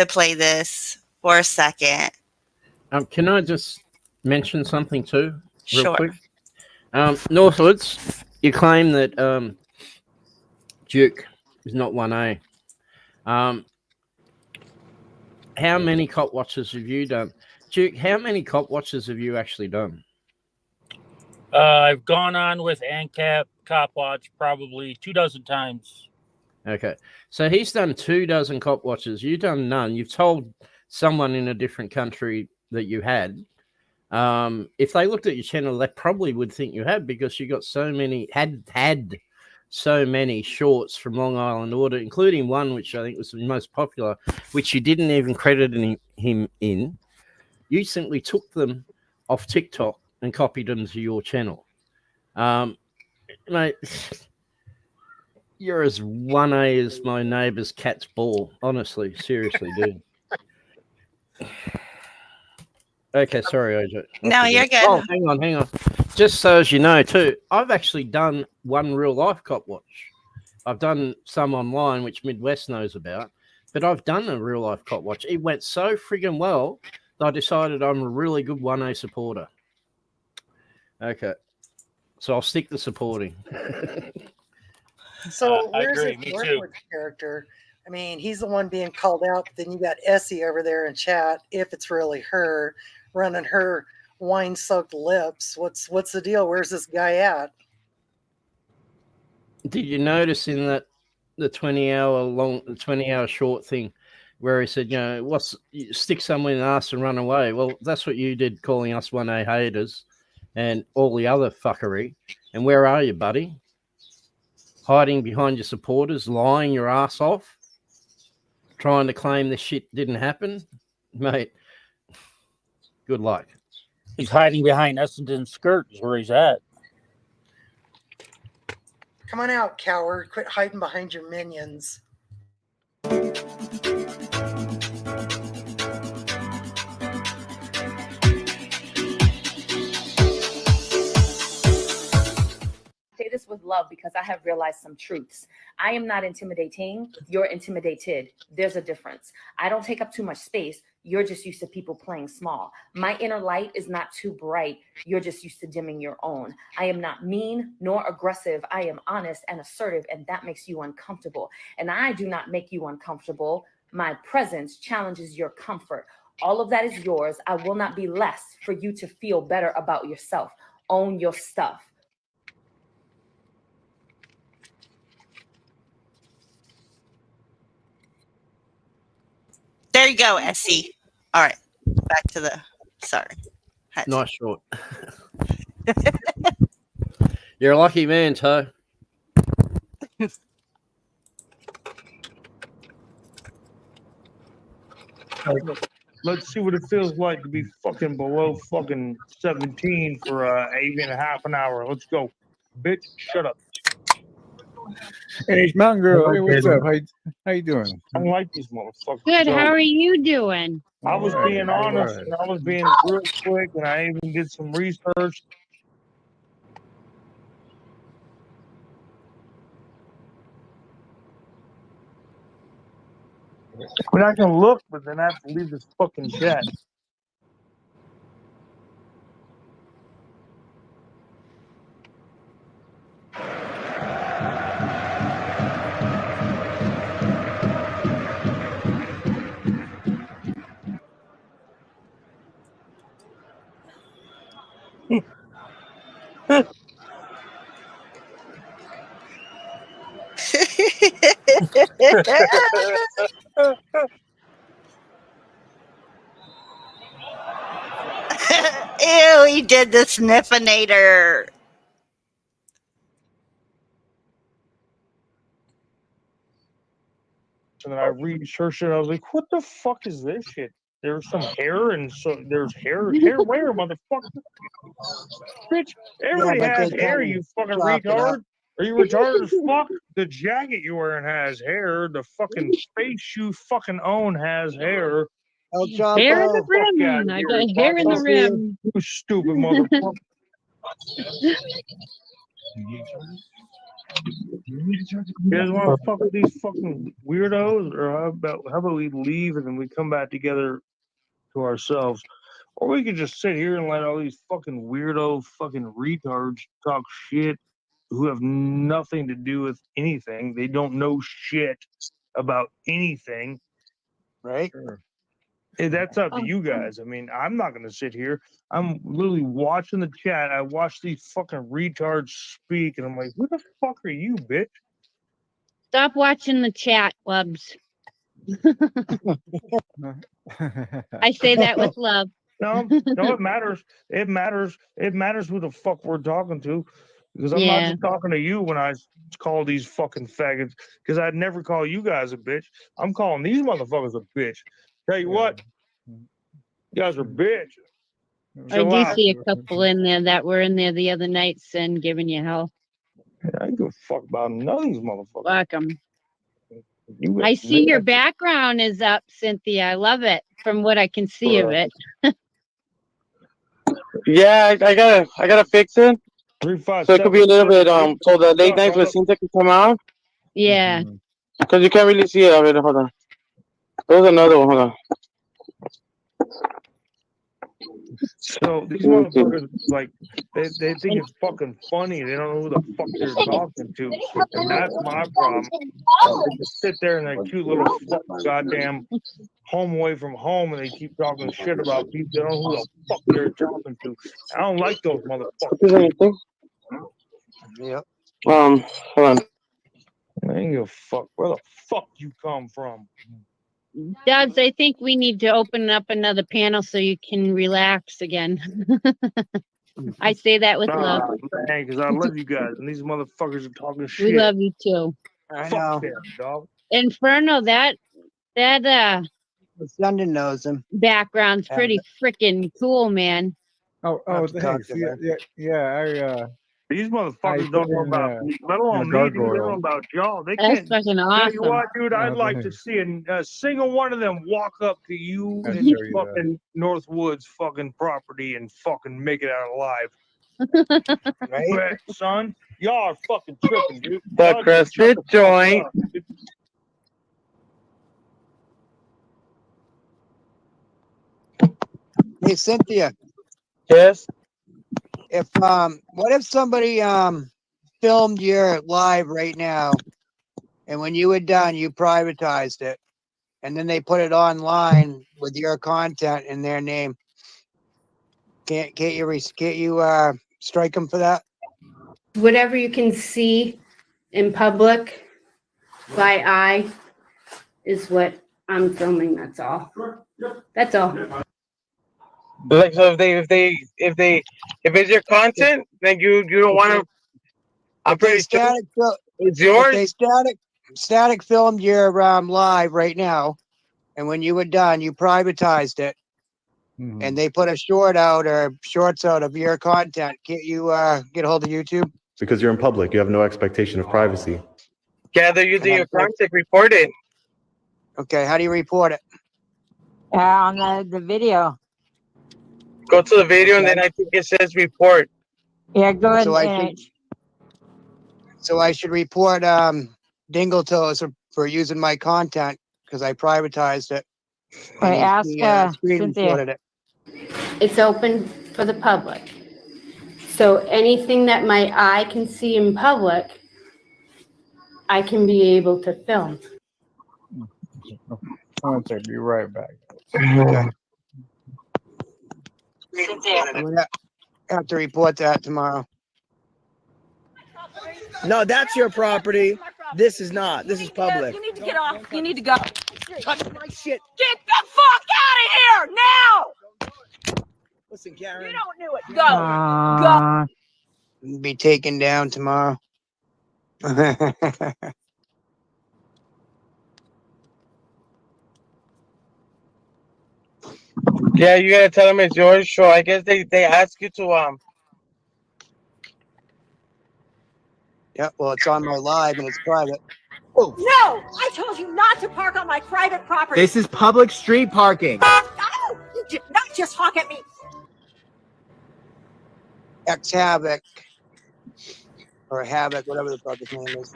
play this for a second. Can I just mention something too, real Sure. quick? Northwoods, you claim that Duke is not 1A. How many cop watches have you done? Duke, how many cop watches have you actually done? I've gone on with ANCAP Cop Watch probably 24 times. Okay. So he's done 24 cop watches. You've done none. You've told someone in a different country that you had. If they looked at your channel, they probably would think you had, because you got so many, had so many shorts from Long Island Order, including one which I think was the most popular, which you didn't even credit him in. You simply took them off TikTok and copied them to your channel. Mate, you're as 1A as my neighbour's cat's ball. Honestly, seriously, dude. Okay, sorry, AJ. No, you're good. Oh, hang on. Just so as you know, too, I've actually done one real life cop watch. I've done some online, which Midwest knows about, but I've done a real life cop watch. It went so friggin' well that I decided I'm a really good 1A supporter. Okay, so I'll stick to supporting. So I where's agree, this me Northwood character? I mean, he's the one being called out. But then you got Essie over there in chat, if it's really her, running her wine-soaked lips. What's the deal? Where's this guy at? Did you notice in that the 20-hour short thing where he said, you know, stick someone in the ass and run away? Well, that's what you did, calling us 1A haters and all the other fuckery. And where are you, buddy? Hiding behind your supporters, lying your ass off, trying to claim this shit didn't happen? Mate, good luck. He's hiding behind Essendon's skirt is where he's at. Come on out, coward. Quit hiding behind your minions. Say this was with love because I have realized some truths. I am not intimidating. You're intimidated. There's a difference. I don't take up too much space. You're just used to people playing small. My inner light is not too bright. You're just used to dimming your own. I am not mean nor aggressive. I am honest and assertive, and that makes you uncomfortable. And I do not make you uncomfortable. My presence challenges your comfort. All of that is yours. I will not be less for you to feel better about yourself. Own your stuff. There you go, SC. All right, back to the. Sorry. Nice short. You're a lucky man, Toe. Let's see what it feels like to be fucking below fucking 17 for even a half an hour. Let's go. Bitch, shut up. Hey, Mountain Girl. Hey, what's up? How you doing? I don't like these motherfuckers. Good. How are you doing? I was being honest, and I was being real quick, and I even did some research. I mean, I can look, but then I have to leave this fucking chat. Ew, he did the sniffinator. And then I researched it. I was like, "What the fuck is this shit?" There's some hair, and so there's hair. Hair where, motherfucker? Bitch, everybody but has they hair. kinda You fucking chopped it up. retard. Are you retarded as fuck? The jacket you're wearing has hair. The fucking space you fucking own has hair. El Hair in the Chapo. rim. I got hair in the rim. You stupid motherfucker. You guys want to fuck with these fucking weirdos, or how about we leave and then we come back together to ourselves, or we could just sit here and let all these fucking weirdo fucking retards talk shit who have nothing to do with anything. They don't know shit about anything, right? That's up to you guys. I mean, I'm not gonna sit here. I'm literally watching the chat. I watch these fucking retards speak, and I'm like, who the fuck are you, bitch? Stop watching the chat, Wubs. I say that with love. No, it matters. It matters. It matters who the fuck we're talking to. Because I'm not just talking to you when I call these fucking faggots. Because I'd never call you guys a bitch. I'm calling these motherfuckers a bitch. Tell you what, you guys are bitch. I do see a couple in there that were in there the other nights and giving you hell. I don't give a fuck about none of these motherfuckers. Fuck 'em. I see your background is up, Cynthia. I love it from what I can see of it. Yeah, I gotta fix it. So it could be a little bit so the late nights with Cynthia can come out. Yeah. Because you can't really see it of it. Hold on. There's another one. Hold on. So these motherfuckers, like, they think it's fucking funny. They don't know who the fuck they're talking to. And that's my problem. They just sit there in their cute little goddamn home away from home, and they keep talking shit about people. They don't know who the fuck they're talking to. I don't like those motherfuckers. Yep. Hold on. I ain't give a fuck. Where the fuck you come from? Dubs, I think we need to open up another panel so you can relax again. I say that with love. Man, because I love you guys, and these motherfuckers are talking shit. We love you too. I Fuck know. them, dog. Inferno, that London knows him. background's pretty freaking cool, man. Oh, thanks. Yeah. These motherfuckers don't know about me, let alone me, dude. They don't know about y'all. They That's can't. fucking Tell you awesome. what, dude, I'd like to see a single one of them walk up to you I'll in show you fucking Northwoods fucking property and fucking make it out alive. Right? Bet, son. Y'all are fucking tripping, dude. The Y'all just shut CrossFit the fuck joint. up. Hey, Cynthia. Yes. If what if somebody filmed your live right now, and when you were done, you privatized it, and then they put it online with your content in their name? Can't you strike them for that? Whatever you can see in public by eye is what I'm filming. That's all. That's all. Like, so if it's your content, then you don't want to. I'm pretty sure it's yours. If they static filmed your live right now, and when you were done, you privatized it, and they put a shorts out of your content, can't you get a hold of YouTube? Because you're in public, you have no expectation of privacy. Yeah, they're using your content. Report it. Okay, how do you report it? On the video. Go to the video, and then I think it says report. Yeah, go ahead. So I should report Dingle Toes for using my content because I privatized it. Right, ask screen Cynthia. recorded it. It's open for the public. So anything that my eye can see in public, I can be able to film. I'll be right back. Okay. I'm gonna have to report that tomorrow. No, that's your property. This is not. This is public. You need to get off. You need to go. Touch my shit. Get the fuck out of here now! Listen, Karen. You don't know it. Go. Go. Be taken down tomorrow. Yeah, you gotta tell them it's yours. So I guess they ask you to Yeah, well, it's on my live and it's private. No, I told you not to park on my private property. This is public street parking. Oh, you did not just honk at me. X Havoc or Havoc, whatever the fuck his name is.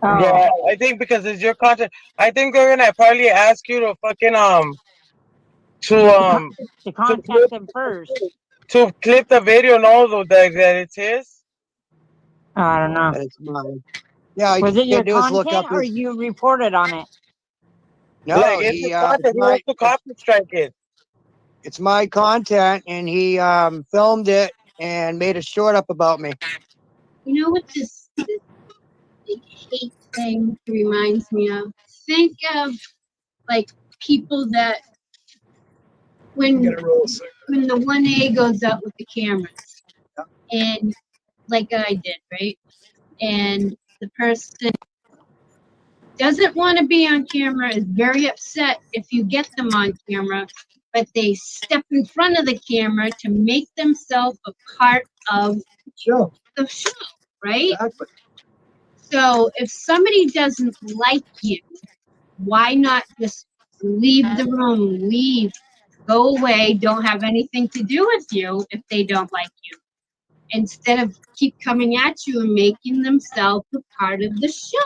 Yeah, I think because it's your content. I think they're gonna probably ask you to fucking to contact them first. To clip the video, know that it's his. I don't know. And it's mine. Yeah, Was it your do is look content up or his... you reported on it? No, Like, it's his content. He wants to copy strike it. It's my content, and he filmed it and made a short up about me. You know what this big hate thing reminds me of? Think of like people that when the 1A goes up with the cameras, and like I did, right? And the person doesn't want to be on camera, is very upset if you get them on camera, but they step in front of the camera to make themselves a part of the show, right? Exactly. So if somebody doesn't like you, why not just leave the room, leave, go away, don't have anything to do with you if they don't like you, instead of keep coming at you and making themselves a part of the show.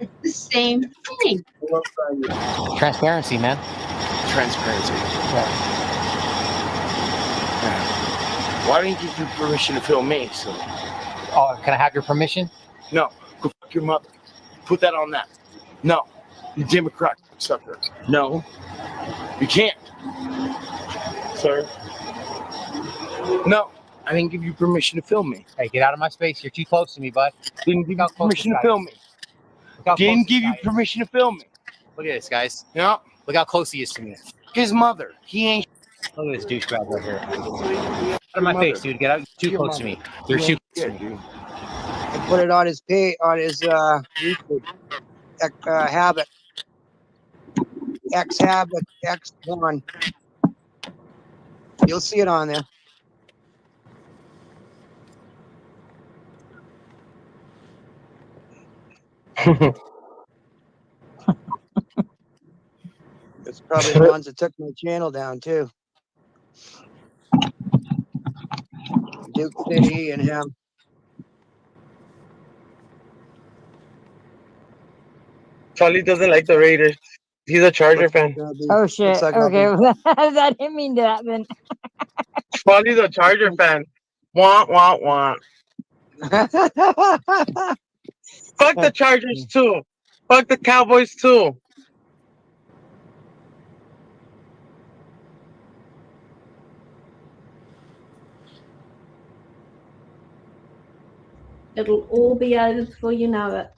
It's the same thing. Transparency, man. Transparency. Yeah. Why don't you give you permission to film me? So. Oh, can I have your permission? No. Go fuck your mother. Put that on that. No. You Democrat sucker. No. You can't. Sir. No. I didn't give you permission to film me. Hey, get out of my space. You're too close to me, bud. Didn't give you permission to film me. Didn't give you permission to film me. Look at this, guys. Yeah. Look how close he is to me. His mother. He ain't. Look at this douchebag right here. Out of my face, dude. Get out. You're too close to me. You're too close to me. I put it on his page, on his YouTube. Habit. X Habit X1. You'll see it on there. It's probably the ones that took my channel down too. Duke City and him. Charlie doesn't like the Raiders. He's a Charger fan. Oh shit. like I'll be- Okay. That didn't mean to happen. Charlie's a Charger fan. Wah, wah, wah. Fuck the Chargers too. Fuck the Cowboys too. It'll all be over before you know it.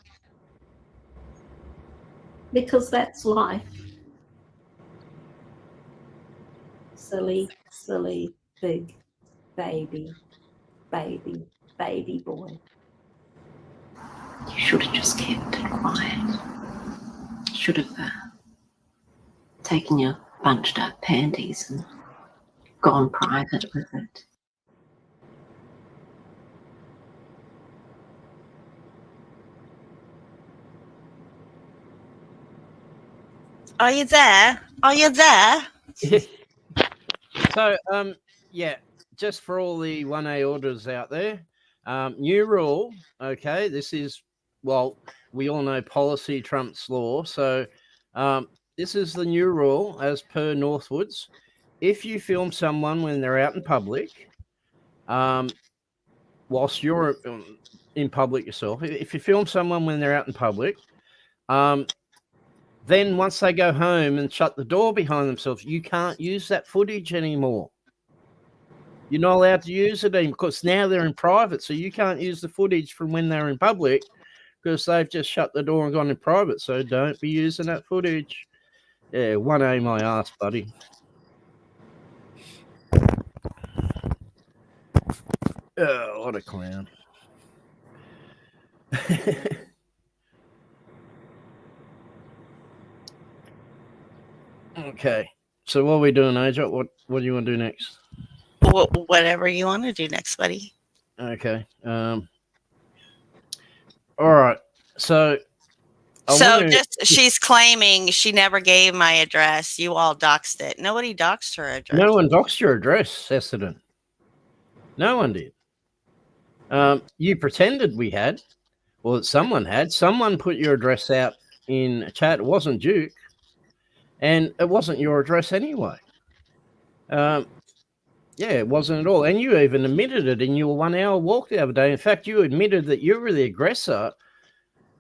Because that's life. Silly, silly, big, baby, baby, baby boy. You should have just kept it quiet. Should have taken your bunched up panties and gone private with it. Are you there? Are you there? So, yeah, just for all the 1A orders out there, new rule, okay, this is, well, we all know policy trumps law. So this is the new rule as per Northwoods. If you film someone when they're out in public, whilst you're in public yourself, if you film someone when they're out in public, then once they go home and shut the door behind themselves, you can't use that footage anymore. You're not allowed to use it anymore because now they're in private. So you can't use the footage from when they're in public because they've just shut the door and gone in private. So don't be using that footage. Yeah, 1A my ass, buddy. Oh, what a clown. Okay, so what are we doing, Aja? What do you want to do next? Whatever you want to do next, buddy. Okay. All right. So she's claiming she never gave my address. You all doxed it. Nobody doxed her address. No one doxed your address, Essendon. No one did. You pretended we had, or that someone had. Someone put your address out in a chat. It wasn't Duke. And it wasn't your address anyway. Yeah, it wasn't at all. And you even admitted it in your 1 hour walk the other day. In fact, you admitted that you were the aggressor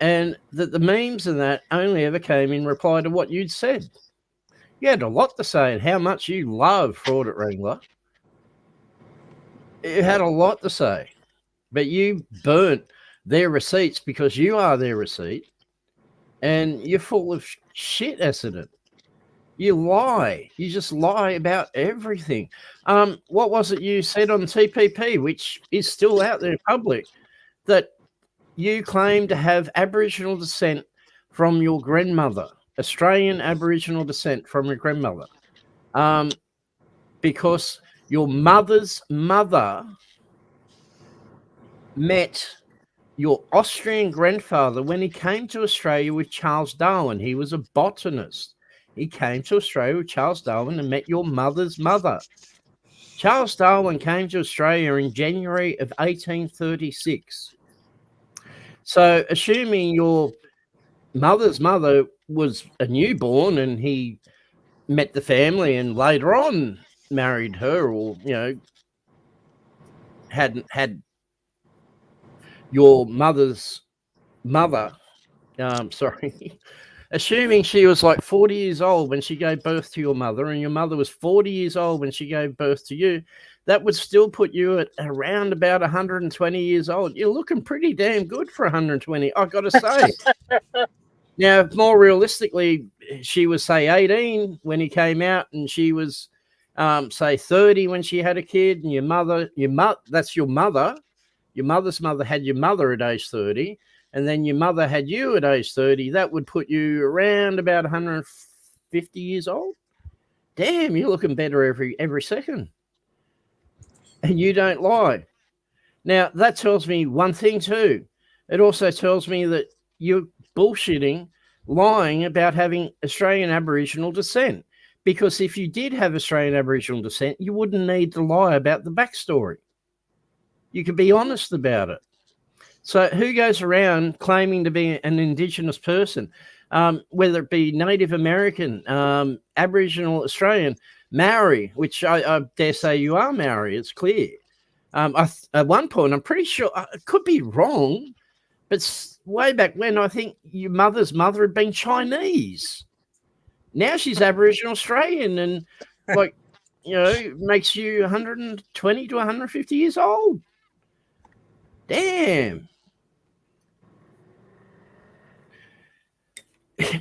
and that the memes and that only ever came in reply to what you'd said. You had a lot to say and how much you love Fraud at Wrangler. You had a lot to say. But you burnt their receipts because you are their receipt. And you're full of shit, Essendon. You lie. You just lie about everything. What was it you said on TPP, which is still out there in public, that you claim to have Aboriginal descent from your grandmother, Australian Aboriginal descent from your grandmother, because your mother's mother met your Austrian grandfather when he came to Australia with Charles Darwin. He was a botanist. He came to Australia with Charles Darwin and met your mother's mother. Charles Darwin came to Australia in January of 1836. So assuming your mother's mother was a newborn and he met the family and later on married her, or, you know, had your mother's mother, assuming she was like 40 years old when she gave birth to your mother and your mother was 40 years old when she gave birth to you, that would still put you at around about 120 years old. You're looking pretty damn good for 120, I've got to say. Now, more realistically, she was, say, 18 when he came out and she was, say, 30 when she had a kid, and that's your mother. Your mother's mother had your mother at age 30, and then your mother had you at age 30. That would put you around about 150 years old. Damn, you're looking better every second. And you don't lie. Now, that tells me one thing too. It also tells me that you're bullshitting, lying about having Australian Aboriginal descent. Because if you did have Australian Aboriginal descent, you wouldn't need to lie about the backstory. You could be honest about it. So who goes around claiming to be an Indigenous person, whether it be Native American, Aboriginal, Australian, Maori, which I dare say you are Maori, it's clear. At one point, I'm pretty sure, I could be wrong, but way back when, I think your mother's mother had been Chinese. Now she's Aboriginal Australian, and like, you know, makes you 120 to 150 years old. Damn.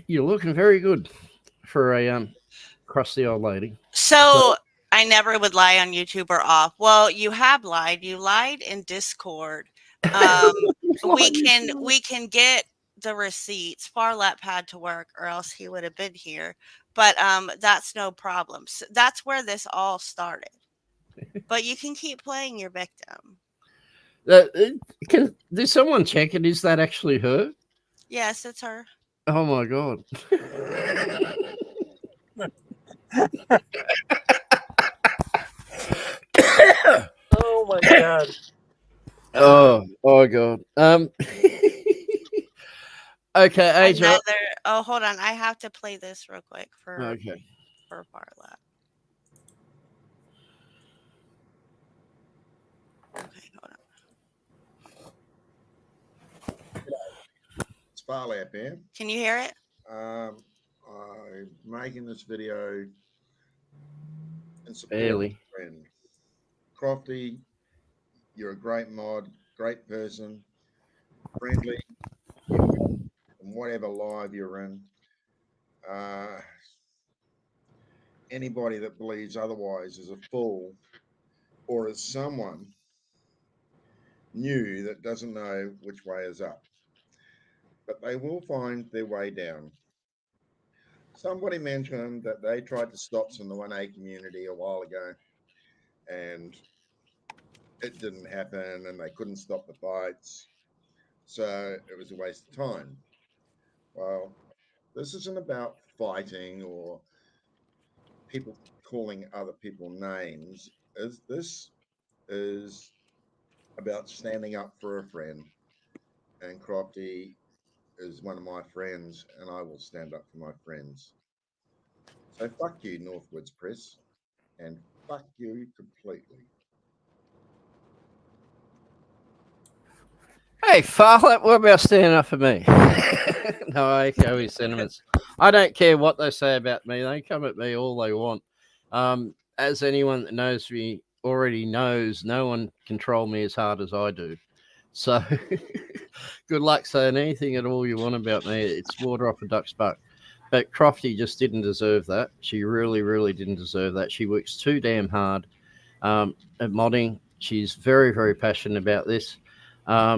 You're looking very good for a crusty old lady. So I never would lie on YouTube or off. Well, you have lied. You lied in Discord. We can get the receipts. Farlap had to work, or else he would have been here. But that's no problem. So that's where this all started. But you can keep playing your victim. Did someone check it? Is that actually her? Yes, it's her. Oh my god. Oh my god. Oh god. Okay, AJ. Oh, hold on. I have to play this real quick for Farlap. Okay, hold on. It's Farlap here. Can you hear it? I'm making this video in support Barely. of a friend. Crofty, you're a great mod, great person, friendly, in whatever live you're in. Anybody that believes otherwise is a fool, or is someone new that doesn't know which way is up. But they will find their way down. Somebody mentioned that they tried to stop us in the 1A community a while ago, and it didn't happen, and they couldn't stop the fights, so it was a waste of time. Well, this isn't about fighting or people calling other people names. This is about standing up for a friend, and Crofty is one of my friends, and I will stand up for my friends. So fuck you, Northwoods Press, and fuck you completely. Hey, Farlap, what about standing up for me? No, I echo his sentiments. I don't care what they say about me. They come at me all they want. As anyone that knows me already knows, no one can troll me as hard as I do. So good luck saying anything at all you want about me. It's water off a duck's butt. But Crofty just didn't deserve that. She really, really didn't deserve that. She works too damn hard at modding. She's very, very passionate about this.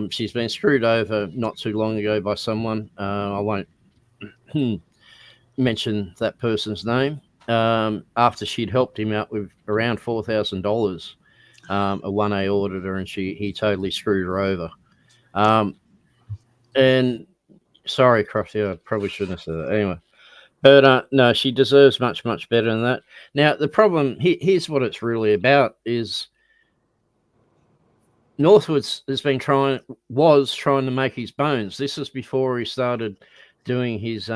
She's been screwed over not too long ago by someone. I won't mention that person's name. After she'd helped him out with around $4,000, a 1A auditor, and he totally screwed her over. And sorry, Crofty, I probably shouldn't have said that. Anyway, but no, she deserves much, much better than that. Now, the problem, here's what it's really about, is Northwoods was trying to make his bones. This is before he started doing his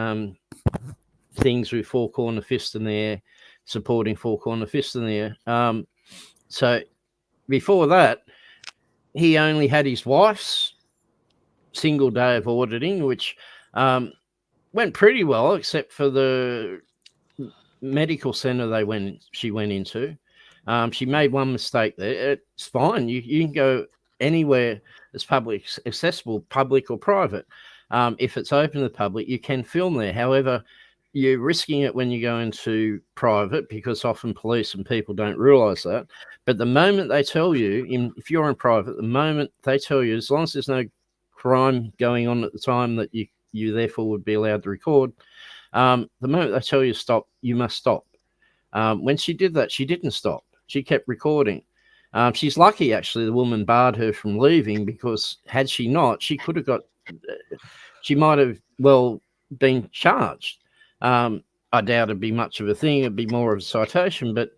things with Four Corner Fist in the air, supporting Four Corner Fist in the air. So before that, he only had his wife's single day of auditing, which went pretty well, except for the medical center she went into. She made one mistake there. It's fine. You can go anywhere that's public accessible, public or private. If it's open to the public, you can film there. However, you're risking it when you go into private, because often police and people don't realize that. But the moment they tell you, if you're in private, the moment they tell you, as long as there's no crime going on at the time that you therefore would be allowed to record, the moment they tell you stop, you must stop. When she did that, she didn't stop. She kept recording. She's lucky, actually, the woman barred her from leaving, because had she not, she could have she might have, been charged. I doubt it'd be much of a thing. It'd be more of a citation. But,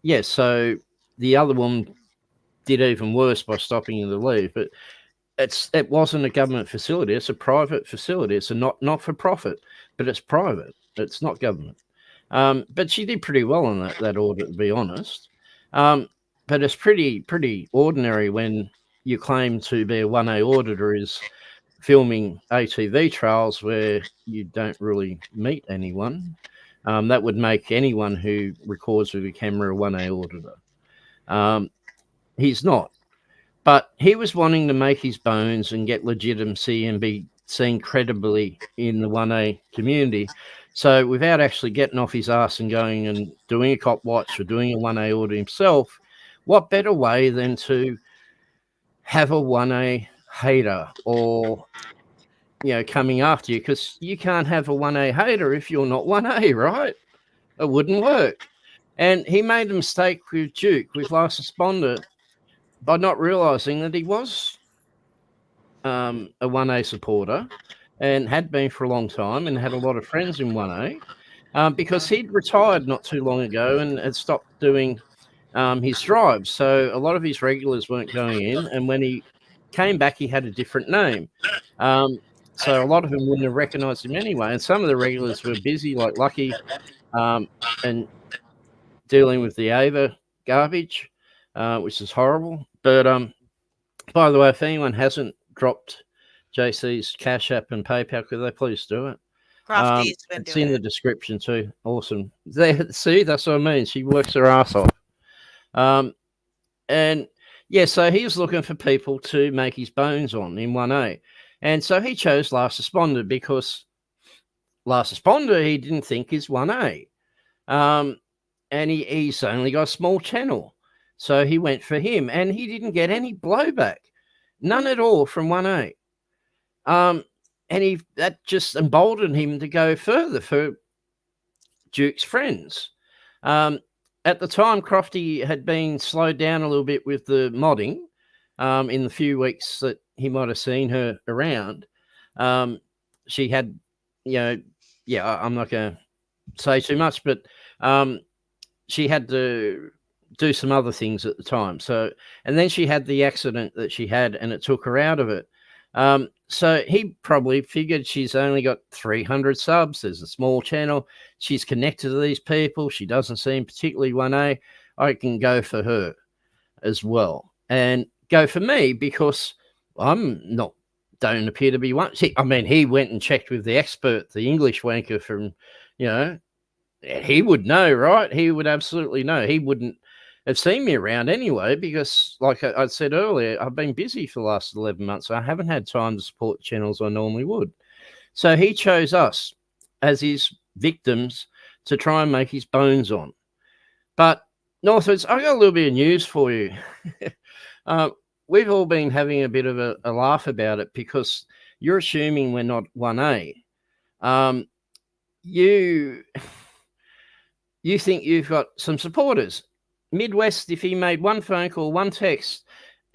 yeah, so the other woman did even worse by stopping you to leave. But it wasn't a government facility. It's a private facility. It's a not for profit, but it's private. It's not government. But she did pretty well on that audit, to be honest. But it's pretty ordinary when you claim to be a 1A auditor is filming ATV trails where you don't really meet anyone. That would make anyone who records with a camera a 1A auditor. He's not. But he was wanting to make his bones and get legitimacy and be seen credibly in the 1A community. So without actually getting off his ass and going and doing a cop watch or doing a 1A audit himself, what better way than to have a 1A hater or, coming after you? Because you can't have a 1A hater if you're not 1A, right? It wouldn't work. And he made a mistake with Duke, with last responder, by not realising that he was a 1A supporter and had been for a long time and had a lot of friends in 1A, because he'd retired not too long ago and had stopped doing his drives. So a lot of his regulars weren't going in, and when he came back, he had a different name. So a lot of them wouldn't have recognised him anyway. And some of the regulars were busy, like Lucky, and dealing with the Ava garbage, which is horrible. But by the way, if anyone hasn't dropped JC's Cash App and PayPal, could they please do it? Crofty's been it's doing in it. the description too. Awesome. See, that's what I mean. She works her ass off. And yeah, so he was looking for people to make his bones on in 1A. And so he chose Last Responder because Last Responder he didn't think is 1A. And he's only got a small channel. So he went for him, and he didn't get any blowback. None at all from 1A. And that just emboldened him to go further for Duke's friends. At the time, Crofty had been slowed down a little bit with the modding in the few weeks that he might have seen her around. She had, I'm not going to say too much, but she had to do some other things at the time. So, and then she had the accident that she had, and it took her out of it. So he probably figured she's only got 300 subs. There's a small channel. She's connected to these people. She doesn't seem particularly 1A. I can go for her as well, and go for me because don't appear to be one. He went and checked with the expert, the English wanker from, he would know, right? He would absolutely know. He wouldn't have seen me around anyway because, like I said earlier, I've been busy for the last 11 months. So I haven't had time to support the channels I normally would. So he chose us as his victims to try and make his bones on. But Northwoods, I got a little bit of news for you. We've all been having a bit of a laugh about it because you're assuming we're not 1A. You think you've got some supporters. Midwest, if he made one phone call, one text,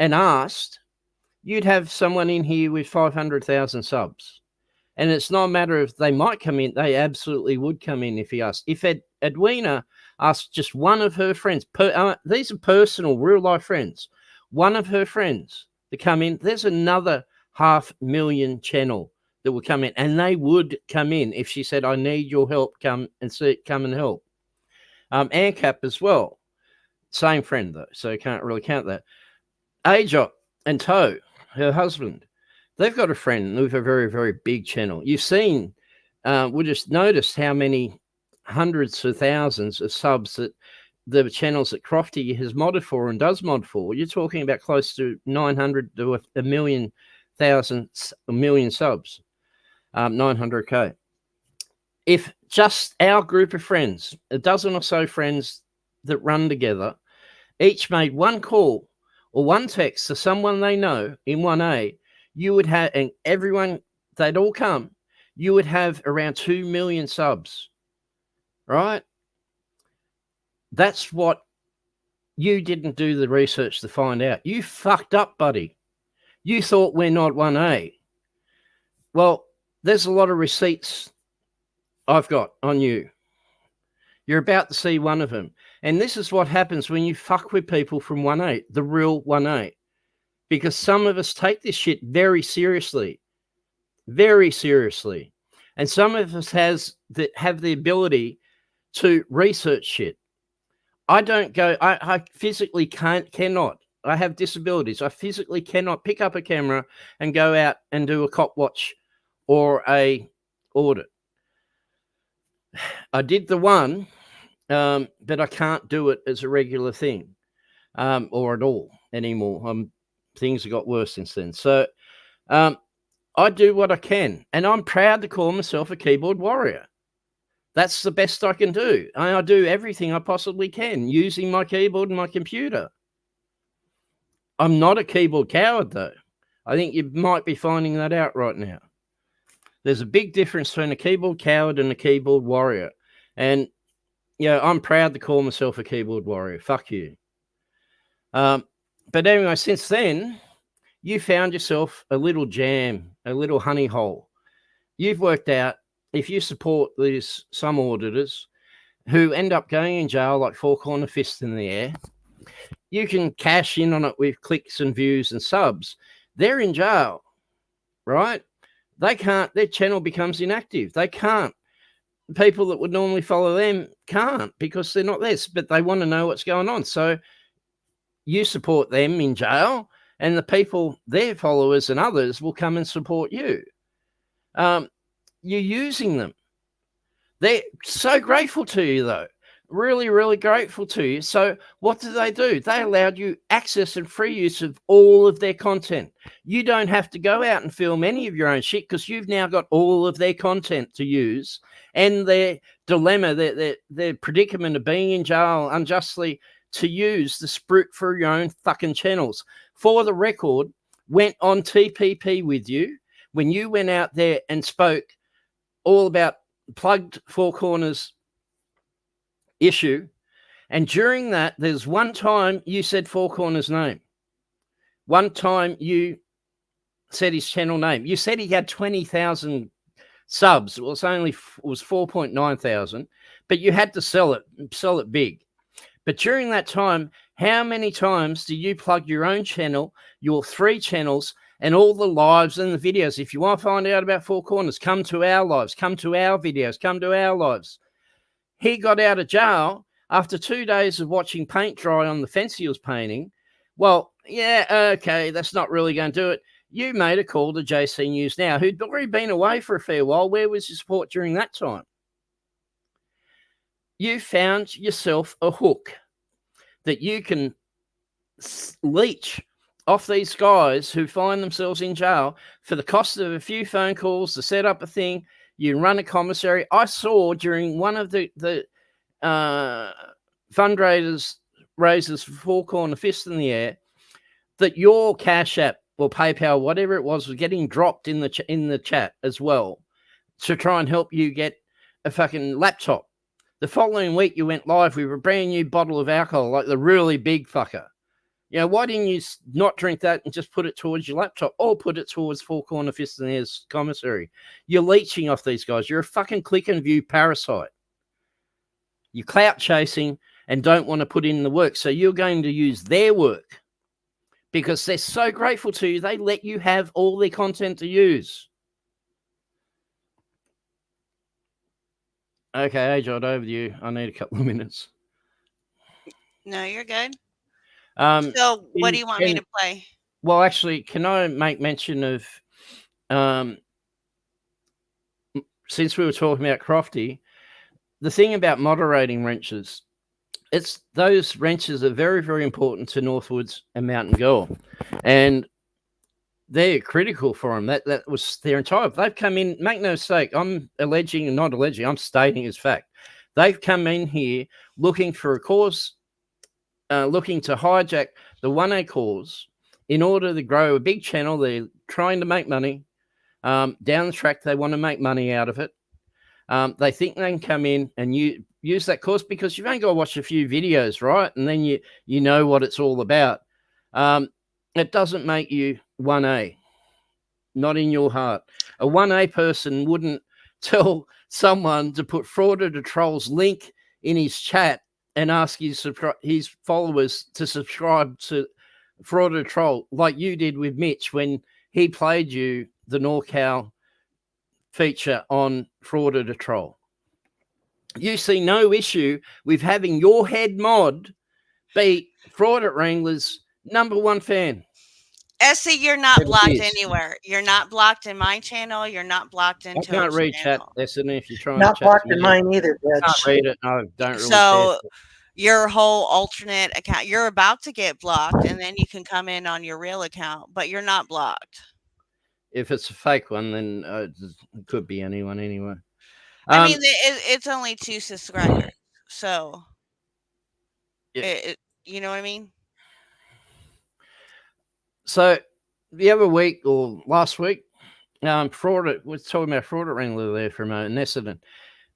and asked, you'd have someone in here with 500,000 subs. And it's not a matter of they might come in. They absolutely would come in if he asked. If Edwina asked just one of her friends, these are personal, real-life friends, one of her friends to come in, there's another 500,000 channel that would come in. And they would come in if she said, I need your help, come and help. ANCAP as well. Same friend, though, so you can't really count that. Ajop and Toe, her husband, they've got a friend with a very, very big channel. You've seen, we just noticed how many hundreds of thousands of subs that the channels that Crofty has modded for and does mod for. You're talking about close to 900 to a million subs, 900K. If just our group of friends, a dozen or so friends that run together, each made one call or one text to someone they know in 1A, you would have, and everyone, they'd all come, you would have around 2 million subs, right? That's what you didn't do the research to find out. You fucked up, buddy. You thought we're not 1A. Well, there's a lot of receipts I've got on you. You're about to see one of them. And this is what happens when you fuck with people from 1A, the real 1A. Because some of us take this shit very seriously. Very seriously. And some of us have the ability to research shit. I don't go, I physically cannot. I have disabilities. I physically cannot pick up a camera and go out and do a cop watch or a audit. I did the one, but I can't do it as a regular thing or at all anymore. Things have got worse since then. So I do what I can, and I'm proud to call myself a keyboard warrior. That's the best I can do. I do everything I possibly can using my keyboard and my computer. I'm not a keyboard coward, though. I think you might be finding that out right now. There's a big difference between a keyboard coward and a keyboard warrior. And, yeah, I'm proud to call myself a keyboard warrior. Fuck you. But anyway, since then, you found yourself a little jam, a little honey hole. You've worked out, if you support some auditors who end up going in jail like four corner fists in the air, you can cash in on it with clicks and views and subs. They're in jail, right? They can't, their channel becomes inactive. They can't. People that would normally follow them can't because they're not there, but they want to know what's going on. So you support them in jail, and the people, their followers and others, will come and support you. You're using them. They're so grateful to you, though. Really, really grateful to you. So what do? They allowed you access and free use of all of their content. You don't have to go out and film any of your own shit because you've now got all of their content to use, and their dilemma, their predicament of being in jail unjustly, to use the sprut for your own fucking channels. For the record, went on TPP with you when you went out there and spoke all about plugged Four Corners issue. And during that, there's one time you said Four Corners' name. One time you said his channel name. You said he had 20,000 subs. It was 4.9 thousand, but you had to sell it big. But during that time, how many times do you plug your own channel, your 3 channels, and all the lives and the videos? If you want to find out about Four Corners, come to our lives, come to our videos, come to our lives. He got out of jail after 2 days of watching paint dry on the fence he was painting. Well, yeah, okay, that's not really going to do it. You made a call to JC News Now, who'd already been away for a fair while. Where was your support during that time? You found yourself a hook that you can leech off these guys who find themselves in jail for the cost of a few phone calls to set up a thing. You run a commissary. I saw during one of the fundraisers for Four Corner Fist in the Air that your Cash App or PayPal, whatever it was getting dropped in the chat as well to try and help you get a fucking laptop. The following week, you went live with a brand new bottle of alcohol, like the really big fucker. You know, why didn't you not drink that and just put it towards your laptop or put it towards Four Corner Fist and Air's commissary? You're leeching off these guys. You're a fucking click and view parasite. You're clout chasing and don't want to put in the work. So you're going to use their work because they're so grateful to you. They let you have all their content to use. Okay, Ajod, over to you. I need a couple of minutes. No, you're good. So what do you want me to play? Well, actually, can I make mention of, since we were talking about Crofty, the thing about moderating wrenches, those wrenches are very, very important to Northwoods and Mountain Girl. And they're critical for them. That was their entire. They've come in. Make no mistake. I'm not alleging. I'm stating as fact. They've come in here looking for a cause, looking to hijack the 1A cause in order to grow a big channel. They're trying to make money. Down the track, they want to make money out of it. They think they can come in and use that cause because you've only got to watch a few videos, right? And then you know what it's all about. It doesn't make you 1A, not in your heart. A 1A person wouldn't tell someone to put Fraud or Trolls link in his chat and ask his followers to subscribe to Fraud or Troll like you did with Mitch when he played you the NorCal feature on Fraud or Troll. You see no issue with having your head mod be Fraud at Wrangler's #1 fan. Essie, you're not It blocked is. anywhere. You're not blocked in my channel. You're not blocked in I can't Toad's read chat, channel. Essendon, if you're trying Not to chat blocked to in me. mine either, I can't bitch. read it. I don't really So care. your whole alternate account, you're about to get blocked, and then you can come in on your real account, but you're not blocked. If it's a fake one, then it could be anyone anyway. I mean, it's only 2 subscribers, so Yeah. you know what I mean? So the other week or last week, we're talking about Fraud at Wrangler there for a moment, in Essendon.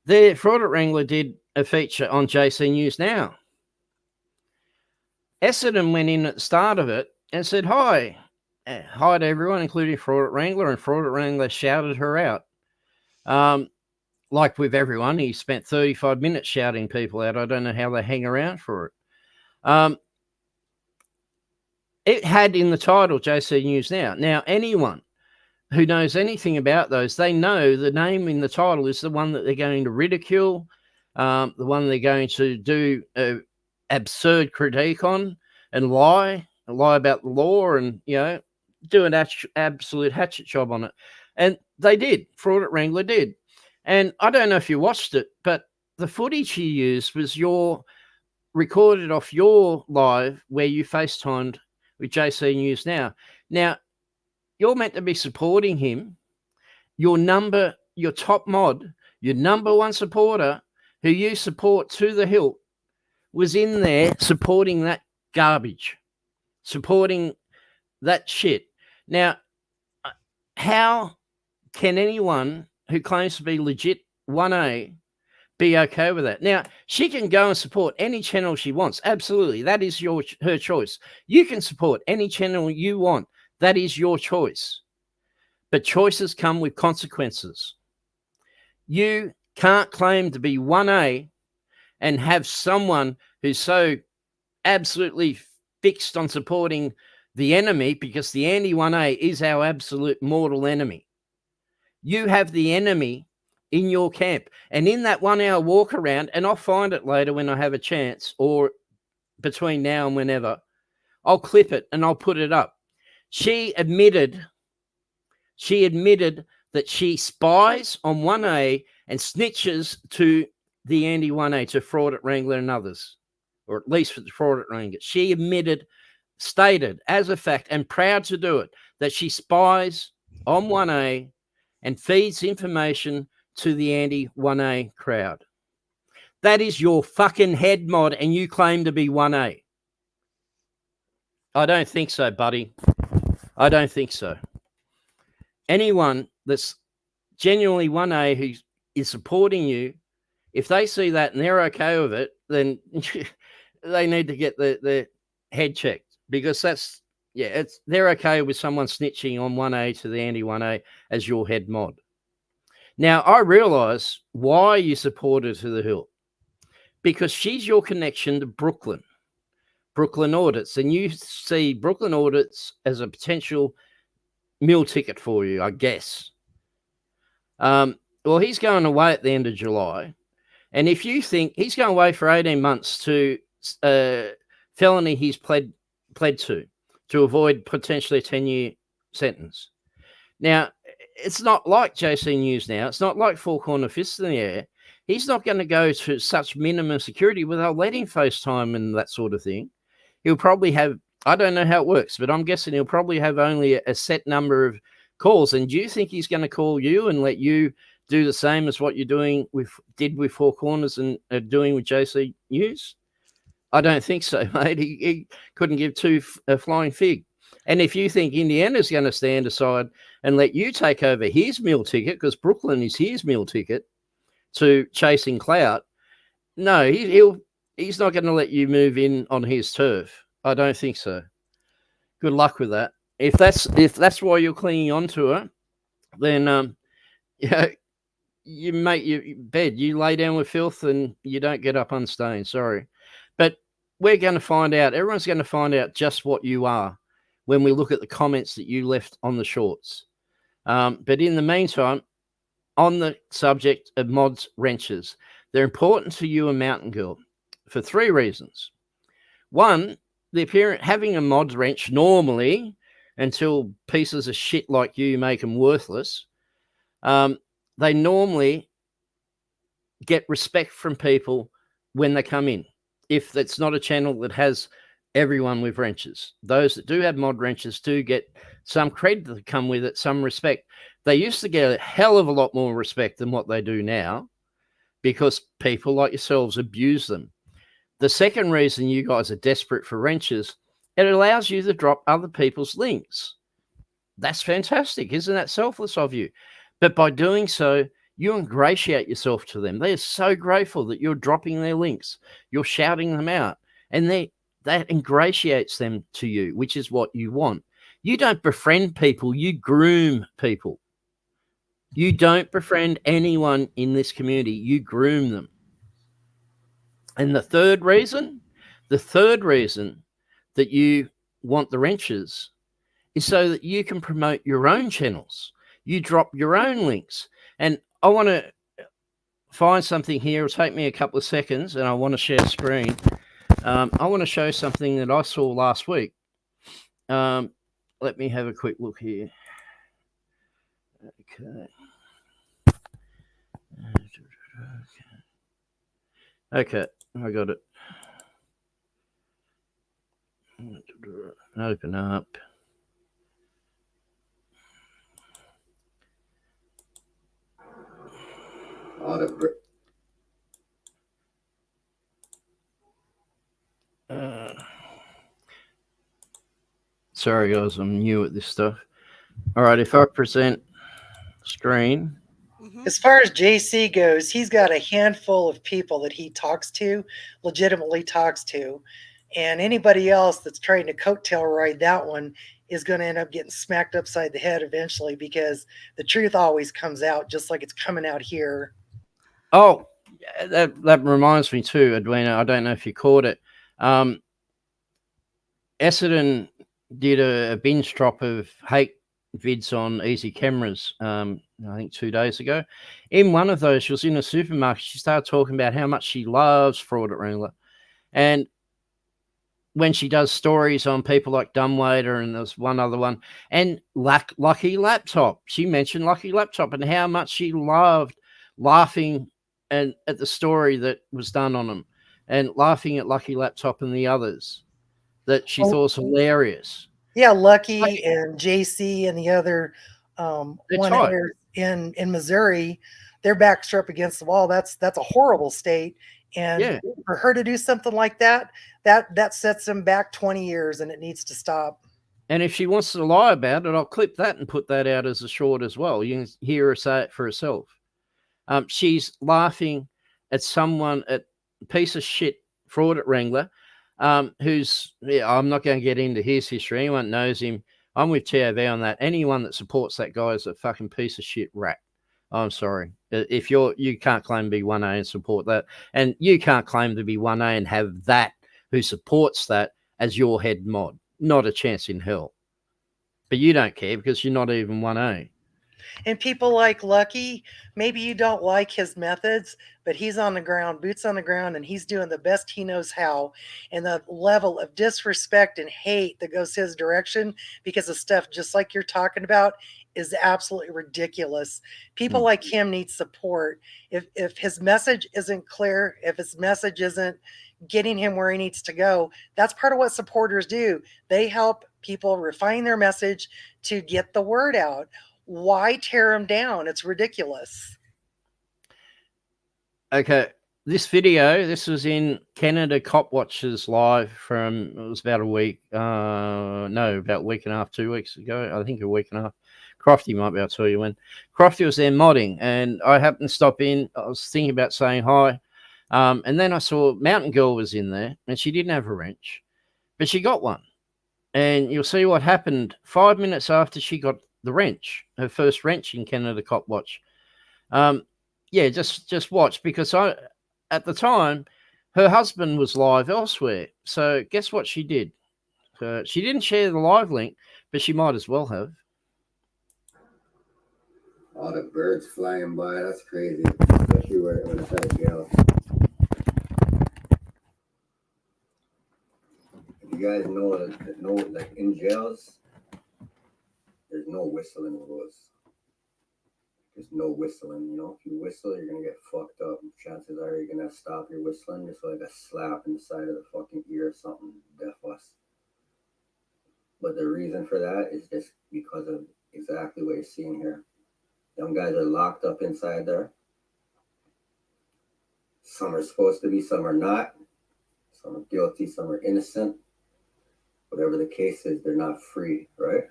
The Fraud at Wrangler did a feature on JC News Now. Essendon went in at the start of it and said hi. Hi to everyone, including Fraud at Wrangler, and Fraud at Wrangler shouted her out. Like with everyone, he spent 35 minutes shouting people out. I don't know how they hang around for it. It had in the title JC News Now. Now, anyone who knows anything about those, they know the name in the title is the one that they're going to ridicule, the one they're going to do an absurd critique on and lie about the law and, do an absolute hatchet job on it. And they did. Fraud at Wrangler did. And I don't know if you watched it, but the footage he used was recorded off your live where you FaceTimed with JC News Now. Now, you're meant to be supporting him. Your top mod, your #1 supporter, who you support to the hilt, was in there supporting that garbage, supporting that shit. Now, how can anyone who claims to be legit 1A be okay with that? Now, she can go and support any channel she wants. Absolutely. That is her choice. You can support any channel you want. That is your choice. But choices come with consequences. You can't claim to be 1A and have someone who's so absolutely fixed on supporting the enemy, because the anti-1A is our absolute mortal enemy. You have the enemy in your camp. And in that 1 hour walk around, and I'll find it later when I have a chance, or between now and whenever, I'll clip it and I'll put it up. She admitted that she spies on 1A and snitches to the anti-1A, to Fraud at Wrangler and others, or at least for the Fraud at Wrangler. She stated as a fact, and proud to do it, that she spies on 1A and feeds information to the anti-1A crowd. That is your fucking head mod, and you claim to be 1A. I don't think so, buddy. I don't think so. Anyone that's genuinely 1A who is supporting you, if they see that and they're okay with it, then they need to get their head checked, because they're okay with someone snitching on 1A to the anti-1A as your head mod. Now, I realise why you support her to the hilt, because she's your connection to Brooklyn Audits, and you see Brooklyn Audits as a potential meal ticket for you, I guess. Well, he's going away at the end of July, and if you think he's going away for 18 months to felony he's pled to avoid potentially a 10-year sentence. Now, it's not like JC News Now. It's not like Four Corner Fists in the Air. He's not going to go to such minimum security without letting FaceTime and that sort of thing. He'll probably have, I don't know how it works, but I'm guessing he'll probably have only a set number of calls. And do you think he's going to call you and let you do the same as what you're did with Four Corners and doing with JC News? I don't think so, mate. He couldn't give a flying fig. And if you think Indiana's going to stand aside and let you take over his meal ticket, because Brooklyn is his meal ticket to chasing clout, no, he's not going to let you move in on his turf. I don't think so. Good luck with that. If that's why you're clinging on to her, then you make your bed, you lay down with filth, and you don't get up unstained. Sorry. But we're going to find out, everyone's going to find out just what you are when we look at the comments that you left on the shorts. But in the meantime, on the subject of mods wrenches, they're important to you and Mountain Girl for 3 reasons. One, the appearance, having a mods wrench normally, until pieces of shit like you make them worthless, they normally get respect from people when they come in. If it's not a channel that has everyone with wrenches, those that do have mod wrenches do get some credit that come with it, some respect. They used to get a hell of a lot more respect than what they do now because people like yourselves abuse them. The second reason you guys are desperate for wrenches, it allows you to drop other people's links. That's fantastic. Isn't that selfless of you? But by doing so, you ingratiate yourself to them. They're so grateful that you're dropping their links. You're shouting them out. And that ingratiates them to you, which is what you want. You don't befriend people. You groom people. You don't befriend anyone in this community. You groom them. And the third reason that you want the wrenches is so that you can promote your own channels. You drop your own links. And I want to find something here. It'll take me a couple of seconds, and I want to share screen. I want to show something that I saw last week. Let me have a quick look here. Okay, I got it. Open up. Sorry guys, I'm new at this stuff. All right, if I present screen. As far as JC goes, he's got a handful of people that he talks to, legitimately talks to. And anybody else that's trying to coattail ride that one is going to end up getting smacked upside the head eventually, because the truth always comes out, just like it's coming out here. Oh, that reminds me too, Edwina. I don't know if you caught it. Essendon did a binge drop of hate vids on easy cameras, I think 2 days ago. In one of those, she was in a supermarket. She started talking about how much she loves Fraud at Wrangler. And when she does stories on people like Dumbwaiter, and there's one other one, and Lucky Laptop, she mentioned Lucky Laptop and how much she loved laughing and at the story that was done on them, and laughing at Lucky Laptop and the others that she thought was hilarious. Yeah, Lucky and JC and the other one right. here in Missouri, their backs are up against the wall. That's a horrible state. And for her to do something like that sets them back 20 years, and it needs to stop. And if she wants to lie about it, I'll clip that and put that out as a short as well. You can hear her say it for herself. She's laughing at someone, at a piece of shit Fraud at Wrangler, who's, I'm not going to get into his history. Anyone knows him. I'm with TOV on that. Anyone that supports that guy is a fucking piece of shit rat. I'm sorry. If you can't claim to be 1A and support that, and you can't claim to be 1A and have that who supports that as your head mod. Not a chance in hell. But you don't care because you're not even 1A. And people like Lucky, maybe you don't like his methods, but he's on the ground, boots on the ground, and he's doing the best he knows how. And the level of disrespect and hate that goes his direction because of stuff just like you're talking about is absolutely ridiculous. People like him need support. If his message isn't clear, if his message isn't getting him where he needs to go, that's part of what supporters do. They help people refine their message to get the word out. Why tear him down? It's ridiculous. Okay, this video, this was in Canada Cop Watchers live from, it was about a week, about a week and a half, 2 weeks ago. I think a week and a half. Crofty might be able to tell you when. Crofty was there modding, and I happened to stop in. I was thinking about saying hi. And then I saw Mountain Girl was in there, and she didn't have a wrench, but she got one. And you'll see what happened 5 minutes after she got the wrench, her first wrench in Canada Cop Watch. Just watch, because at the time, her husband was live elsewhere. So guess what she did? She didn't share the live link, but she might as well have. All the birds flying by, that's crazy. Especially when it's at a jail. You guys know that like in jails, there's no whistling rules. There's no whistling, you know. If you whistle, you're gonna get fucked up. Chances are you're gonna stop your whistling just like a slap in the side of the fucking ear or something, deaf us. But the reason for that is just because of exactly what you're seeing here. Young guys are locked up inside there. Some are supposed to be, some are not. Some are guilty, some are innocent. Whatever the case is, they're not free, right?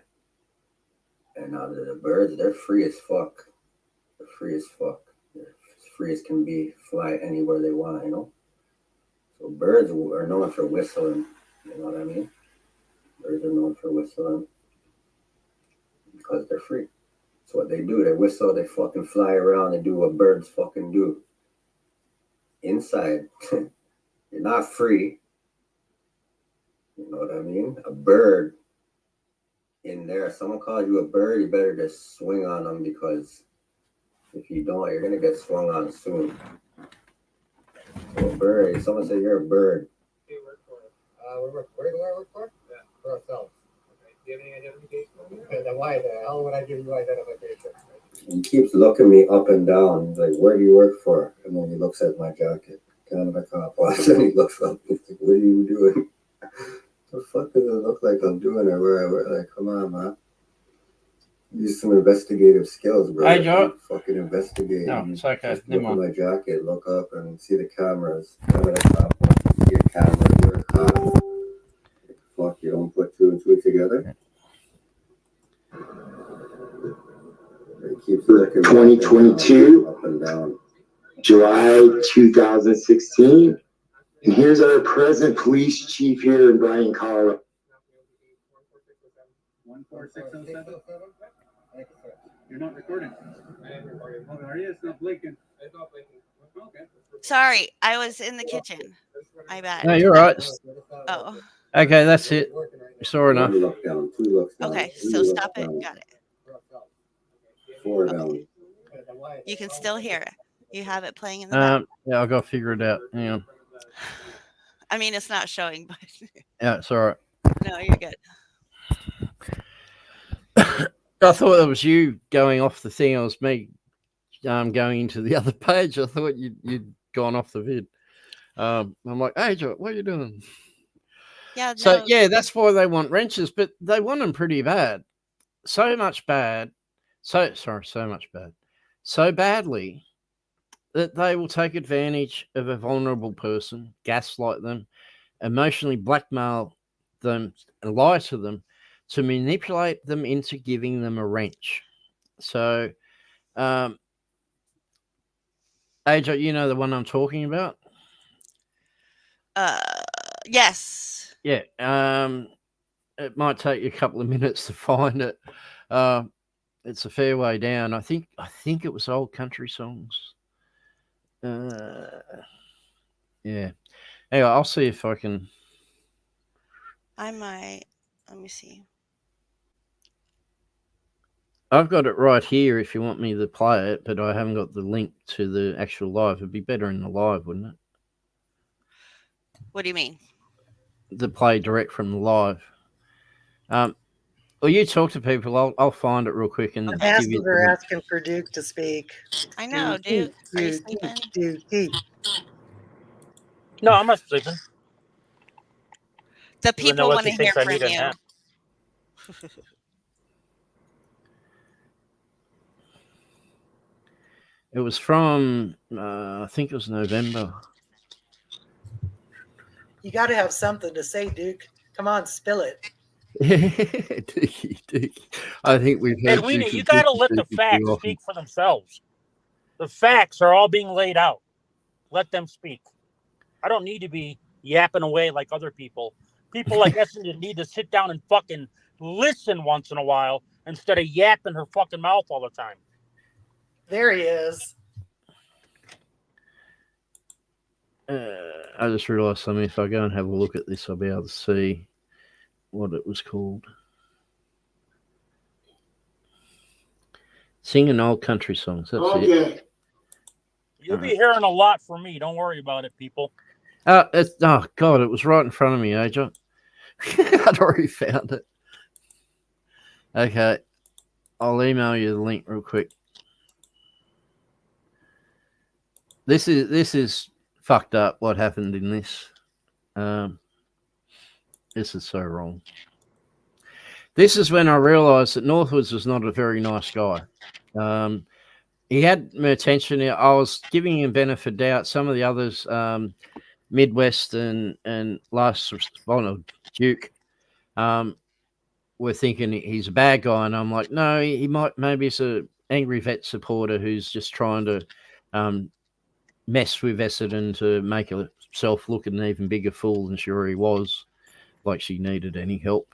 And now the birds, they're free as fuck. They're free as fuck. They're as free as can be, fly anywhere they want, you know? So birds are known for whistling, you know what I mean? Birds are known for whistling because they're free. That's what they do. They whistle, they fucking fly around, they do what birds fucking do. Inside, you're not free. You know what I mean? A bird in there, if someone calls you a bird, you better just swing on them, because if you don't, you're gonna get swung on soon. So a bird, if someone say you're a bird. Where do I work for? Yeah, for ourselves. Okay. Do you have any identification? Okay, then why the hell would I give you identification? He keeps looking me up and down. He's like, where do you work for? And then he looks at my jacket. Kind of a cop watch, and he looks up. He's like, what are you doing? The fuck does it look like I'm doing, or where I work? Like, come on, man. Use some investigative skills, bro. Hey, Joe. Fucking investigate. No, it's okay. Just look at my jacket, look up, and see the cameras. Kind of a cop watch. See a camera, you're a cop. Fuck, you don't put two and two together. It keeps looking 2022, up and down. July 2016. And here's our present police chief here in Bryan, Colorado. 14607. You're not recording. Oh, are you? It's not blinking. It's not blinking. Okay. Sorry, I was in the kitchen. My bad. No, you're right. Oh. Okay, that's it. Sure enough. Okay, so stop it. Got it. 4 down. You can still hear it. You have it playing in the back. Yeah, I got to figure it out. Hang on. I mean, it's not showing, but Yeah, it's all right. no, you're good. I thought that was you going off the thing. It was me going into the other page. I thought you'd gone off the vid. I'm like, hey, Joe, what are you doing? Yeah. So, no. yeah, that's why they want wrenches, but they want them pretty bad. So much bad. So much bad. So badly that they will take advantage of a vulnerable person, gaslight them, emotionally blackmail them, and lie to them to manipulate them into giving them a wrench. So, AJ, you know the one I'm talking about? Yes. Yeah. It might take you a couple of minutes to find it. It's a fair way down. I think it was old country songs. Yeah. Anyway, I'll see if I can. I might. Let me see. I've got it right here if you want me to play it, but I haven't got the link to the actual live. It'd be better in the live, wouldn't it? What do you mean? The play direct from the live. Well, you talk to people. I'll find it real quick and give you. Ambassador asking for Duke to speak. I know, Duke. Are you sleeping? Duke. No, I'm not sleeping. The Even people though want to he hear thinks I from need a you. nap. It was from, I think it was November. You got to have something to say, Duke. Come on, spill it. Dookie. I think we've heard. Edwina, you got to let the facts speak for themselves. The facts are all being laid out. Let them speak. I don't need to be yapping away like other people. People like Essendon need to sit down and fucking listen once in a while instead of yapping her fucking mouth all the time. There he is. I just realised something. If I go and have a look at this, I'll be able to see what it was called. Singing old country songs. That's it. You'll be hearing a lot from me. Don't worry about it, people. Oh God! It was right in front of me, Agent. I'd already found it. Okay, I'll email you the link real quick. This is fucked up. What happened in this? This is so wrong. This is when I realised that Northwoods was not a very nice guy. He had my attention. I was giving him benefit of doubt. Some of the others, Midwest and last responder, Duke, were thinking he's a bad guy, and I'm like, no, he might. Maybe he's a angry vet supporter who's just trying to mess with Essendon to make herself look an even bigger fool than she already was, like she needed any help.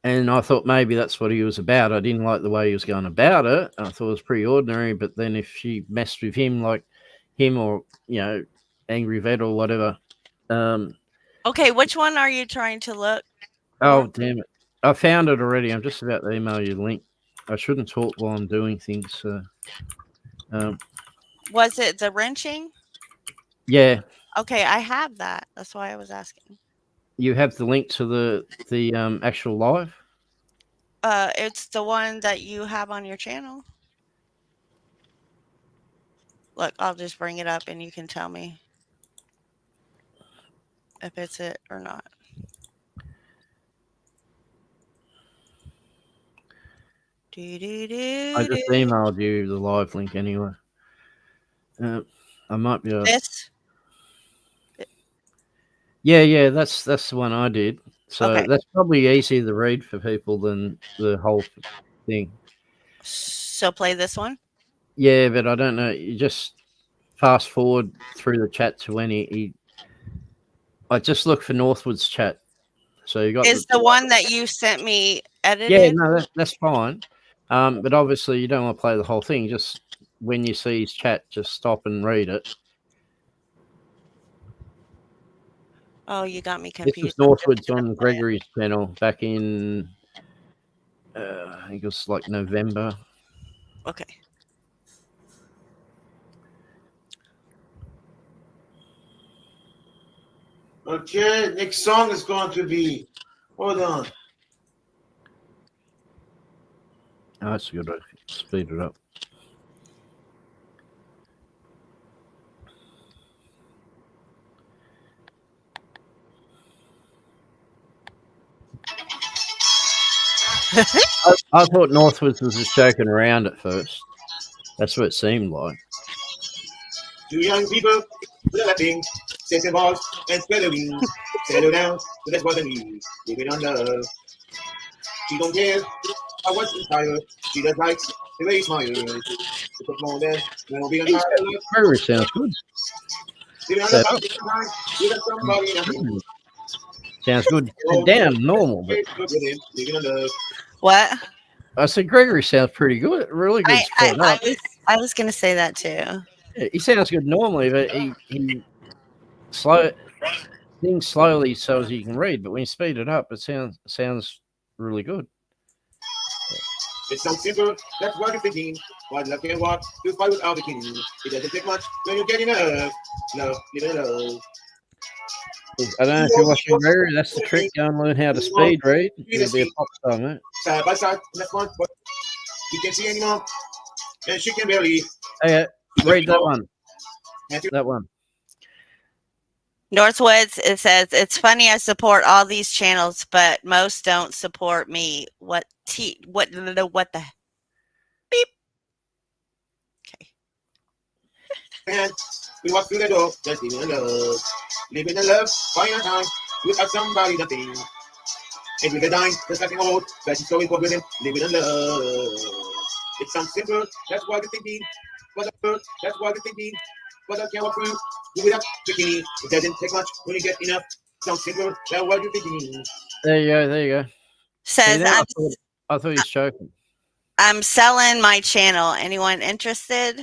And I thought maybe that's what he was about. I didn't like the way he was going about it. I thought it was pretty ordinary. But then if she messed with him, like him or, angry vet or whatever. Okay, which one are you trying to look? Oh, damn it. I found it already. I'm just about to email you the link. I shouldn't talk while I'm doing things. So, was it the wrenching? Yeah. Okay, I have that. That's why I was asking. You have the link to the actual live? It's the one that you have on your channel. Look, I'll just bring it up and you can tell me if it's it or not. I just emailed you the live link anyway. I might be able... This? Yeah, that's the one I did. So Okay. that's probably easier to read for people than the whole thing. So play this one? Yeah, but I don't know. You just fast forward through the chat to when I just look for Northwood's chat. So you got is the one that you sent me edited? Yeah, no, that's fine. But obviously you don't want to play the whole thing. Just when you see his chat, just stop and read it. Oh, you got me This confused. was Northwood's on Gregory's channel back in, I think it was like November. Okay. Okay, next song is going to be, hold on. Oh, that's good. Speed it up. I thought Northwoods was just joking around at first. That's what it seemed like. Two young people with a laughing, setting balls and spread the wings. Settle down, so that's what I need. Living on love. She don't care about what's inside. She just likes the way he smiles. To put more than be on fire. Gregory sounds good. Living on Set love, up. you got somebody in a hand. Sounds good. Down normal, but Living on love. What? I said Gregory sounds pretty good. Really good. I was going to say that too. He sounds good normally, but he sings slowly so as he can read. But when you speed it up, it sounds really good. It sounds simple, that's what you're thinking. What love can walk to fight without the king. It doesn't take much when you get enough. Love, give it love. I don't know if you're watching Gregory. That's the trick. Go and learn how to speed read. You'll be a pop star, mate. Side by side, that's one, but he can't see anymore. And she can barely. Hey, read that one. That one. Northwoods, it says, it's funny I support all these channels, but most don't support me. What the beep? And we walk through the door, just living in love. Living in love, find a time, without somebody to think. And with a dime, just like an old, but she's so in with him, living in love. It sounds simple, that's what you're thinking. That's what you're thinking. But I can't walk through, do it up, bikini. It doesn't take much when you get enough. Sounds simple, that's what you're thinking. There you go. Says, I thought he was joking. I'm selling my channel. Anyone interested?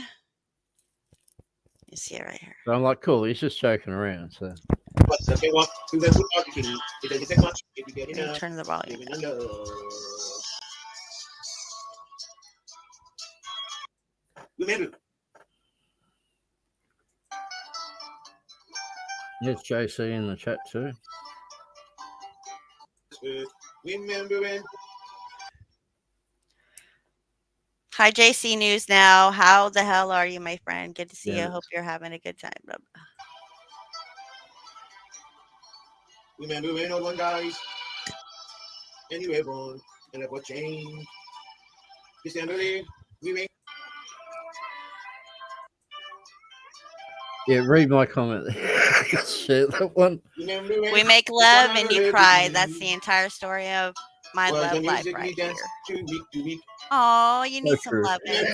You see it right here. So I'm like, cool. He's just joking around. So Let me turn the volume down. Remember, there's JC in the chat too. remembering. Hi, JC News Now. How the hell are you, my friend? Good to see you. Yeah. Hope you're having a good time. Remember when no one dies, and you were born, and never change. December, we make. Yeah, read my comment. Shit, that one. We make love and you cry. That's the entire story of my love life right here. Oh, you need some loving.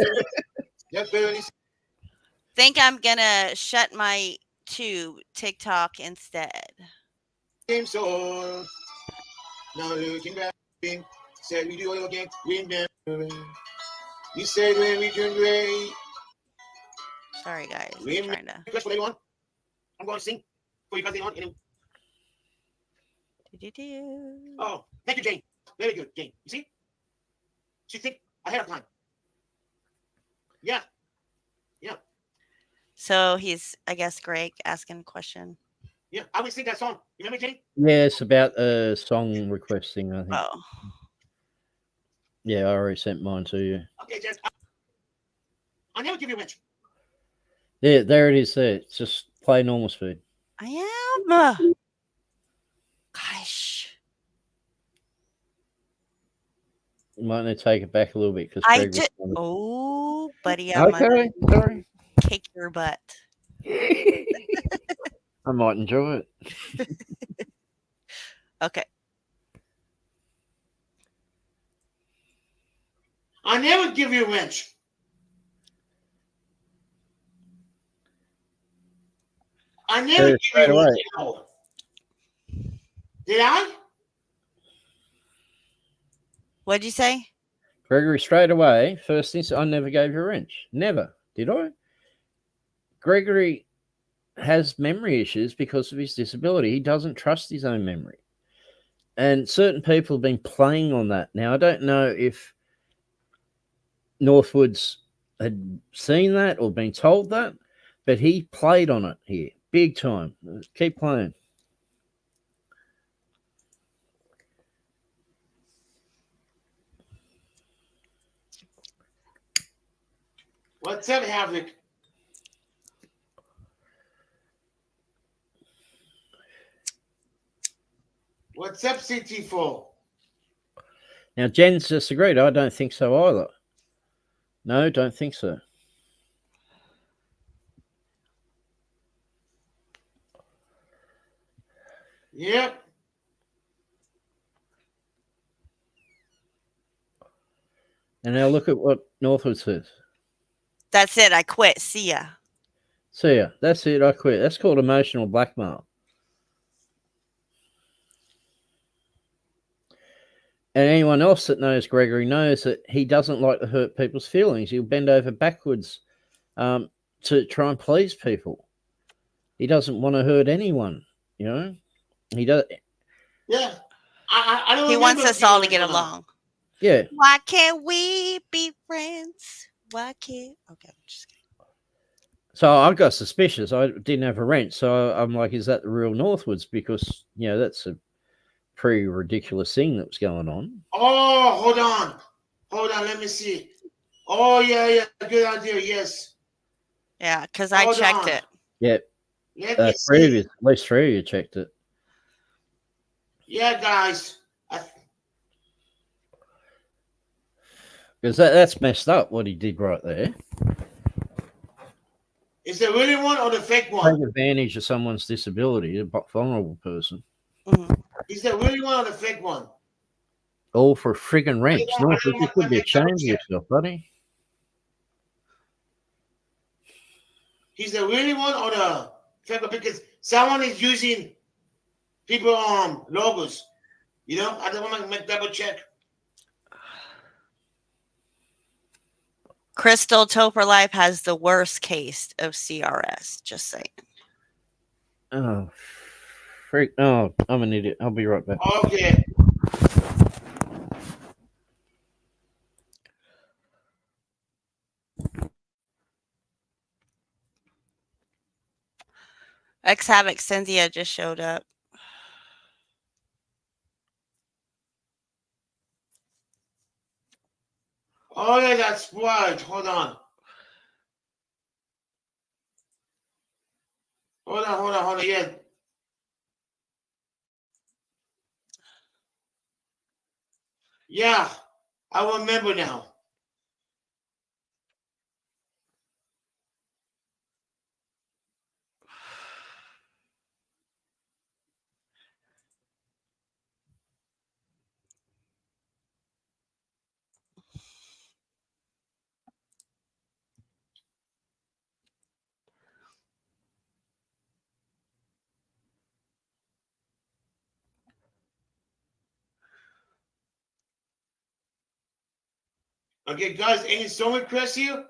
Think I'm gonna shut my TikTok instead. So now looking back, said we do it again. Remember, you said when we turn gray. Sorry, guys. I'm trying to. Request for anyone. I'm going to sing for you guys. Oh, thank you, Jane. Very good, Jane. You see? She think ahead of time. Yeah. Yeah. So he's, I guess, Greg asking a question. Yeah, I will sing that song. You remember, Jane? Yeah, it's about song requesting, I think. Oh. Yeah, I already sent mine to you. Okay, Jess. I'll never give you a wrench. Yeah, there it is there. Just play normal speed. I am. Gosh. You might need to take it back a little bit because I just. Oh, buddy. I'm okay, sorry. Kick your butt. I might enjoy it. Okay. I never give you a wrench. I never give you a wrench. Did I? What'd you say? Gregory, straight away, first thing, I never gave you a wrench. Never. Did I? Gregory has memory issues because of his disability. He doesn't trust his own memory. And certain people have been playing on that. Now, I don't know if Northwoods had seen that or been told that, but he played on it here, big time. Keep playing. What's up, Havoc? What's up, CT4? Now, Jen's disagreed. I don't think so either. No, don't think so. Yep. And now look at what Northwood says. That's it. I quit. See ya. See ya. That's it. I quit. That's called emotional blackmail. And anyone else that knows Gregory knows that he doesn't like to hurt people's feelings. He'll bend over backwards to try and please people. He doesn't want to hurt anyone, you know. He does. Yeah. I don't He wants us all to get along. Yeah. Why can't we be friends? Why can't? Okay, I'm just kidding. So I got suspicious. I didn't have a wrench. So I'm like, is that the real Northwoods? Because, you know, that's a pretty ridiculous thing that was going on. Oh, hold on. Hold on. Let me see. Oh, yeah. Good idea. Yes. Yeah, because I checked it. Yep. Let me Three of see. you, at least three of you checked it. Yeah, guys. Because that's messed up what he did right there. Is the really one or the fake one? Take advantage of someone's disability, a vulnerable person. Is the really one or the fake one? All for a friggin' wrench. No, you could be ashamed of yourself, buddy. He's the really one or the fake one? Because someone is using people logos. You know, I don't want to make double check. Crystal Topher Life has the worst case of CRS. Just saying. Oh, freak! Oh, I'm an idiot. I'll be right back. Okay. X Havoc Cynthia just showed up. Oh yeah, that's right. Hold on. Hold on. Yeah. Yeah, I remember now. Okay, guys, any song requests here?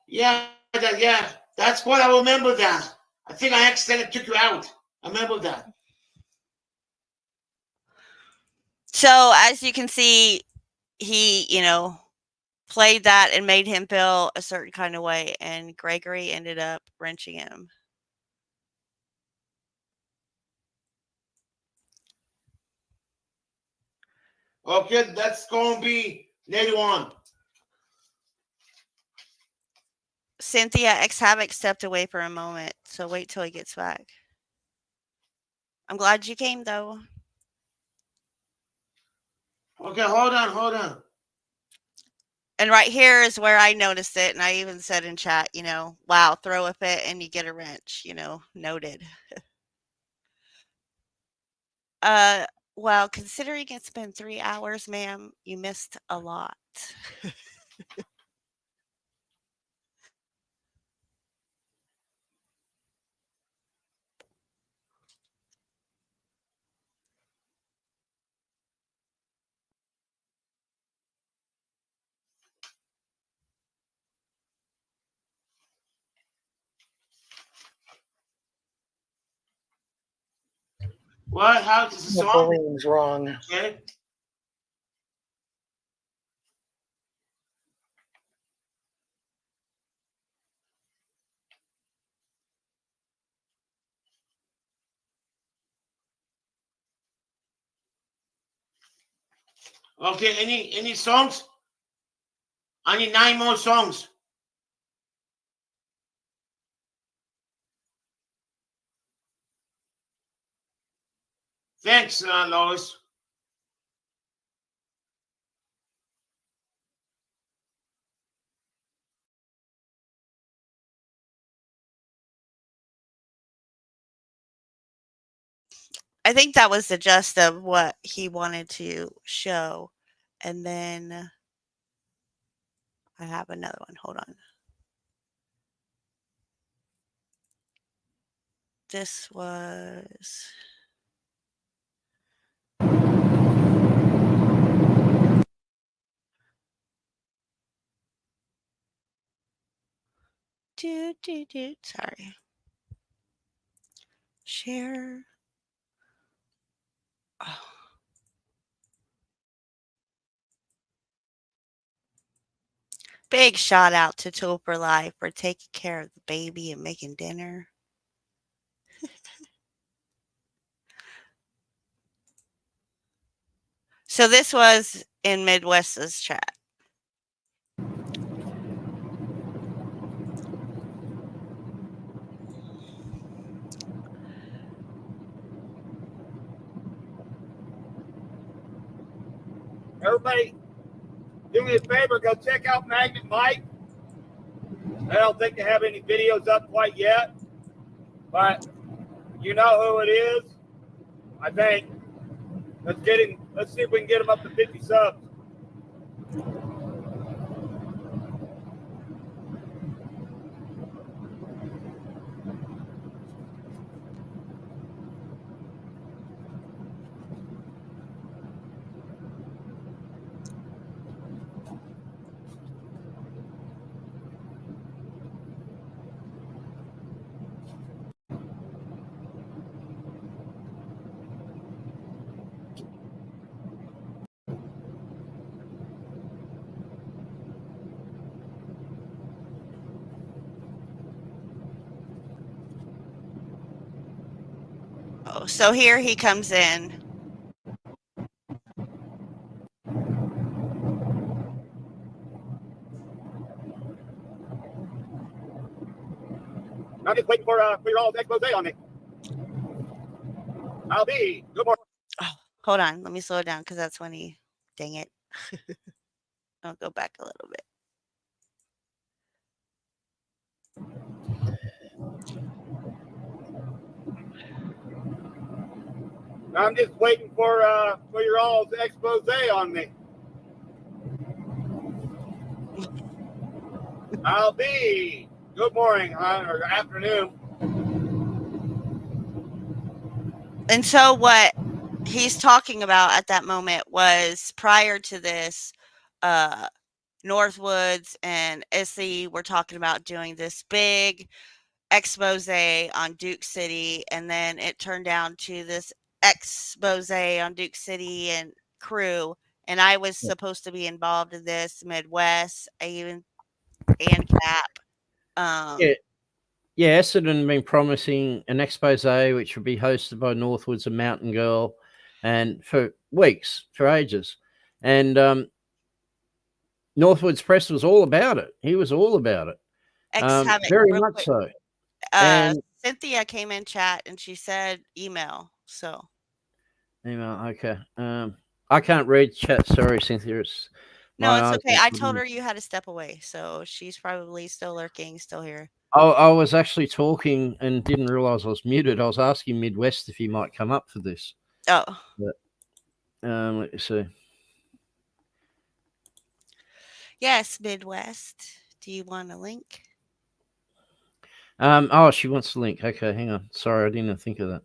Yeah, that's what I remember that. I think I accidentally took you out. I remember that. So as you can see, he, played that and made him feel a certain kind of way, and Gregory ended up wrenching him. Okay, that's going to be later on. Cynthia X Havoc stepped away for a moment, so wait till he gets back. I'm glad you came, though. Okay, hold on. And right here is where I noticed it, and I even said in chat, wow, throw a fit and you get a wrench, noted. Well, considering it's been 3 hours, ma'am, you missed a lot. What? How is the song? Bullying's wrong. Okay. Okay, any songs? I need 9 more songs. Thanks, Lois. I think that was the gist of what he wanted to show. And then I have another one. Hold on. This was... Sorry. Share. Oh. Big shout out to Topher Life for taking care of the baby and making dinner. So this was in Midwest's chat. Everybody, do me a favor, go check out Magnet Mike. I don't think they have any videos up quite yet, but you know who it is, I think. Let's see if we can get him up to 50 subs. So here he comes in. I'm just waiting for your all's expose on me. I'll be. Good morning. Oh, hold on. Let me slow it down because that's when he. Dang it. I'll go back a little bit. I'm just waiting for your all's expose on me. I'll be. Good morning or afternoon. And so what he's talking about at that moment was prior to this, Northwoods and Issy were talking about doing this big expose on Duke City, and then it turned down to this expose on Duke City and crew, and I was supposed to be involved in this Midwest, and Cap. Yeah, Essendon been promising an expose which would be hosted by Northwoods and Mountain Girl, and for weeks, for ages, and Northwoods Press was all about it. He was all about it, very much quick. so. And Cynthia came in chat and she said email. So email, okay. I can't read chat. Sorry, Cynthia. No, it's okay. I told her you had to step away, so she's probably still lurking, still here. I was actually talking and didn't realize I was muted. I was asking Midwest if he might come up for this. Oh. But, let me see. Yes, Midwest. Do you want a link? Oh, she wants the link. Okay, hang on. Sorry, I didn't think of that.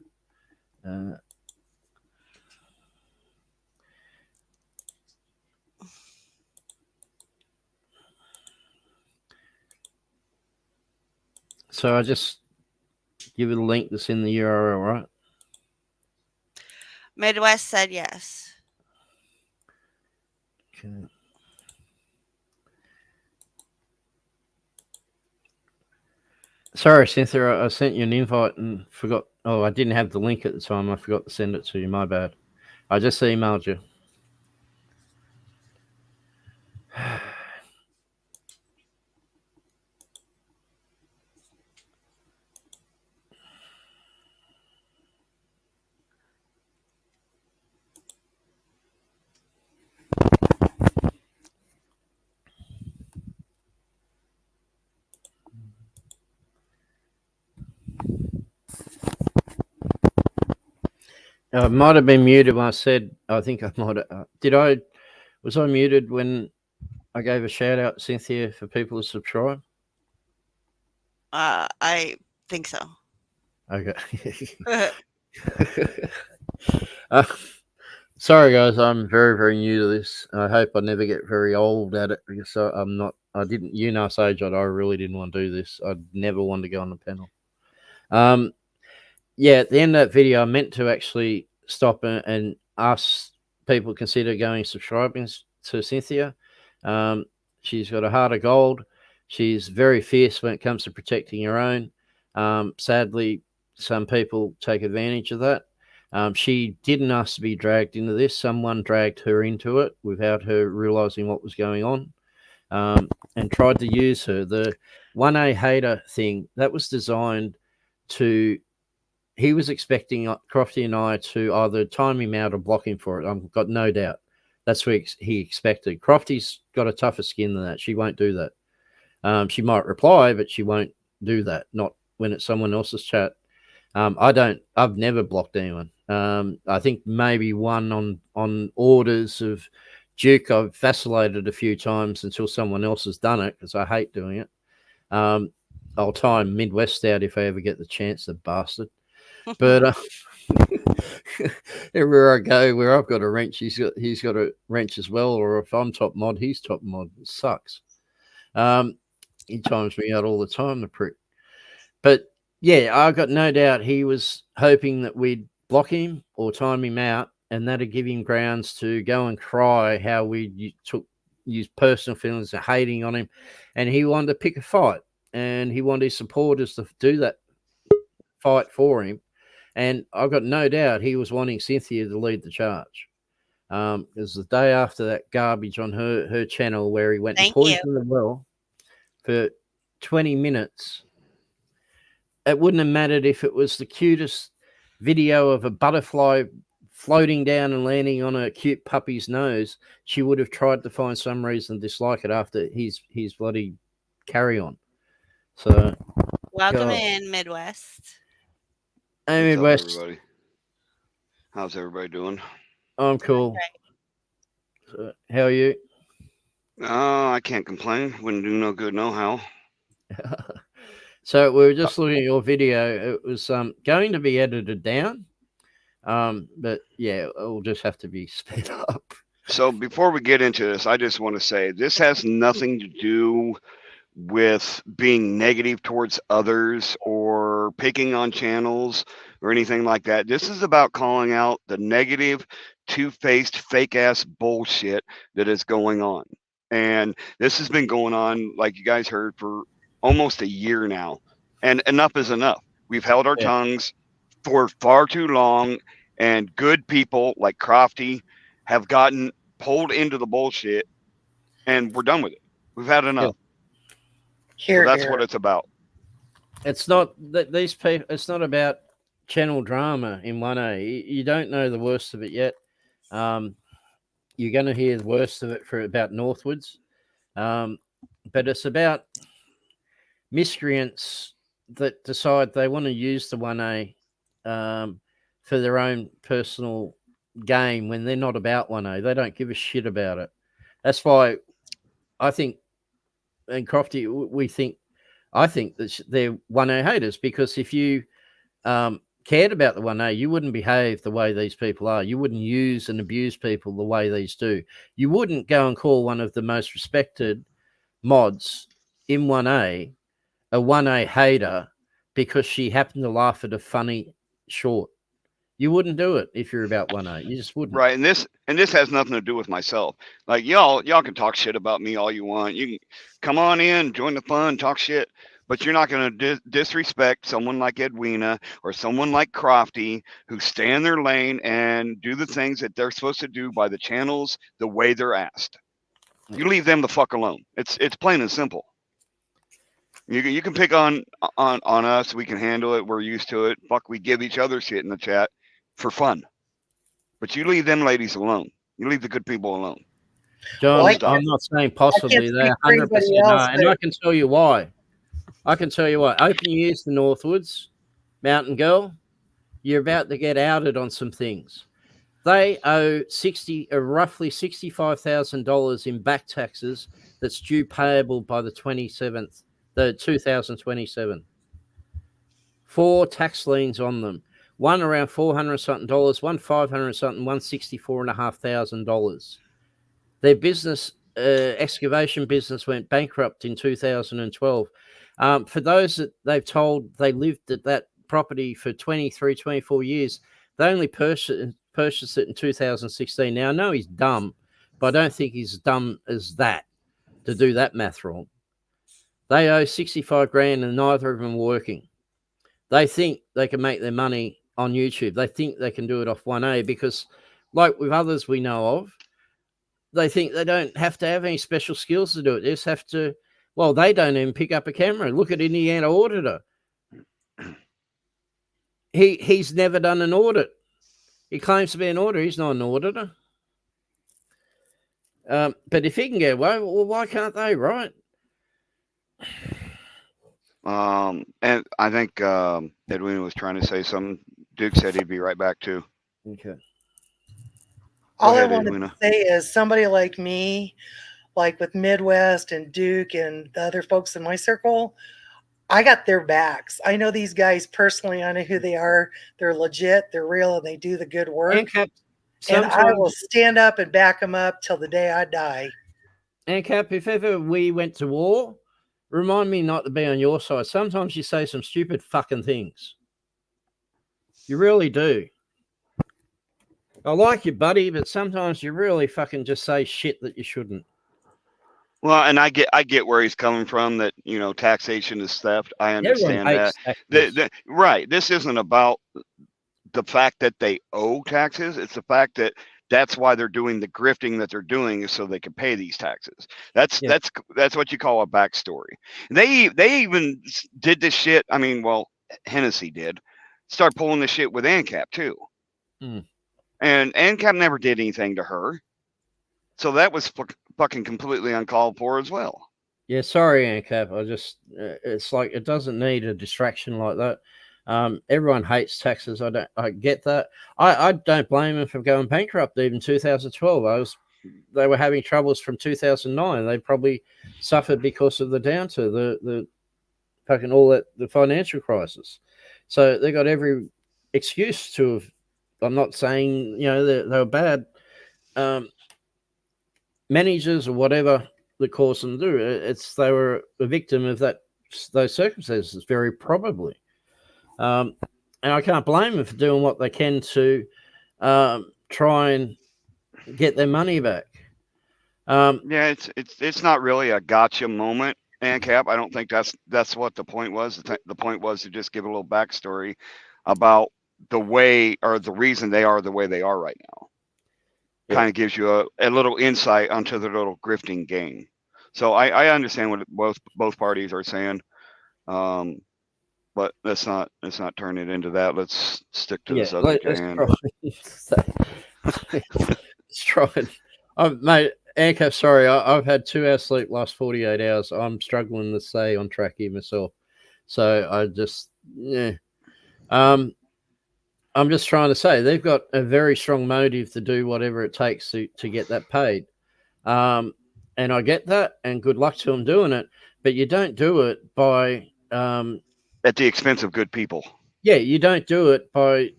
So I just give you the link that's in the URL, right? Midwest said yes. Okay. Sorry, Cynthia, I sent you an invite and forgot. Oh, I didn't have the link at the time. I forgot to send it to you. My bad. I just emailed you. I might have been muted when I said, I think I might have. Was I muted when I gave a shout out, Cynthia, for people to subscribe? I think so. Okay. Sorry, guys. I'm very, very new to this. I hope I never get very old at it because I'm not. I didn't. Sage, I really didn't want to do this. I'd never want to go on the panel. Yeah, at the end of that video, I meant to actually stop and ask people consider going subscribing to Cynthia. She's got a heart of gold. She's very fierce when it comes to protecting her own. Sadly, some people take advantage of that. She didn't ask to be dragged into this. Someone dragged her into it without her realizing what was going on, and tried to use her. The 1A hater thing, that was designed to... He was expecting Crofty and I to either time him out or block him for it. I've got no doubt. That's what he expected. Crofty's got a tougher skin than that. She won't do that. She might reply, but she won't do that. Not when it's someone else's chat. I've never blocked anyone. I think maybe one on orders of Duke. I've vacillated a few times until someone else has done it because I hate doing it. I'll time Midwest out if I ever get the chance, the bastard. But everywhere I go, where I've got a wrench, he's got a wrench as well. Or if I'm top mod, he's top mod. It sucks. He times me out all the time, the prick. But yeah, I got no doubt he was hoping that we'd block him or time him out, and that'd give him grounds to go and cry how we use personal feelings of hating on him, and he wanted to pick a fight, and he wanted his supporters to do that fight for him. And I've got no doubt he was wanting Cynthia to lead the charge. It was the day after that garbage on her channel where he went and poisoned the well for 20 minutes. It wouldn't have mattered if it was the cutest video of a butterfly floating down and landing on a cute puppy's nose. She would have tried to find some reason to dislike it after his bloody carry on. So welcome in, Midwest. Hey, Midwest. Everybody. How's everybody doing? I'm cool. So, how are you? I can't complain. Wouldn't do no good, no how. So we were just looking at your video. It was going to be edited down, but yeah, it will just have to be sped up. So before we get into this, I just want to say this has nothing to do with being negative towards others or picking on channels or anything like that. This is about calling out the negative, two-faced, fake-ass bullshit that is going on. And this has been going on, like you guys heard, for almost a year now. And enough is enough. We've held our tongues for far too long, and good people like Crofty have gotten pulled into the bullshit, and we're done with it. We've had enough. So that's what it's about. It's not that these people. It's not about channel drama in 1A. You don't know the worst of it yet. You're going to hear the worst of it for about Northwards, but it's about miscreants that decide they want to use the 1A for their own personal gain when they're not about 1A. They don't give a shit about it. That's why I think, and Crofty, I think that they're 1A haters, because if you cared about the 1A, you wouldn't behave the way these people are. You wouldn't use and abuse people the way these do. You wouldn't go and call one of the most respected mods in 1A a 1A hater because she happened to laugh at a funny short. You wouldn't do it if you're about 1A. You just wouldn't. Right, and this has nothing to do with myself. Like y'all can talk shit about me all you want. You can come on in, join the fun, talk shit, but you're not going to disrespect someone like Edwina or someone like Crofty who stay in their lane and do the things that they're supposed to do by the channels the way they're asked. You leave them the fuck alone. It's plain and simple. You can pick on us. We can handle it. We're used to it. Fuck, we give each other shit in the chat for fun. But you leave them ladies alone. You leave the good people alone. John, I'm not saying possibly. They're 100% no. And I can tell you why. Open your ears to Northwoods, Mountain Girl. You're about to get outed on some things. They owe roughly $65,000 in back taxes that's due payable by the 2027. 4 tax liens on them. One around $400 something, one $500 something, one $64,500. Their business, excavation business, went bankrupt in 2012. For those that they've told they lived at that property for 23, 24 years, they only purchased it in 2016. Now, I know he's dumb, but I don't think he's dumb as that to do that math wrong. They owe 65 grand and neither of them are working. They think they can make their money on YouTube. They think they can do it off 1A because, like with others we know of, they think they don't have to have any special skills to do it. They just have to, well, they don't even pick up a camera. Look at Indiana Auditor. He's never done an audit. He claims to be an auditor. He's not an auditor. But if he can get away, well, why can't they, right? And I think Edwina was trying to say something. Duke said he'd be right back too. Okay. All I wanted to say is somebody like me, like with Midwest and Duke and the other folks in my circle, I got their backs. I know these guys personally. I know who they are. They're legit. They're real, and they do the good work. And I will stand up and back them up till the day I die. And Cap, if ever we went to war, remind me not to be on your side. Sometimes you say some stupid fucking things. You really do. I like you, buddy, but sometimes you really fucking just say shit that you shouldn't. Well, and I get where he's coming from, that, you know, taxation is theft. I understand that. Right. This isn't about the fact that they owe taxes. It's the fact that that's why they're doing the grifting that they're doing, is so they can pay these taxes. That's what you call a backstory. They even did this shit. I mean, well, Hennessy did start pulling this shit with ANCAP too. And ANCAP never did anything to her. So that was fucking completely uncalled for as well. Yeah, sorry, ANCAP. I just, it's like, it doesn't need a distraction like that. Everyone hates taxes. I get that. I don't blame them for going bankrupt. Even 2012, they were having troubles from 2009. They probably suffered because of the downturn, the fucking all that, the financial crisis. So they got every excuse to have. I'm not saying, you know, they were bad managers or whatever that caused them to do it. They were a victim of those circumstances, very probably. And I can't blame them for doing what they can to try and get their money back. Yeah, it's not really a gotcha moment, ANCAP. I don't think that's what the point was. The point was to just give a little backstory about the way or the reason they are the way they are right now. Kind of gives you a little insight onto the little grifting game. So I understand what both parties are saying. But let's not turn it into that. Let's stick to the subject at hand. Let's try it. Mate, ANCAP, sorry, I've had 2 hours sleep last 48 hours. I'm struggling to stay on track here myself. So I just, I'm just trying to say they've got a very strong motive to do whatever it takes to get that paid. And I get that, and good luck to them doing it. But you don't do it by... at the expense of good people. Yeah, you don't do it by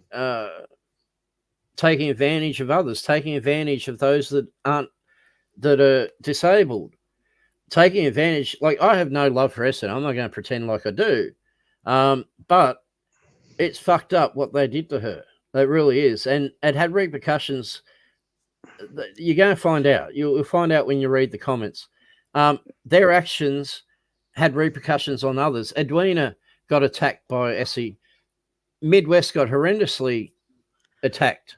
taking advantage of others, taking advantage of those that are disabled, taking advantage. Like, I have no love for Essendon. I'm not going to pretend like I do, but it's fucked up what they did to her. It really is, and it had repercussions. You're going to find out. You'll find out when you read the comments. Their actions had repercussions on others. Edwina got attacked by Essie. Midwest got horrendously attacked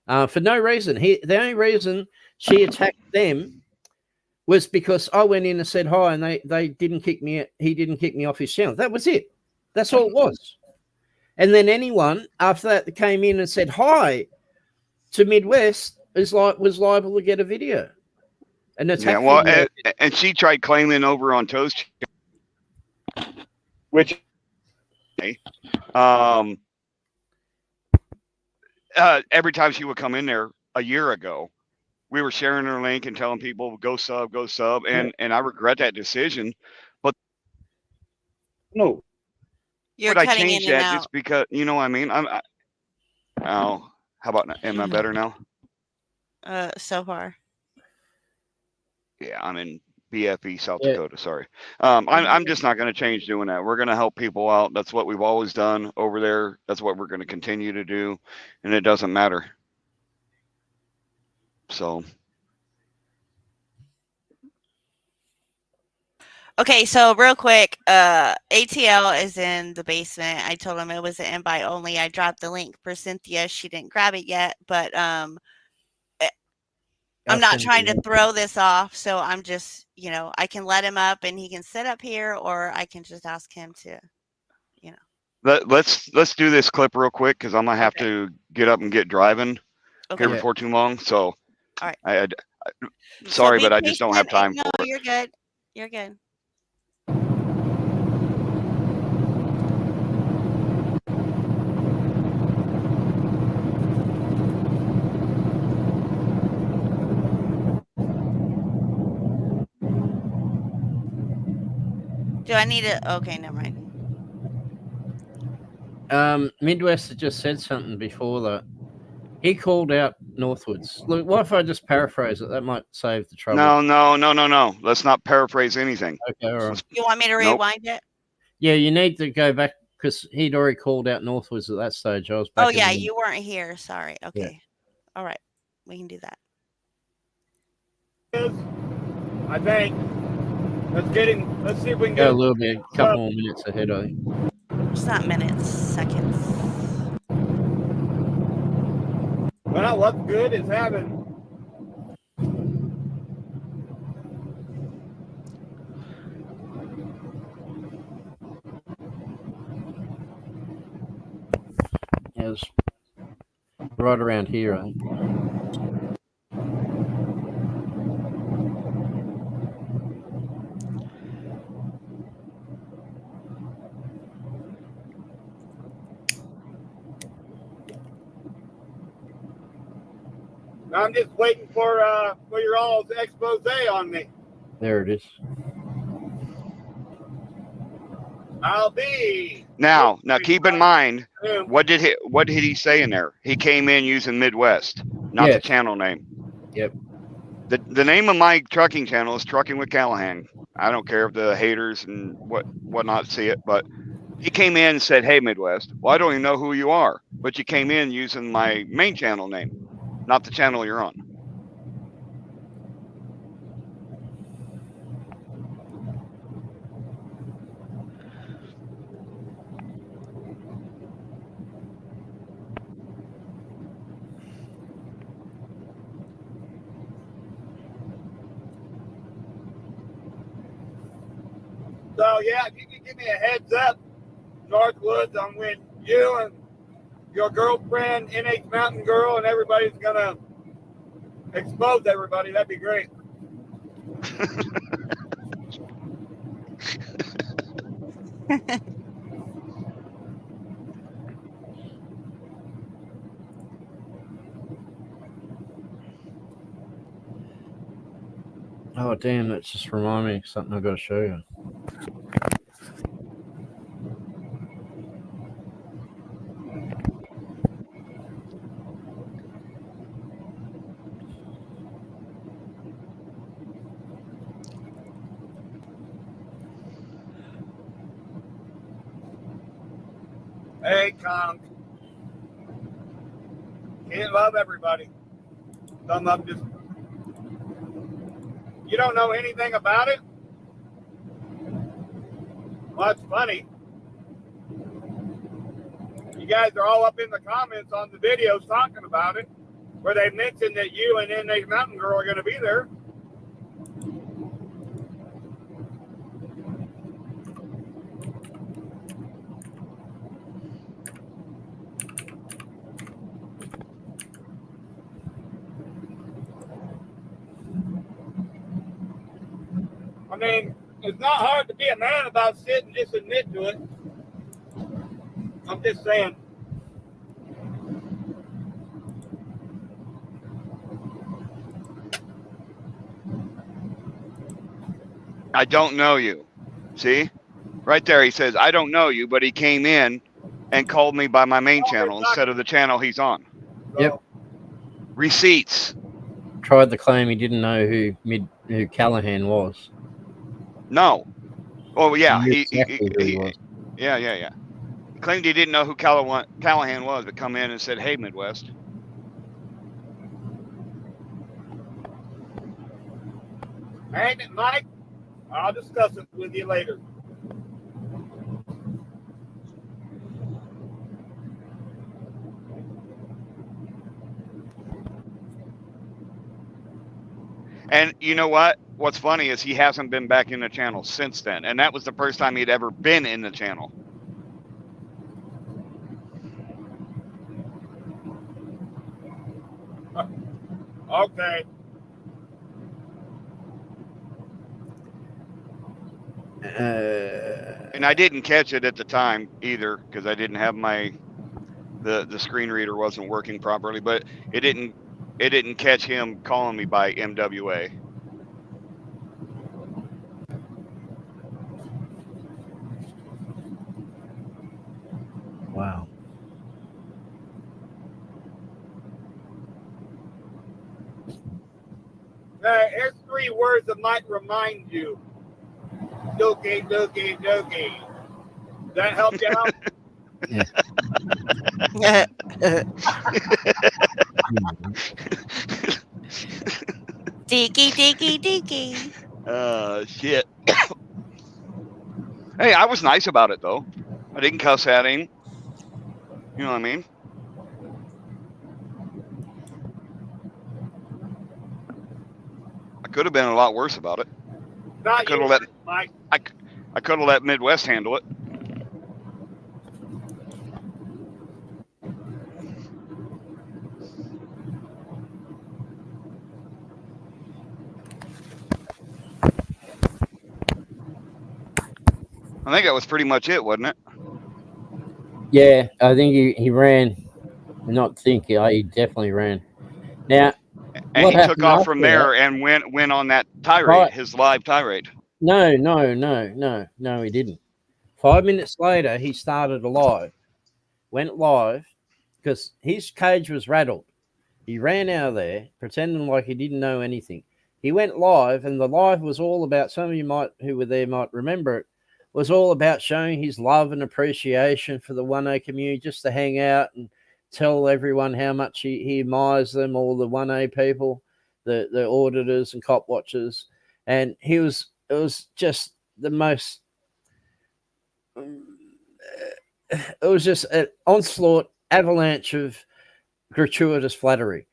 for no reason. The only reason she attacked them was because I went in and said hi, and they didn't kick me. He didn't kick me off his channel. That was it. That's all it was. And then anyone after that came in and said hi to Midwest was liable to get a video. And and she tried claiming over on Toast, which every time she would come in there a year ago, we were sharing her link and telling people go sub, and I regret that decision. But no, You're but I cutting changed in and that out. just because, you know what I mean? How about now? Am I better now? So far. Yeah, I'm in BFE, South Dakota. Sorry. I'm just not going to change doing that. We're going to help people out. That's what we've always done over there. That's what we're going to continue to do. And it doesn't matter. So. Okay, so real quick, ATL is in the basement. I told him it was an invite only. I dropped the link for Cynthia. She didn't grab it yet, but I'm not trying to throw this off, so I'm just, I can let him up and he can sit up here, or I can just ask him to, Let's do this clip real quick, because I'm gonna have to get up and get driving here before too long. So, all right. Sorry, but I just don't have time for it. You're good. You're good. Do I need to? Okay, never mind. Midwest had just said something before that. He called out Northwoods. Look, what if I just paraphrase it? That might save the trouble. No. Let's not paraphrase anything. Okay, all right. You want me to rewind it? Yeah, you need to go back, because he'd already called out Northwoods at that stage. I was back. Oh, yeah, you weren't here. Sorry. Okay. Yeah. All right. We can do that. I think let's see if we can Go a little bit, a couple more minutes ahead, I think. It's not minutes, seconds. Well, what's good is having It was right around here, I think. I'm just waiting for your all's expose on me. There it is. I'll be. Now keep in mind, what did he say in there? He came in using Midwest, not the channel name. Yep. The name of my trucking channel is Trucking with Callahan. I don't care if the haters and whatnot see it, but he came in and said, "Hey, Midwest." Well, I don't even know who you are, but you came in using my main channel name, not the channel you're on. So yeah, if you can give me a heads up, Northwoods, on when you and your girlfriend, NH Mountain Girl, and everybody's gonna expose everybody, that'd be great. Oh, damn, that just reminded me of something I've got to show you. Hey, Conk. Can't love everybody. Some of them just. You don't know anything about it? Well, that's funny. You guys are all up in the comments on the videos talking about it, where they mentioned that you and NH Mountain Girl are going to be there. I mean, it's not hard to be a man about shit and just admit to it. I'm just saying. I don't know you. See? Right there, he says, I don't know you, but he came in and called me by my main channel instead of the channel he's on. Yep. Receipts. Tried to claim he didn't know who Callahan was. No. Oh, yeah. He exactly who he was. Yeah. He claimed he didn't know who Callahan was, but come in and said, "Hey, Midwest." Ain't it, Mike? I'll discuss it with you later. And you know what? What's funny is he hasn't been back in the channel since then. And that was the first time he'd ever been in the channel. Okay. And I didn't catch it at the time either because I didn't have the screen reader wasn't working properly, but it didn't catch him calling me by MWA. Wow. Here's 3 words that might remind you. Dookie, dookie, dookie. Does that help you out? Deaky, deaky, deaky. Shit. Hey, I was nice about it though. I didn't cuss at him. You know what I mean? Could have been a lot worse about it. Not I could you, have let Mike. I could have let Midwest handle it. I think that was pretty much it, wasn't it? Yeah, I think he ran. Not thinking, he definitely ran. Now, And what he took happened off after from that? there and went on that tirade, Right. his live tirade. No, he didn't. 5 minutes later, he started a live, went live, because his cage was rattled. He ran out of there, pretending like he didn't know anything. He went live, and the live was all about, some of you who were there might remember it, was all about showing his love and appreciation for the 1A community, just to hang out and tell everyone how much he admires them, all the 1A people, the auditors and cop watchers. And it was just the most, it was just an onslaught, avalanche of gratuitous flattery.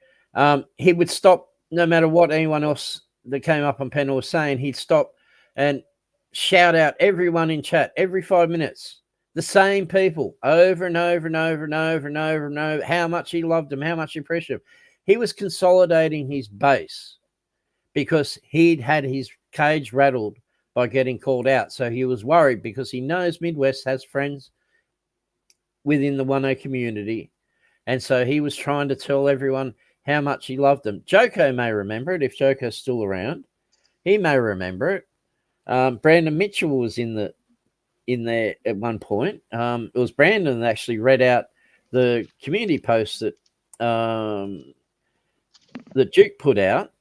He would stop no matter what anyone else that came up on panel was saying. He'd stop and shout out everyone in chat every 5 minutes, the same people over and over and over and over and over and over, how much he loved them, how much he appreciated them. He was consolidating his base because he'd had his cage rattled by getting called out. So he was worried because he knows Midwest has friends within the 1A community. And so he was trying to tell everyone how much he loved them. Joko may remember it, if Joko's still around. He may remember it. Brandon Mitchell was in there at one point. It was Brandon that actually read out the community post that Duke put out.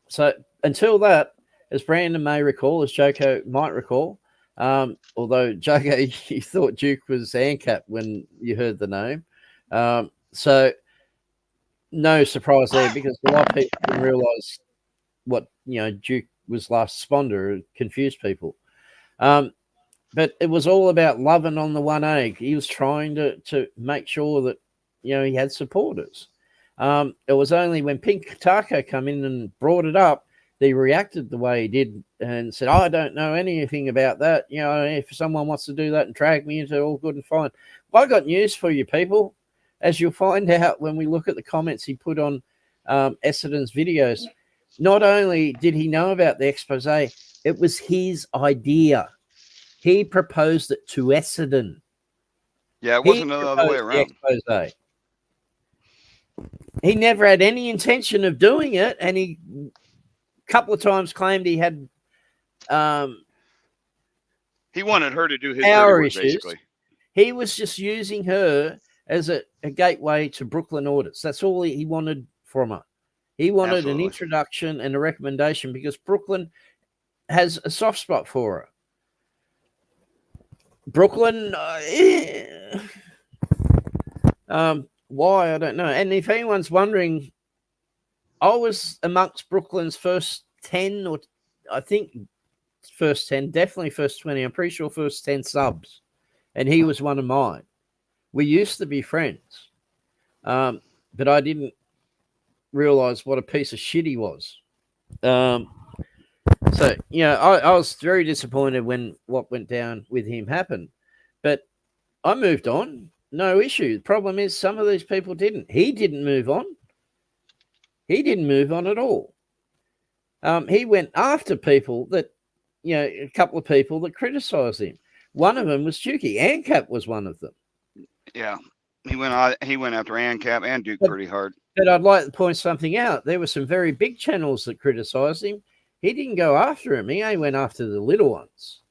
So until that, as Brandon may recall, as Joko might recall, although Joko, you thought Duke was ANCAP when you heard the name. So no surprise there, because a lot of people didn't realize what Duke was last responder. It confused people. But it was all about loving on the 1A. He was trying to make sure that he had supporters. It was only when Pink Taco come in and brought it up, they reacted the way he did and said, I don't know anything about that. If someone wants to do that and drag me into it, all good and fine. Well, I got news for you people. As you'll find out when we look at the comments he put on Essendon's videos, not only did he know about the expose, it was his idea. He proposed it to Essendon. Yeah, it wasn't the other way around. Expose. He never had any intention of doing it, and he a couple of times claimed he had he wanted her to do his power dirty work, issues. basically. He was just using her as a gateway to Brooklyn audits. That's all he wanted from her. He wanted an introduction and a recommendation because Brooklyn has a soft spot for her. Brooklyn, why, I don't know. And if anyone's wondering, I was amongst Brooklyn's first 10, or I think first 10, definitely first 20. I'm pretty sure first 10 subs. And he was one of mine. We used to be friends. But I didn't realize what a piece of shit he was. So, I was very disappointed when what went down with him happened. But I moved on. No issue. The problem is some of these people didn't. He didn't move on. He didn't move on at all. He went after people that, a couple of people that criticized him. One of them was Tukey. ANCAP was one of them. Yeah. He went after ANCAP and Duke pretty hard. But I'd like to point something out. There were some very big channels that criticized him. He didn't go after him. He went after the little ones.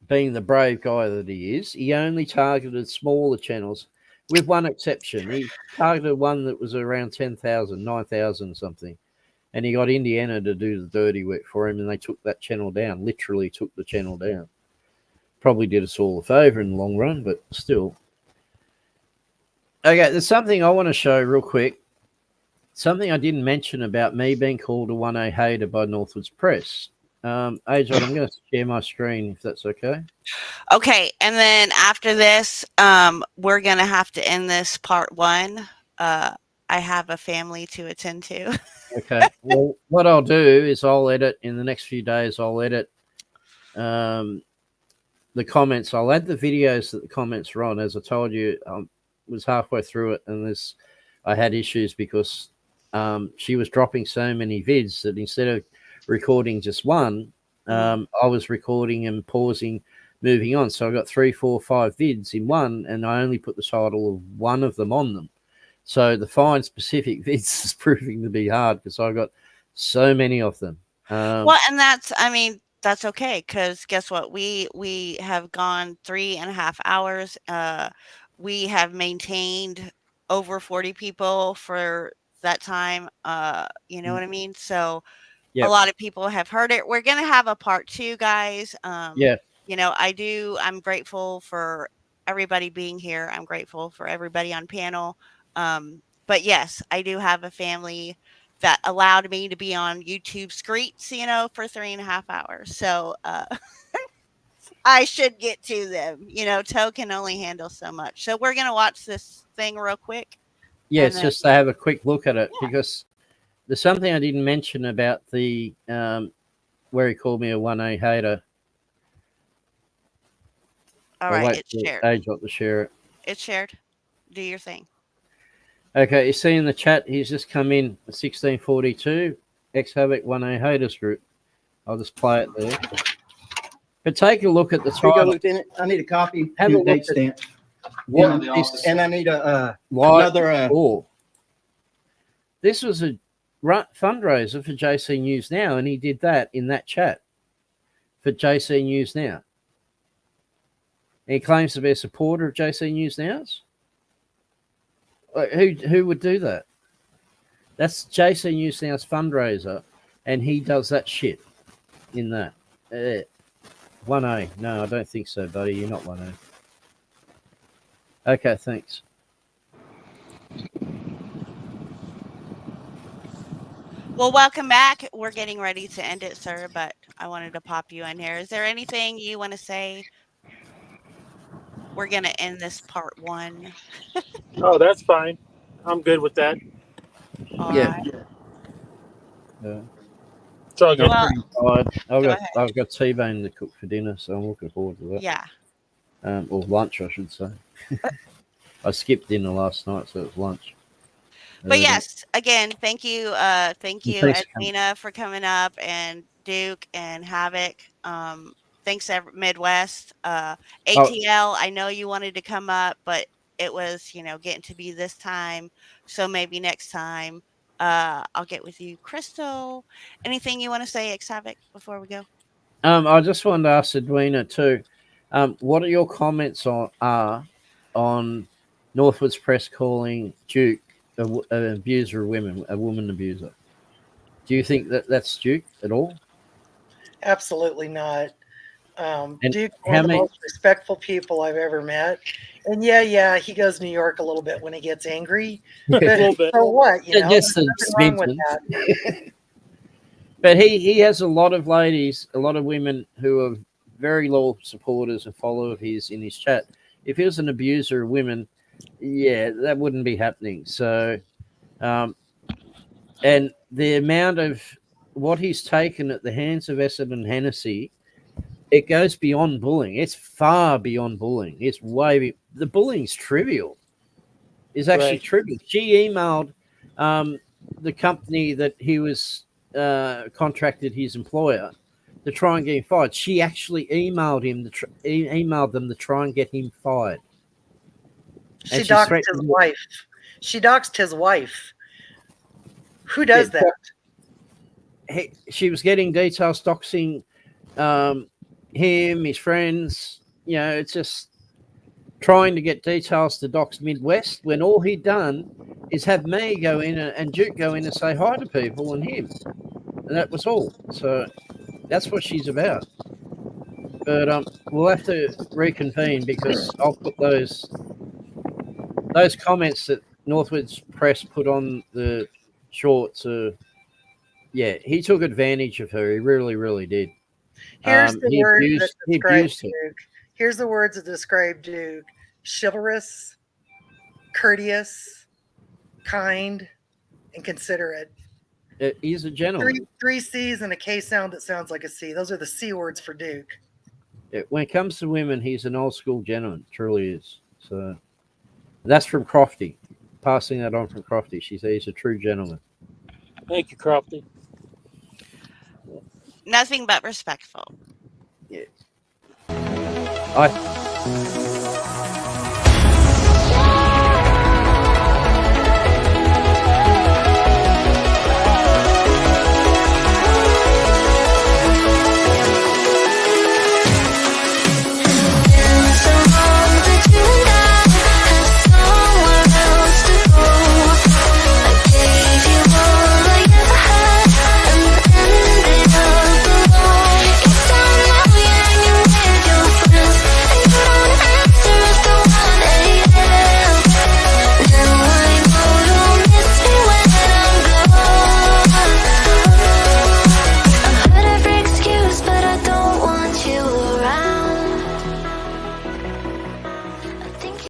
Being the brave guy that he is, he only targeted smaller channels, with one exception. He targeted one that was around 10,000, 9,000 something. And he got Indiana to do the dirty work for him, and they took that channel down, literally took the channel down. Probably did us all a favor in the long run, but still. Okay, there's something I want to show real quick. Something I didn't mention about me being called a 1A hater by Northwoods Press. Ajod, I'm going to share my screen if that's okay. Okay, and then after this, we're going to have to end this part one. I have a family to attend to. Okay. Well, what I'll do is I'll edit in the next few days. I'll edit the comments. I'll add the videos that the comments are on. As I told you, I was halfway through it, and I had issues because she was dropping so many vids that instead of recording just one, I was recording and pausing, moving on. So I got 3, 4, 5 vids in one, and I only put the title of one of them on them. So the find specific vids is proving to be hard because I got so many of them. Well, and that's okay, because guess what? We have gone 3.5 hours. We have maintained over 40 people for that time. You know what I mean? So a Yep. lot of people have heard it. We're gonna have a part 2, guys. Yeah. You know, I'm grateful for everybody being here. I'm grateful for everybody on panel. But yes, I do have a family that allowed me to be on YouTube Screets, you know, for 3.5 hours. So I should get to them. You know, Toe can only handle so much. So we're gonna watch this thing real quick. Yeah, and it's then- just to have a quick look at it because there's something I didn't mention about the where he called me a 1A hater. All I'll right, wait it's for shared. Ajot to share it. It's shared. Do your thing. Okay, you see in the chat, he's just come in 1642 Havoc 1A haters group. I'll just play it there. But take a look at the Here you go, title. Lieutenant. I need a copy. Have and a a date look at stamp. what this And I need light another. for. This was a fundraiser for JC News Now, and he did that in that chat for JC News Now. And he claims to be a supporter of JC News Now's. Like, who would do that? That's JC News Now's fundraiser, and he does that shit in that. 1A. No, I don't think so, buddy. You're not 1A. Okay, thanks. Well, welcome back. We're getting ready to end it, sir, but I wanted to pop you in here. Is there anything you want to say? We're going to end this part 1. Oh, that's fine. I'm good with that. All Yeah. right. Yeah. It's all good. Well, I've got T-bone to cook for dinner, so I'm looking forward to that. Yeah. Or lunch, I should say. I skipped dinner last night, so it was lunch. But yes, again, thank you, Thanks for coming. Edwina, for coming up, and Duke and Havoc. Thanks, Midwest. ATL, I know you wanted to come up, but it was, you know, getting to be this time. So maybe next time I'll get with you. Crystal, anything you want to say, Havoc, before we go? I just wanted to ask Edwina too. What are your comments on Northwoods Press calling Duke an abuser of women, a woman abuser? Do you think that that's Duke at all? Absolutely not. Duke, how one of the many- most respectful people I've ever met. And yeah, he goes New York a little bit when he gets angry. But A little bit. so what? You know, Just there's a nothing wrong with smidgen. that. But he has a lot of ladies, a lot of women who are very loyal supporters and follow of his in his chat. If he was an abuser of women, yeah, that wouldn't be happening. So, and the amount of what he's taken at the hands of Essendon Hennessy, it goes beyond bullying. It's far beyond bullying. It's the bullying's trivial. It's actually trivial. She emailed the company that he was contracted his employer to try and get him fired. She actually emailed them to try and get him fired. She doxed his wife. She doxed his wife. Who does that? She was getting details doxing him, his friends. You know, it's just trying to get details to dox Midwest when all he'd done is have me go in and Duke go in and say hi to people and him. And that was all. So that's what she's about. But we'll have to reconvene because I'll put those comments that Northwoods Press put on the shorts. Yeah, he took advantage of her. He really, really did. Here's the word that he describes abused her. Duke. Here's the words that describe Duke: chivalrous, courteous, kind, and considerate. He's a gentleman. Three C's and a K sound that sounds like a C. Those are the C words for Duke. When it comes to women, he's an old school gentleman. Truly is. So that's from Crofty. Passing that on from Crofty. She says he's a true gentleman. Thank you, Crofty. Nothing but respectful. Yeah.